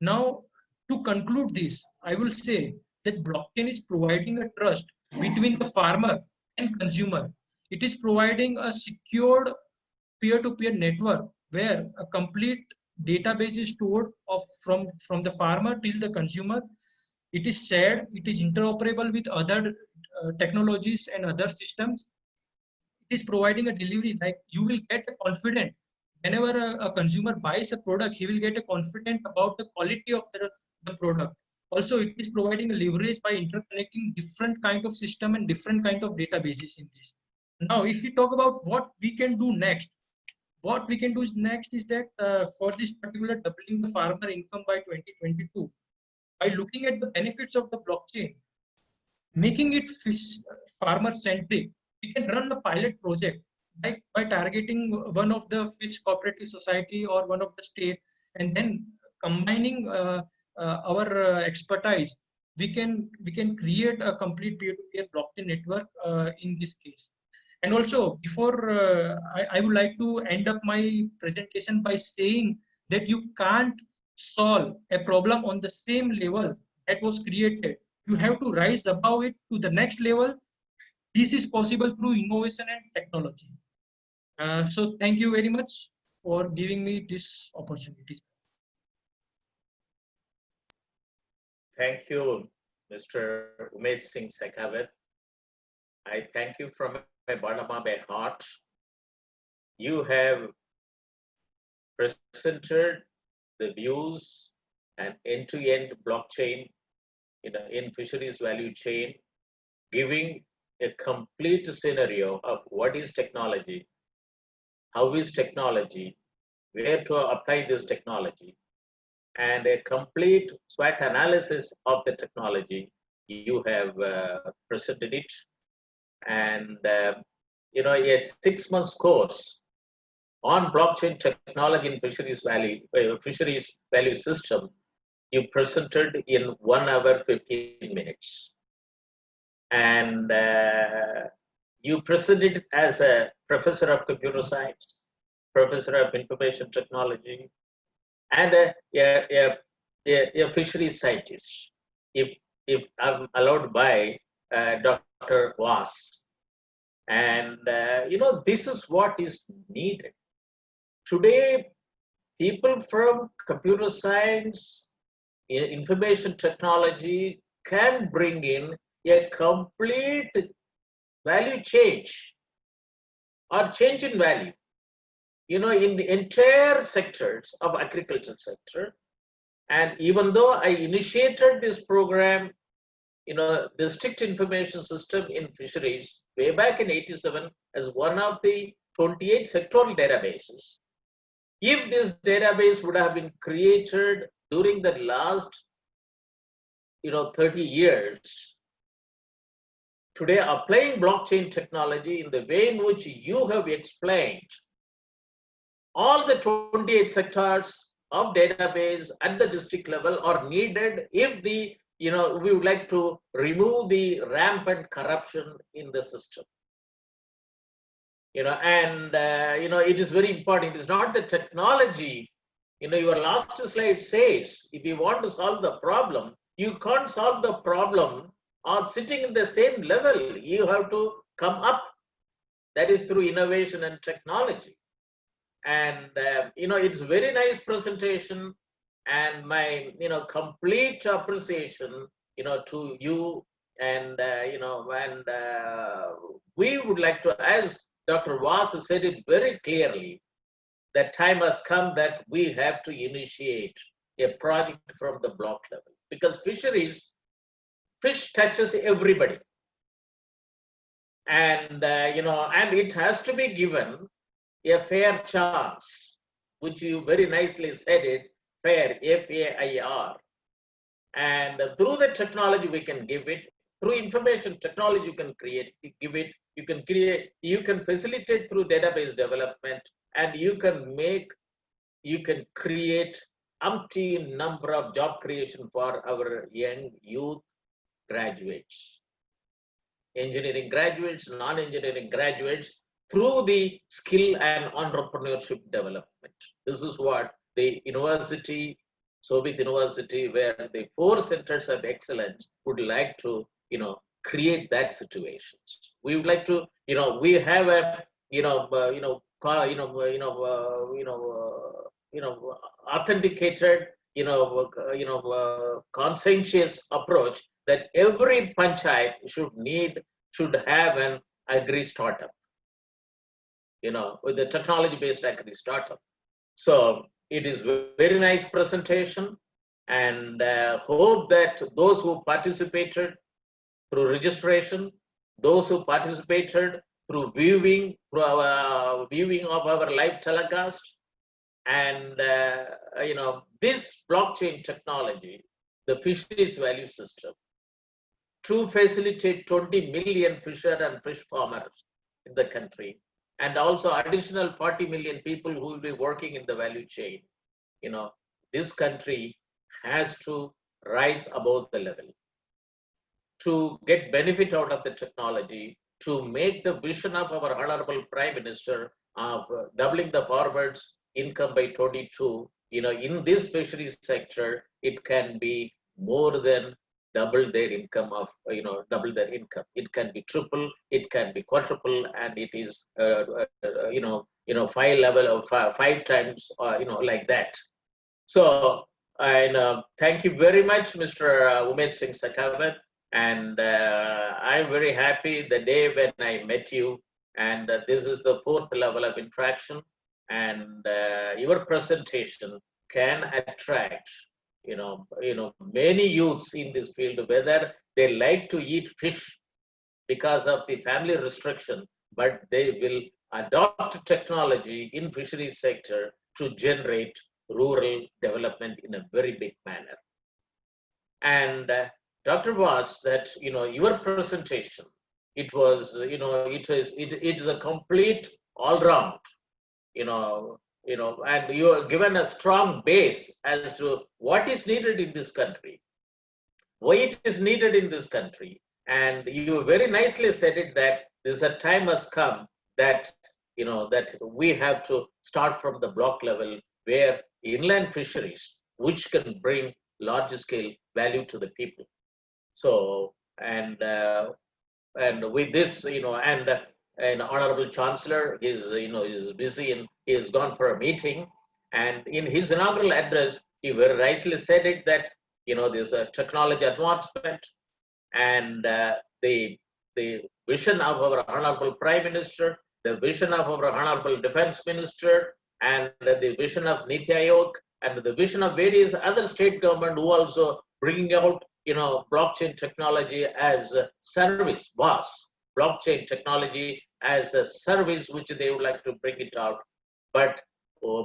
Now, to conclude this, I will say that blockchain is providing a trust between the farmer and consumer. It is providing a secured peer-to-peer network where a complete database is stored from the farmer till the consumer. It is shared, it is interoperable with other technologies and other systems. It is providing a delivery, like you will get a confident whenever a consumer buys a product, he will get a confident about the quality of the product. Also, it is providing a leverage by interconnecting different kind of system and different kind of databases in this. Now, if we talk about what we can do next, what we can do next is that for this particular doubling the farmer income by 2022, by looking at the benefits of the blockchain, making it farmer centric, we can run a pilot project like by targeting one of the fish cooperative society or one of the state, and then combining our expertise, we can create a complete peer-to-peer blockchain network in this case. And also, before I would like to end up my presentation by saying that you can't solve a problem on the same level that was created. You have to rise above it to the next level. This is possible through innovation and technology. So thank you very much for giving me this opportunity. Thank you, Mr. Umed Singh Sekhavat. I thank you from my bottom of my heart. You have presented the views and end-to-end blockchain in fisheries value chain, giving a complete scenario of what is technology, how is technology, where to apply this technology, and a complete SWOT analysis of the technology. You have presented it, and a 6 months course on blockchain technology in fisheries value system, you presented in 1 hour 15 minutes, and you presented as a professor of computer science, professor of information technology, and a fisheries scientist, if I'm allowed by Dr. Vas. And this is what is needed today. People from computer science, information technology can bring in a complete value change or change in value, in the entire sectors of agriculture sector. And even though I initiated this program, district information system in fisheries way back in '87 as one of the 28 sectoral databases. If this database would have been created during the last 30 years, today applying blockchain technology in the way in which you have explained, all the 28 sectors of database at the district level are needed if we would like to remove the rampant corruption in the system. It is very important. It is not the technology. Your last slide says, if you want to solve the problem, you can't solve the problem or sitting in the same level. You have to come up. That is through innovation and technology. And it's very nice presentation, and my complete appreciation to you. And we would like to, as Dr. Vas said it very clearly, that time has come that we have to initiate a project from the block level, because fish touches everybody, and and it has to be given a fair chance, which you very nicely said it, fair, FAIR. And through the technology we can give it, through information technology you can give it, you can facilitate through database development, and you can create umpteen number of job creation for our young youth graduates, engineering graduates, non-engineering graduates, through the skill and entrepreneurship development. This is what the university, Shobhit University, where the 4 centers of excellence would like to, create that situations. We would like to, we have a, authenticated, conscientious approach that every panchayat should have an agri startup, with the technology-based agri startup. So it is very nice presentation, and hope that those who participated through registration, those who participated through viewing of our live telecast, and this blockchain technology, the fisheries value system, to facilitate 20 million fisher and fish farmers in the country, and also additional 40 million people who will be working in the value chain. This country has to rise above the level to get benefit out of the technology, to make the vision of our Honorable Prime Minister of doubling the farmers' income by 22. In this fisheries sector, it can be more than double their income double their income. It can be triple, it can be quadruple, and it is five times like that. So, and thank you very much, Mr. Umed Singh Sakhawat. And I'm very happy the day when I met you, and this is the 4th level of interaction, and your presentation can attract many youths in this field, whether they like to eat fish because of the family restriction, but they will adopt technology in fisheries sector to generate rural development in a very big manner. And Dr. Was that your presentation, it was it is a complete all round, and you are given a strong base as to what is needed in this country, why it is needed in this country, and you very nicely said it that this a time has come that that we have to start from the block level, where inland fisheries, which can bring large scale value to the people. So, and with this, and Honorable Chancellor is busy and he has gone for a meeting. And in his inaugural address, he very nicely said it that there's a technology advancement, and the vision of our Honorable Prime Minister, the vision of our Honorable Defense Minister, and the vision of Niti Aayog, and the vision of various other state government who also bringing out blockchain technology as a service, blockchain technology as a service, which they would like to bring it out. But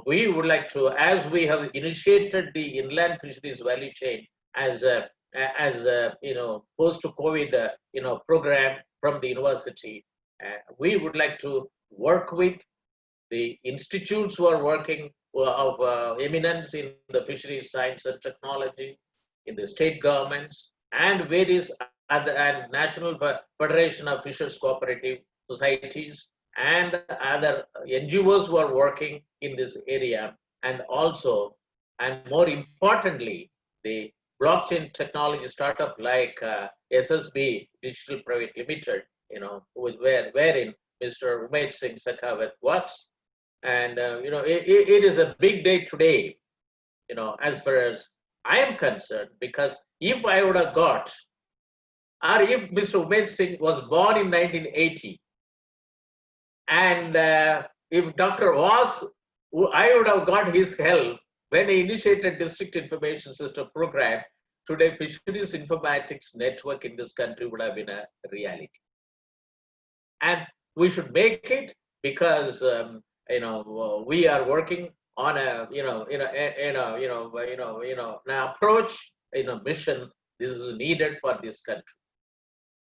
we would like to, as we have initiated the inland fisheries value chain as a post-COVID program from the university, we would like to work with the institutes who are working of eminence in the fisheries science and technology, in the state governments, and various other, and National Federation of Fishers Cooperative Societies, and other NGOs who are working in this area, and also, and more importantly, the blockchain technology startup like SSB Digital Private Limited, wherein Mr. Umed Singh Sakhawat works. And it is a big day today, as far as I am concerned, because if I would have got, or if Mr. Umed Singh was born in 1980, and if Dr. Was, I would have got his help when he initiated District Information System program, today Fisheries Informatics network in this country would have been a reality. And we should make it, because we are working on a an approach, mission. This is needed for this country,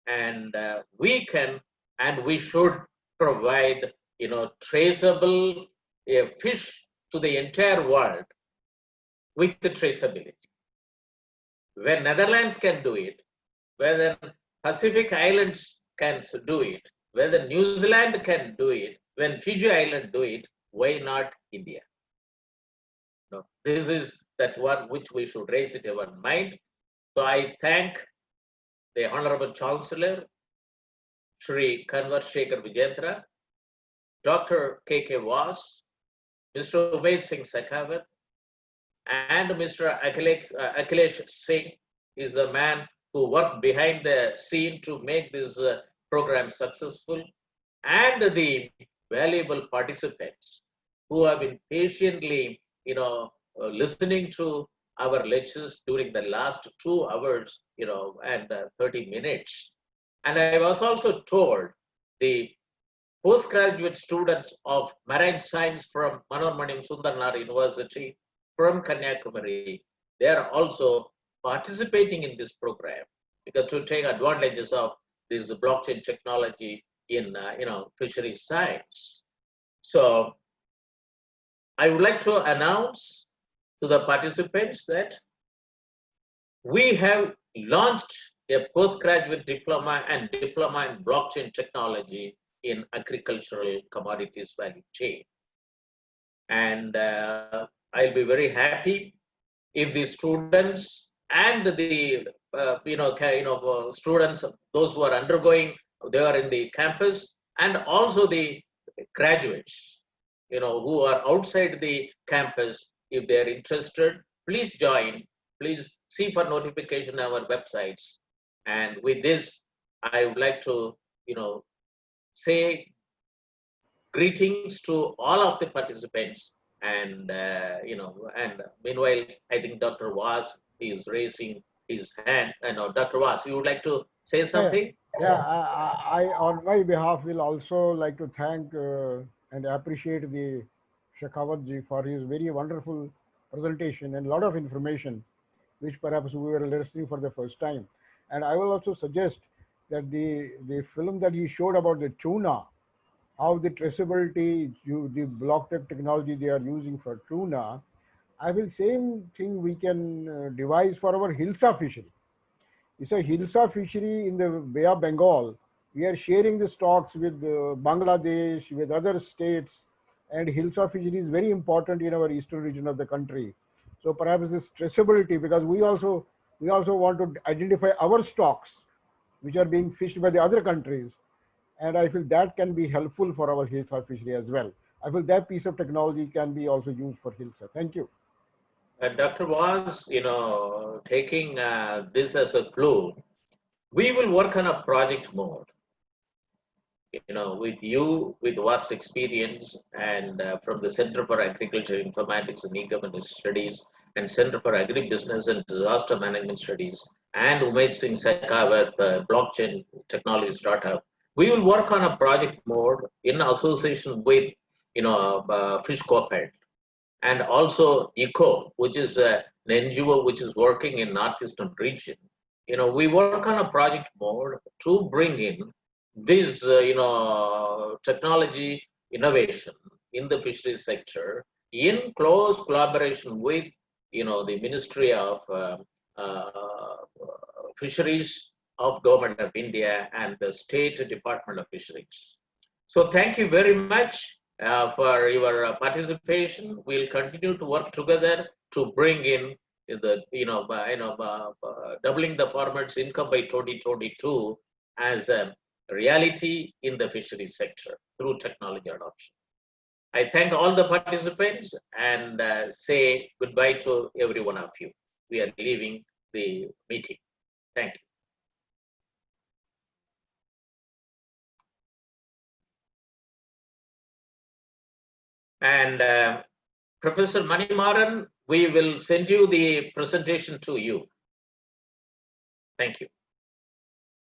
and we can and we should provide traceable fish to the entire world with the traceability. When Netherlands can do it, whether Pacific Islands can do it, whether New Zealand can do it, when Fiji Island do it, why not India? No, this is that one which we should raise it in our mind. So I thank the Honorable Chancellor, Shri Kanwar Shekhar Vijayendra, Dr. K.K. Was, Mr. Umesh Singh Shekhawat, and Mr. Akhilesh Singh is the man who worked behind the scene to make this program successful, and the valuable participants who have been patiently, listening to our lectures during the last 2 hours, and 30 minutes. And I was also told the postgraduate students of marine science from Manoormani Sundarnar University from Kanyakumari, they are also participating in this program because to take advantages of this blockchain technology in fisheries science. So I would like to announce to the participants that we have launched a postgraduate diploma and diploma in blockchain technology in agricultural commodities value chain. And I'll be very happy if the students and the students, those who are undergoing, they are in the campus, and also the graduates, who are outside the campus, if they are interested, please join. Please see for notification on our websites. And with this, I would like to, say greetings to all of the participants. And and meanwhile, I think Dr. Was is raising his hand. I know, Dr. Was, you would like to say something? Yeah, I on my behalf will also like to thank and appreciate the Shekhawat ji for his very wonderful presentation and a lot of information, which perhaps we were listening for the first time. And I will also suggest that the film that he showed about the tuna, how the traceability, the blockchain technology they are using for tuna, I will same thing we can devise for our Hilsa fishery. It's a Hilsa fishery in the Bay of Bengal. We are sharing the stocks with Bangladesh, with other states, and Hilsa fishery is very important in our eastern region of the country. So perhaps this traceability, because we also want to identify our stocks, which are being fished by the other countries. And I feel that can be helpful for our Hilsa fishery as well. I feel that piece of technology can be also used for Hilsa. Thank you. Dr. Was, taking this as a clue, we will work on a project mode, with you, with vast experience, and from the Center for Agriculture Informatics and Income Studies, and Center for Agribusiness and Disaster Management Studies, and Umesh Singh Shekhawat, blockchain technology startup. We will work on a project mode in association with, Fish Cooperative, and also ECO, which is an NGO which is working in Northeastern region. We work on a project mode to bring in this, technology innovation in the fisheries sector in close collaboration with, the Ministry of Fisheries of Government of India and the State Department of Fisheries. So thank you very much for your participation. We'll continue to work together to bring in the, doubling the farmers' income by 2022 as a reality in the fisheries sector through technology adoption. I thank all the participants and say goodbye to every one of you. We are leaving the meeting. Thank you. And Professor Manimaran, we will send you the presentation to you. Thank you.